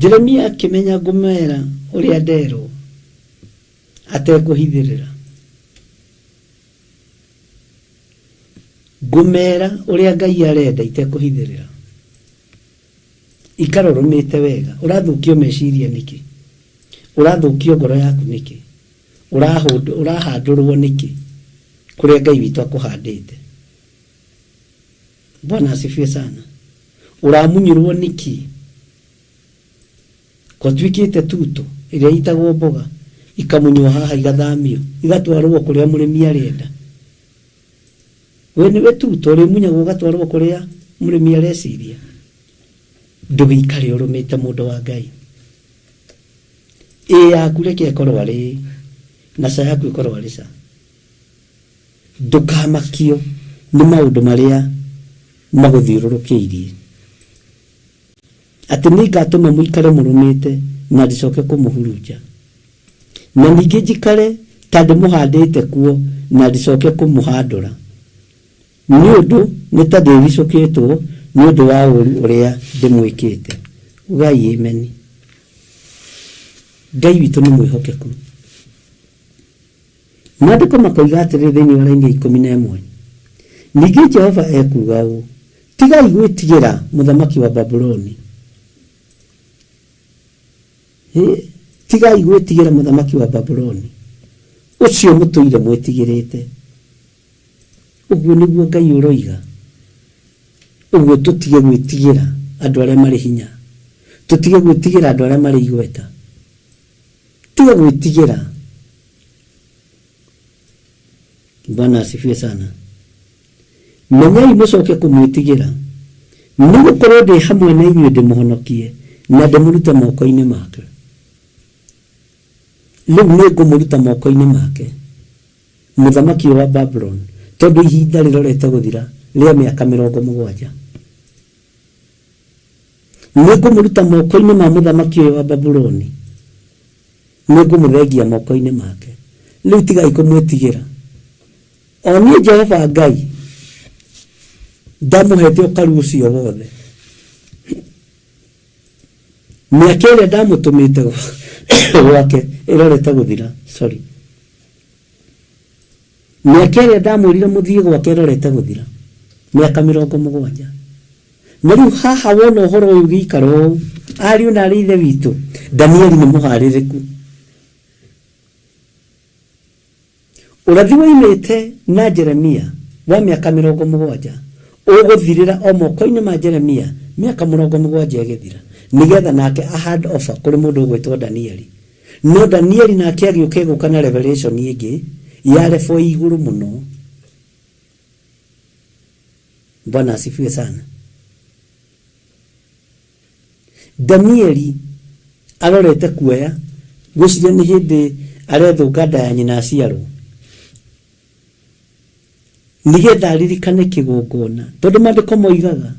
Jeremia akĩmenya ngũmera ũrĩa nderwo atekũhithĩrĩra. Ngũmera ũrĩa Ngai arenda itekũhithĩrĩra. Ikara ũrũmĩte wega. Ũrathũkio meciria nĩkĩ? Ũrathũkio ngoro yaku nĩkĩ? Ũrahandũrwo nĩkĩ? Kũrĩa Ngai witũ akũhandĩte. Bwana asifiwe sana. Ũramunyũrwo nĩkĩ? Kwatuĩkĩte tuto ĩrĩa itagwo mboga ikamunywo haha igathamio igatwarwo kũrĩa mũrĩmi arenda. We nĩwe tuto ũrĩmunyagwo ũgatwarwo kũrĩa mũrĩmi areciria. Ndũgĩikare ũrũmĩte mũndũ wa Ngai. Yaku reke ĩkorwo arĩ na ca yaku ĩkorwo arĩ ca. Ndũkamakio nĩ maũndũ marĩa magũthiũrũrũkĩirie. Atĩ nĩngatũma mũikare mũrũmĩte na ndicoke kũmũhurunja. Na ningĩ njikare ta ndĩmũhandĩte kuo na ndicoke kũmũhandũra. Nĩ ũndũ nĩ ta ndĩricũkĩtwo nĩ ũndũ wa ũũru ũrĩa ndĩmwĩkĩte. Ugai ameni. Ngai witũ nĩ mwĩhokeku. Maandĩko makoiga atĩrĩ thĩinĩ wa Raini 11. Ningĩ Jehova ekuga ũũ, tigai gwĩtigĩra mũthamaki wa Babuloni. Tigai gwĩtigĩra mũthamaki wa Babuloni. Ũcio mũtũire mwĩtigĩrĩte. Ũguo nĩguo Ngai ũroiga. Ũguo tũtige gwĩtigĩra andũ arĩa marĩ hinya. Tũtige gwĩtigĩra andũ arĩa marĩ igweta. Tiga gwĩtigĩra. Bwana asifiwe sana. Menyai mũcoke kũmwĩtigĩra. Nĩgũkorwo ndĩ hamwe na inyuĩ ndĩmũhonokie na ndĩmũrute moko-inĩ make. Rĩu nĩngũmũruta moko-inĩ make mũthamaki wa Babylon, tondũ ihinda rĩrorete gũthira rĩa mĩaka 70. Nĩngũmũruta moko-inĩ ma mũthamaki wa Babyloni. Nĩngũmũthengia moko-inĩ make. Rĩu tigai kũmwĩtigĩra. O niĩ Jehova Ngai ndamũhete ũkaru ũcio wothe. Miaka ĩrĩa ndamũtũmĩte gwake ĩrorete gũthira. Sorry. Miaka ĩrĩa ndamwĩrire mũthiĩ gwake ĩrorete gũthira. Miaka 70. Na rĩu haha wona ũhoro ũyũ gĩikaro ariũ na arĩ ithe witũ, Danieli nĩ mũharĩrĩku. Ũrathi woimĩte na Jeremia wa miaka 70 ũgũthirĩra o moko-inĩ ma Jeremia miaka 70 ĩgĩthira, nigetha nake ahand offer kũrĩ mũndũ ũgwĩtwo Danieli. No Danieli nake agĩũka gũka na revelation ĩngĩ ya level igũrũ mũno. Bwana asifiwe sana. Danieli arorete kuoya gwĩciria nĩ hĩndĩ arethũka nda ya nyina aciarwo, nigetha aririkane kĩgongona, tondũ maandĩko moigaga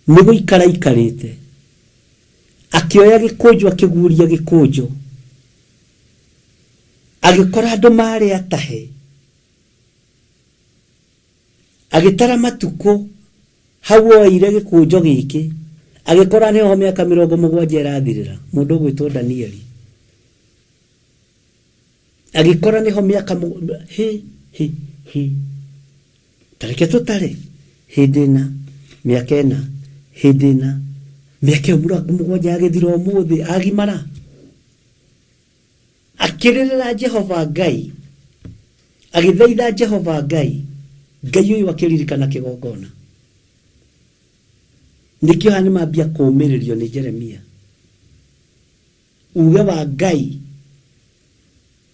nĩ gũikara ikarĩte akĩoya gĩkũnjũ akĩguũria gĩkũnjũ, agĩkora andũ marĩ atahe, agĩtara matukũ hau oire gĩkũnjũ gĩkĩ, agĩkora nĩho mĩaka 70 ĩrathirĩra mũndũ ũgwĩtwo Danieli, agĩkora nĩho mĩaka tareke tũtare hĩndĩ ĩna mĩaka ĩna hĩndĩ ĩna mĩaka 70 agĩthira ũmũthĩ agimara, akĩrĩrĩra Jehova Ngai, agĩthaitha Jehova Ngai, Ngai ũyũ akĩririkana kĩgongona. Nikio hani mambia kũũmĩrĩrio nĩ Jeremia. Uge wa Ngai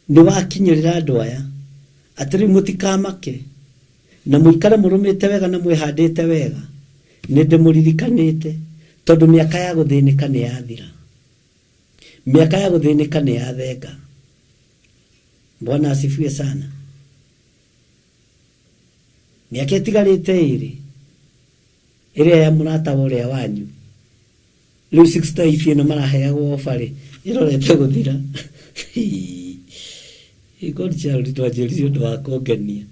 nĩ wakinyĩrĩra andũ aya atĩ rĩu mũtikamake na mũikare mũrũmĩte wega na mwĩhandĩte wega, nĩ ndĩmũririkanĩte tondũ mĩaka ya gũthĩnĩka nĩ yathira, mĩaka ya gũthĩnĩka nĩ yathenga. Bwana asifiwe sana. Mĩaka ĩtigarĩte ĩrĩ ĩrĩa ya mũrata ũrĩa wanyu, rĩu 68 ĩno maraheagwo obarĩ ĩrorete gũthira. God child twajĩrithio ũndũ wa kũngenia.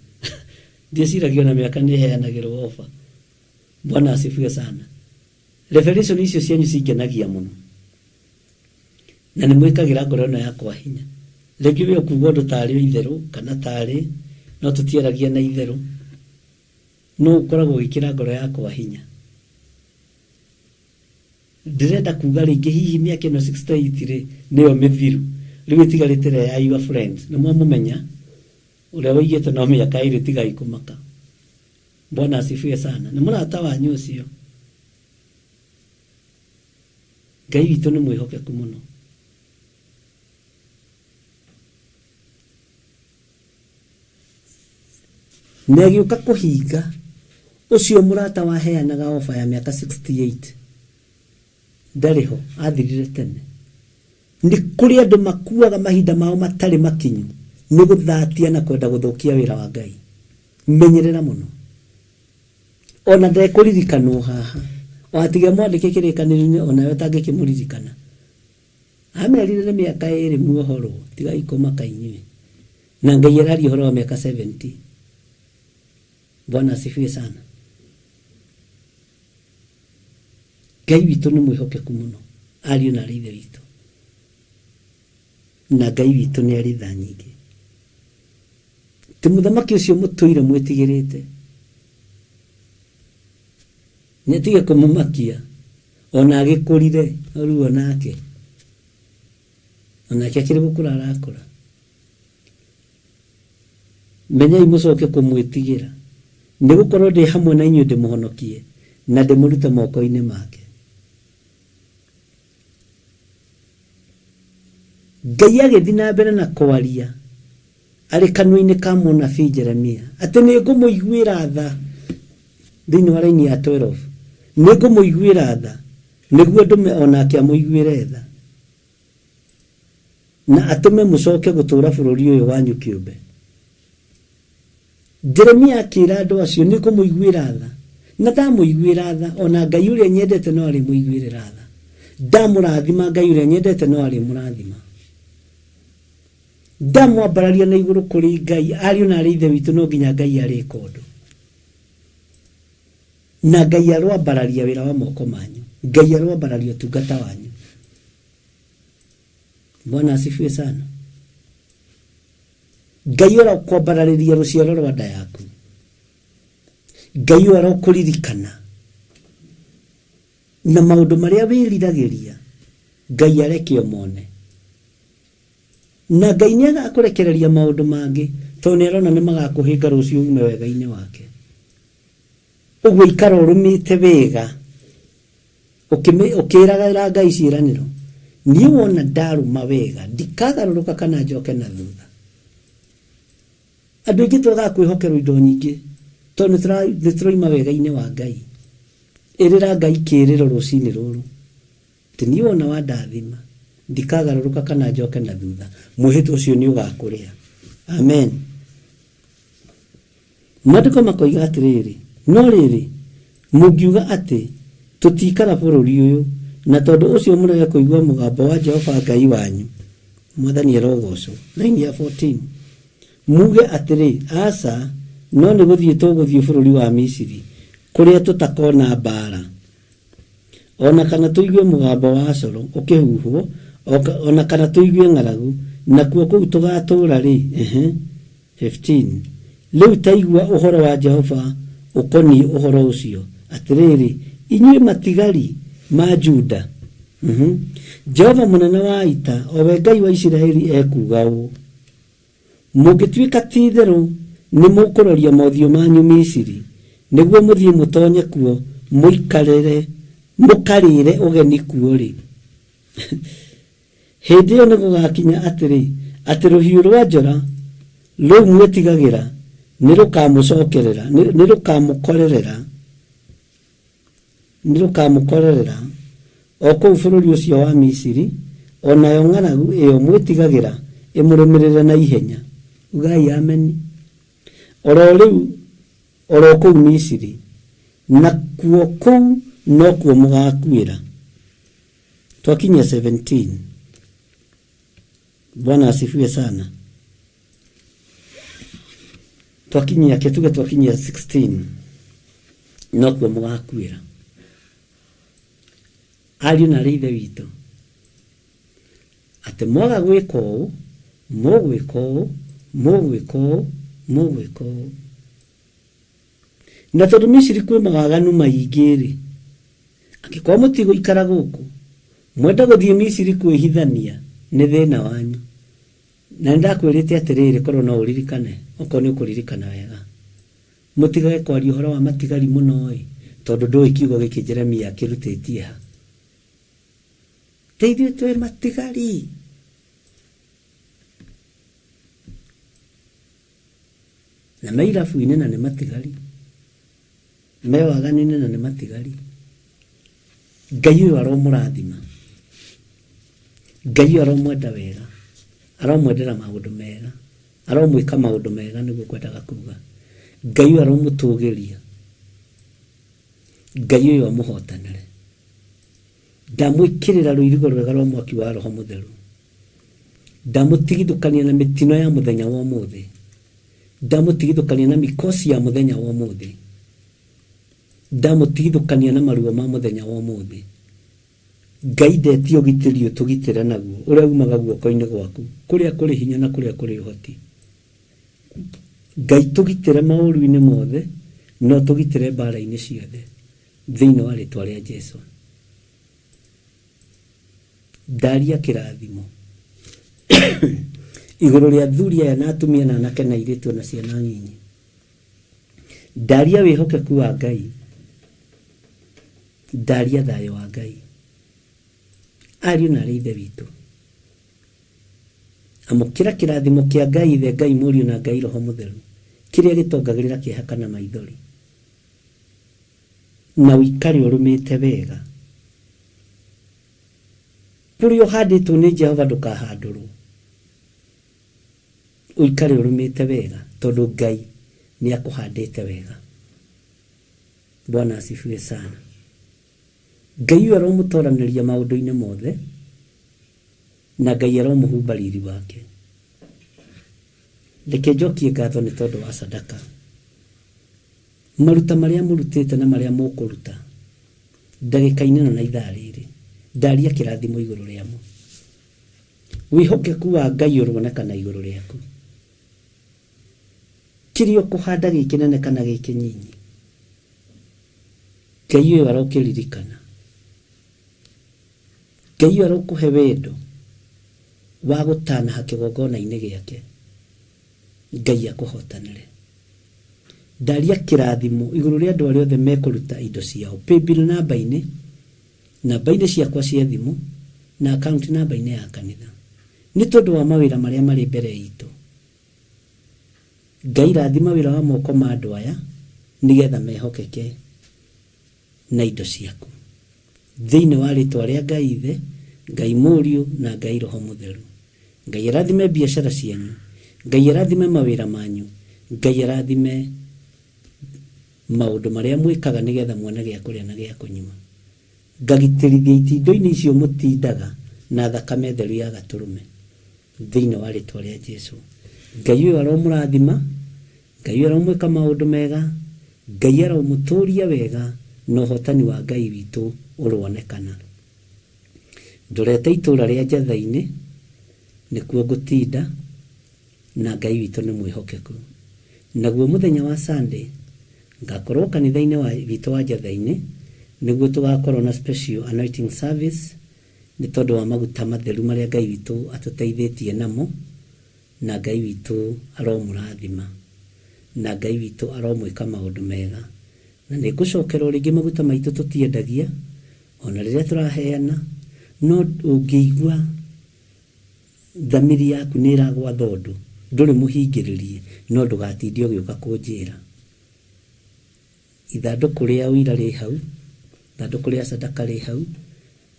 Ndieciragia na mĩaka nĩ heanagĩrwo ofa. Bwana asifiwe sana. Revelation icio cianyu cingenagia mũno, na nĩ mwĩkagĩra ngoro ĩno yakwa hinya. Rĩngĩ wĩ kuuga ũndũ tarĩ itherũ kana tarĩ no tũtiaragia na itherũ, no ũkoragwo wĩkĩra ngoro yakwa hinya. Ndĩrenda kuuga rĩngĩ hihi mĩaka ĩno 68 nĩyo mĩthiru, rĩu ĩtigarĩte ya your friends, nĩ mwamũmenya ũrĩa woigĩte no mĩaka ĩrĩ tigai kũmaka. Bwana asifiwe sana. Nĩ mũrata wanyu ũcio. Ngai witũ nĩ mwĩhokeku mũno. Nĩ agĩũka kũhinga ũcio mũrata waheanaga ofa ya mĩaka 68. Ndarĩ ho, athirire tene. Nĩ kũrĩ andũ makuaga mahinda mao matarĩ makinyu nĩ gũthatia na kwenda gũthũkia wĩra wa Ngai. Menyerera mũno. Ona ndekũririkanwo haha, o atige mwandĩke kĩrĩkanĩro-inĩ ona we tangĩkĩmũririkana. Amerire mĩaka 2 muohoro tigai kũmaka inyuĩ, na Ngai arari ũhoro wa mĩaka 70. Bwana asifiwe sana. Ngai witũ nĩ mwĩhokeku mũno, ariũ na arĩ ithe witũ, na Ngai witũ nĩ arĩ tha nyingĩ. Ti mũthamaki ũcio mũtũire mwĩtigĩrĩte nĩtige kũmũmakia, ona agĩkũrire rĩu onake akĩrĩ gũkũra arakũra. Menyai mũcoke kũmwĩtigĩra, nĩ gũkorwo ndĩ hamwe na inyuĩ ndĩmũhonokie na ndĩmũrute moko-inĩ make. Ngai agĩthiĩ na mbere na kwaria arĩ kanua-inĩ ka mũnabii Jeremia atĩ nĩ ngũmũiguĩra tha thĩinĩ wa raini ya 12, nĩ ngũmũiguĩra tha nĩguo ndũme onake amũiguĩre tha na atũme mũcoke gũtũũra bũrũri ũyũ wanyu kĩũmbe. Jeremia akĩra andũ acio nĩ ngũmũiguĩra tha, na ndamũiguĩra tha ona Ngai ũrĩa nyendete no arĩ mũiguĩrĩra tha, ndamũrathima Ngai ũrĩa nyendete no arĩ mũrathima, ndamwambararia na igũrũ kũrĩ Ngai. Ariũ na arĩ ithe witũ no nginya Ngai arĩka ũndũ, na Ngai arwambararia wĩra wa moko manyu, Ngai arwambararia ũtungata wanyu. Bwana asifiwe sana. Ngai arakwambararĩria rũciaro rwa nda yaku. Ngai arakũririkana na maũndũ marĩa wĩriragĩria Ngai areke omone. Na Ngai nĩ agakũrekereria maũndũ mangĩ tondũ nĩ arona nĩ magakũhĩnga rũciũ ume wega-inĩ wake. Ũguo ikara ũrũmĩte wega ũkĩragĩra Ngai ciĩranĩro. Niĩ wona ndarũma wega ndikagarũrũka kana njoke na thutha. Andũ aingĩ tũgakwĩhokerwo indo nyingĩ tondũ nĩ tũroima wega-inĩ wa Ngai. Ĩrĩra Ngai kĩrĩro rũcinĩ rũrũ atĩ niĩ wona wandathima ndikagarũrũka kana njoke na thutha. Mwĩhĩtwa ũcio nĩ ũgakũrĩa. Amen. Maandĩko makoiga atĩrĩrĩ, no rĩrĩ mũngiuga atĩ tũtikara bũrũri ũyũ na tondũ ũcio mũrege kũigua mũgambo wa Jehova Ngai wanyu, Mwathani arogocwo. Line ya 14, muge atĩrĩ, aca no nĩ gũthiĩ tũgũthiĩ bũrũri wa Misiri kũrĩa tũtakona mbara, ona kana tũigue mũgambo wa coro ũkĩhuhwo, ona kana tũigue ng'aragu, nakuo kũu tũgatũũra rĩ. 15, rĩu taigua ũhoro wa Jehova ũkoniĩ ũhoro ũcio atĩrĩrĩ, inyuĩ matigari ma Juda. Jehova mũnene wa ita, o we Ngai wa Isiraeli ekuga ũũ, mũngĩtuĩka ti-itherũ nĩ mũkũroria mothiũ manyu Misiri nĩguo mũthiĩ mũtonye kuo mũkarĩre ũgeni kuo rĩ. Hĩndĩ ĩyo nĩ gũgakinya atĩrĩ, atĩ rũhiũ rwa njora rũu mwĩtigagĩra nĩ rũkamũkorerera o kũu bũrũri ũcio wa Misiri, o nayo ng'aragu ĩyo mwĩtigagĩra ĩmũrũmĩrĩre na ihenya. Ugai amen. Oro kũu Misiri, na kuo kũu no kuo mũgakuĩra. Twakinyia 17. Bwana asifiwe sana. Twakinyia 16. No kuo mũgakuĩra. Ariũ na ithe witũ, atĩ mwaga gwĩka ũũ, mũgwĩka ũũ. Na tondũ Misiri kwĩ mawaganu maingĩ-rĩ, angĩkorwo mũtigũikara gũkũ, mwenda gũthiĩ Misiri kwĩhithania, nĩ thĩna wanyu. Na nĩndakwĩrĩte atĩrĩrĩ, korwo no ũririkane, okorwo nĩ ũkũririkana wega, mũtigage kwaria ũhoro wa matigari mũno-ĩ, tondũ ndũĩ kiugo gĩkĩ Jeremia kĩrutĩtie ha. Teithio twĩ matigari. Na meirabu-inĩ na nĩ matigari, mewaganu-inĩ na nĩ matigari. Ngai ũyũ aromũrathima, Ngai ũyũ aromwenda wega, aromwendera maũndũ mega, aromwĩka maũndũ mega nĩguo kwendaga kuga. Ngai ũyũ aromũtũgĩria, Ngai ũyũ amũhotanĩre. Ndamwĩkĩrĩra rũirigo rwega rwa mwaki wa Roho Mũtheru, ndamũtigithũkania na mĩtino ya mũthenya wa ũmũthĩ, ndamũtigithũkania na mĩkosi ya mũthenya wa ũmũthĩ, ndamũtigithũkania na maruo ma mũthenya wa ũmũthĩ. Ngai ndetie ũgitĩri ũtũgitĩre naguo ũrĩa umaga guoko-inĩ gwaku, kũrĩa kũrĩ hinya na kũrĩa kũrĩ ũhoti. Ngai tũgitĩre maũru-inĩ mothe, no tũgitĩre mbara-inĩ ciothe thĩinĩ wa rĩtwa rĩa Jesũ. Ndaria kĩrathimo igũrũ rĩa athuri aya na atumia na anake na airĩtu na ciana nyinyi. Ndaria wĩhokeku wa Ngai, ndaria thayũ wa Ngai. Ariũ na ithe witũ, amũkĩra kĩrathimo kĩa Ngai Ithe, Ngai Mũriũ na Ngai Roho Mũtheru, kĩrĩa gĩtongagĩrĩra kĩeha kana maithori, na ũikare ũrũmĩte wega. Kũrĩa ũhandĩtwo nĩ Jehova ndũkahandũrwo. Ũikare ũrũmĩte wega tondũ Ngai nĩ akũhandĩte wega. Bwana asifiwe sana. Ngai ũyũ aromũtoranĩria maũndũ-inĩ mothe, na Ngai aromũhumba riri wake. Reke njokie ngatho nĩ tondũ wa sadaka, maruta marĩa mũrutĩte na marĩa mũkũruta ndagĩka-inĩ na ithaa rĩrĩ. Ndaria kĩrathimo igũrũ rĩamo. wihokeku wa Ngai uronekana iguru riaku. Kirio kuhanda gikinene kana gikinyinyi, Ngai uyu arokiririkana. Ngai uyu arokuhe wendo wa gutana kigongona-ini giake. Ngai akuhotanire. Ndaria kirathimo iguru ria andu aria othe mekuruta indo ciao. Paybill namba-ini ciakwa cia thimu na account namba-ini ya kanitha. Ni tondu wa mawira maria mari mbere itu. Ngai rathima wira wa moko ma andu aya nigetha mehokeke na indo ciaku. Thiini wa ritwa ria Ngai Ithe, Ngai Muriu na Ngai Roho Mutheru. Ngai rathime biashara cianyu. Ngai rathime mawira manyu. Ngai rathime maundu maria mwikaga nigetha muone gia kuria na gia kunyuma. Ngagitirithia itindo-ini icio mutindaga na thakame theru ya gaturume. Thiini wa ritwa ria Jesu. Ngai uyu aromurathima, Ngai uyu aromwika maundu mega, Ngai aromuturia wega, na uhotani wa Ngai witu uronekana. Ndorete itura ria Njatha-ini nikuo ngutinda, na Ngai witu ni mwihokeku. Naguo muthenya wa Sunday ngakorwo kanitha-ini wa witu wa Njatha-ini niguo tugakorwo na special anointing service ni tondu wa maguta matheru maria Ngai witu atuteithitie namo, na Ngai witu aromurathima, na Ngai witu aromwika maundu mega. Na nigucokerwo ringi maguta maitu tutiendagia ona riria turaheana, no ungiigua thamiri yaku ni iragwa thondu, nduri muhingiririe, no ndugatindie ugiuka kunjira. Ithanduku ria uira ri hau, ithanduku ria sadaka ri hau,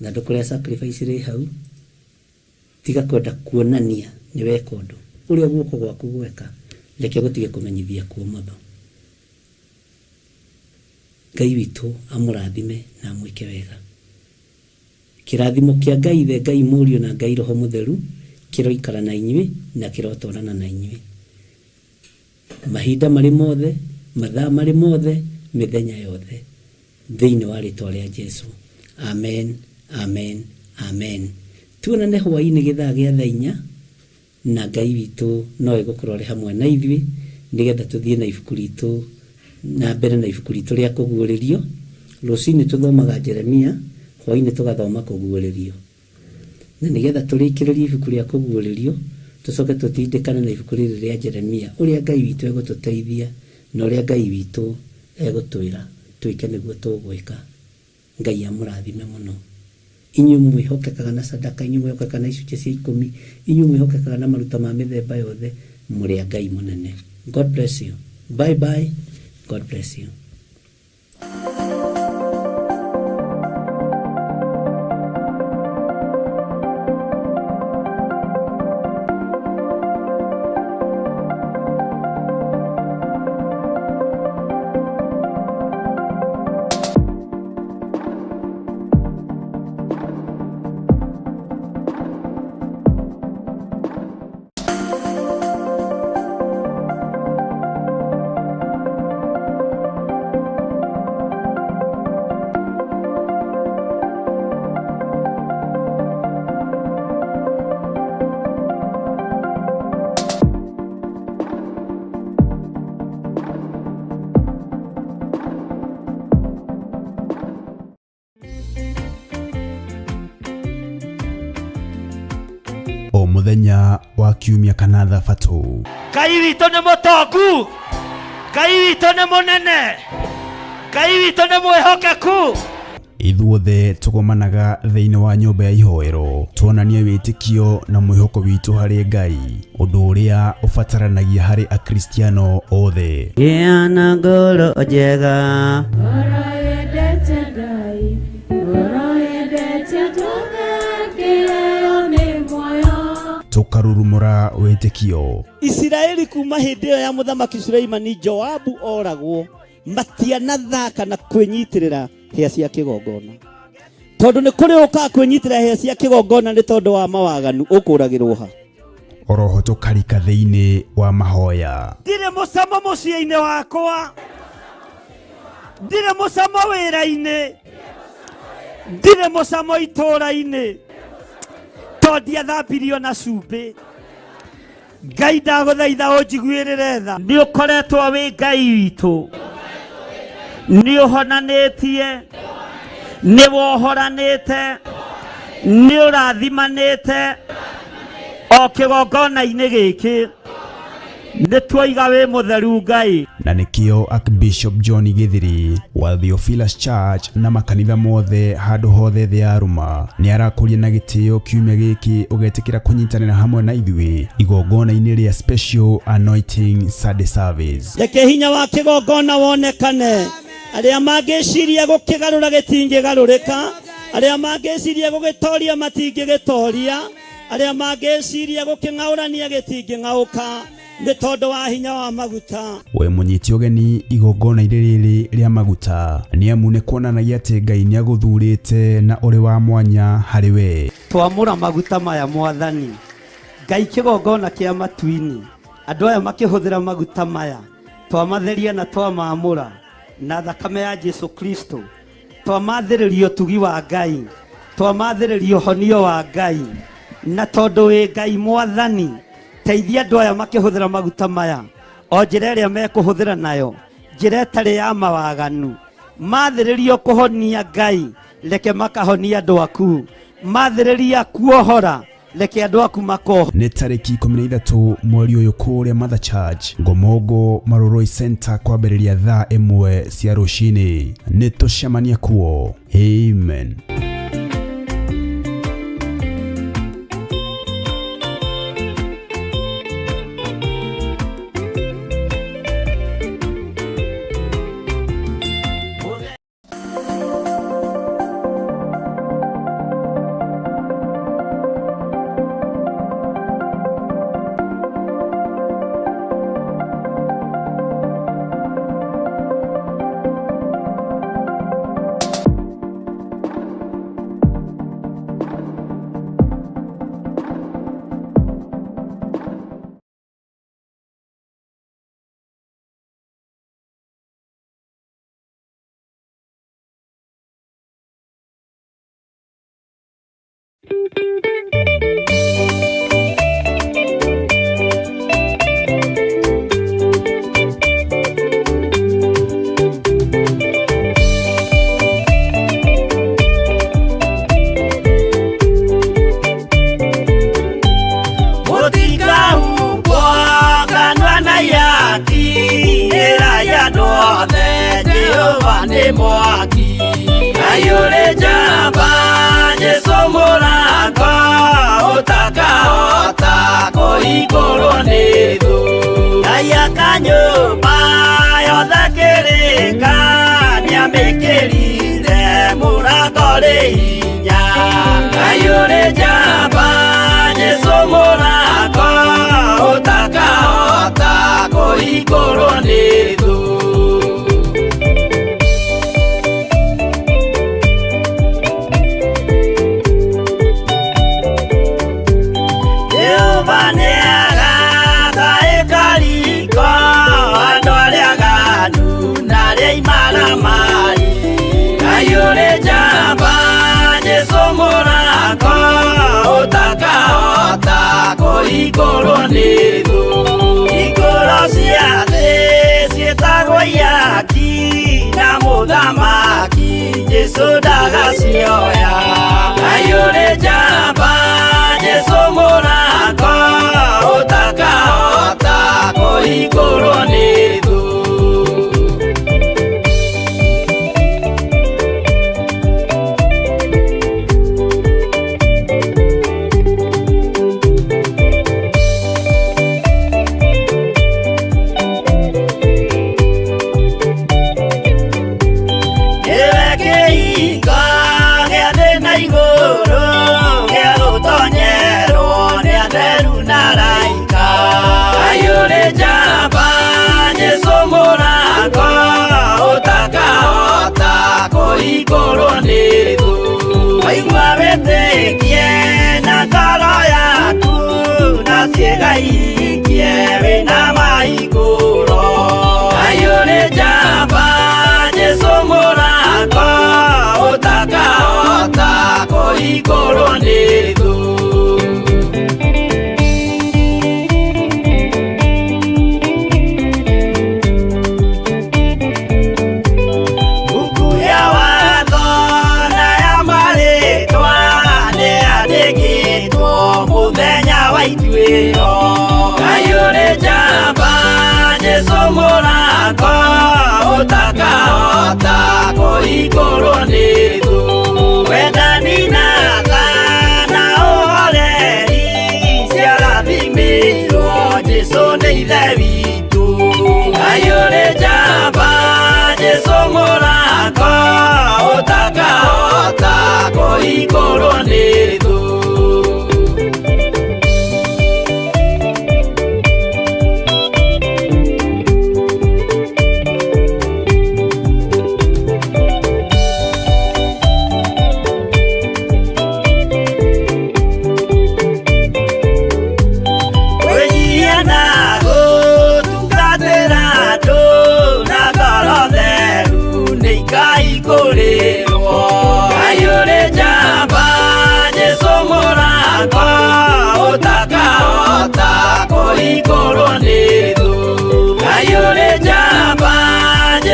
ithanduku ria sacrifice ri hau. Tiga kwenda kuonania ni weka undu uria guoko gwaku gweka, reke gutige kumenyithia kuo motho. Ngai witu amurathime na amwike wega. Kirathimo kia Ngai Ithe, Ngai Muriu na Ngai Roho Mutheru kiroikara na inyui na kirotwarana na inyui mahinda mari mothe, mathaa mari mothe, mithenya yothe, thiini wa ritwa ria Jesu. Amen, amen, amen. Tuonane hwaini githaa gia thaa 4, na Ngai witu no egukorwo ri hamwe na ithui nigetha tuthie na ibuku ritu na mbere na ibuku ritu ria kuguuririo. Rucini tuthomaga Jeremia, hwaini tugathoma kuguuririo, na nigetha turikiririe ibuku ria kuguuririo tucoke tutindikane na ibuku riri ria Jeremia, uria Ngai witu egututeithia na uria Ngai witu egutwira twike niguo tugwika. Ngai amurathime muno. Inyu mwihokekaga na sadaka, inyu mwihokekaga na icunjĩ cia 10, inyu mwihokekaga na maruta ma mithemba yothe, muri Ngai munene. God bless you. Bye bye. God bless you. O muthenya wa kiumia kana thabatu, Ngai witu ni mutongu, Ngai witu ni munene, Ngai witu ni mwihokeku. ithuothe tugomanaga thiini wa nyumba ya ihoero tuonanie witikio na mwihoko witu hari Ngai, undu uria ubataranagia hari akristiano othe. Gia na ngoro njega, tukarurumura witikio. Israeli kuma hindi ya muthamaki Suleimani Joabu oragwo, matianathaka na kwinyitirira hĩa cia kigongona, tondu ni kuri uka kwinyitirira hĩa cia kigongona ni tondu wa mawaganu ukuragirwo ha. Oroho tukarika thiini wa mahoya. Ndire mucamo muciĩ-inĩ wakwa, ndire mucamo wĩra-inĩ, ndire mucamo itũũra-inĩ, tondia thambirio na cumbĩ. Ngai ndagũthaitha ũnjiguĩrĩre tha. Nĩ ũkoretwo wĩ Ngai witũ, nĩ ũhonanĩtie, nĩ wohoranĩte, nĩ ũrathimanĩte o kĩgongona-inĩ gĩkĩ. Nĩ tuoiga wĩ mũtheru Ngai. Na nikio Archbishop John Githiri wa Theophilus Church na makanitha mothe handu hothe thĩ ya Ruma nĩ arakũria na gĩtĩo kiumia gĩkĩ ũgetikĩra kũnyitanĩra hamwe na ithuĩ igongona-inĩ rĩa Special Anointing Sunday Service. Reke hinya wa kĩgongona wonekane. Arĩa mangĩciria gũkĩgarũra gĩtingĩgarũrĩka, arĩa mangĩciria gũgĩtoria matingĩgĩtoria, arĩa mangĩciria gũkĩng'aũrania gĩtingĩng'aũka nĩ tondũ wa hinya wa maguta. We mũnyiti ũgeni igongona-inĩ rĩrĩ rĩa maguta nĩ amu nĩ kuonanagia atĩ Ngai nĩ agũthurĩte na ũrĩ wa mwanya harĩ we. Twamũra maguta maya Mwathani, Ngai kĩgongona kĩa matu-inĩ, andũ aya makĩhũthĩra maguta maya twamatheria na twamamũra na thakame ya Jesu Kristo, twamathĩrĩrio ũtugi wa Ngai, twamathĩrĩrio honio wa Ngai, na tondũ wĩ Ngai Mwathani teithia andũ aya makĩhũthĩra maguta maya o njĩra ĩrĩa mekũhũthĩra nayo, njĩra ĩtarĩ ya mawaganu. Mathĩrĩrio kũhonia Ngai, reke makahonia andũ aku. Mathĩrĩria kuohora, reke andũ aku makoho. Nĩ tarĩki 13 mweri ũyũ kũrĩa Mother Church Ngomongo Maroroi Center kwambĩrĩria thaa 1 cia rũcinĩ. Nĩ tũcemania kuo. Amen. Mwaki ayure jamba Jesu murako utakaota koigoro nithu aya kanyumba yothe kĩrĩka nĩamĩkĩrire mũrango rĩ hinya ayure jamba Jesu murako utakaota koigoro nithu. Ayure jamba Jesu murako utakaota koigoro nithu igoro cia thĩ ciĩtagwo yaki na mũthamaki Jesu ndagacioya. Ayure jamba Jesu murako utakaota koigoro nithu. Igoro nithu waigua wĩtĩkie na ngoro yaku na ciĩga ikie wĩna maigũro. Ayure jamba Jesu murako utakaota koigoro nithu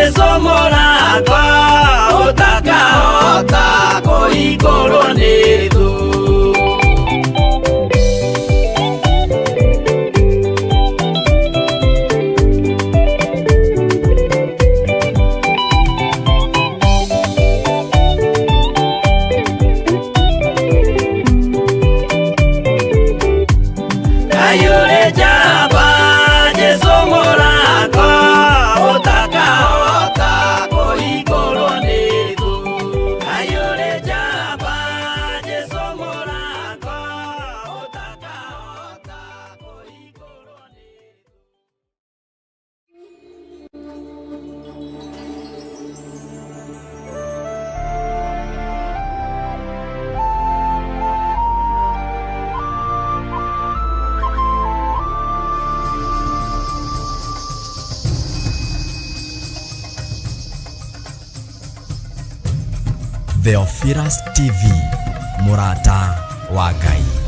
Jesu mũrango ũtakahota kũhingũrwo nĩ thũ. Theophilus TV, mũrata wa Ngai.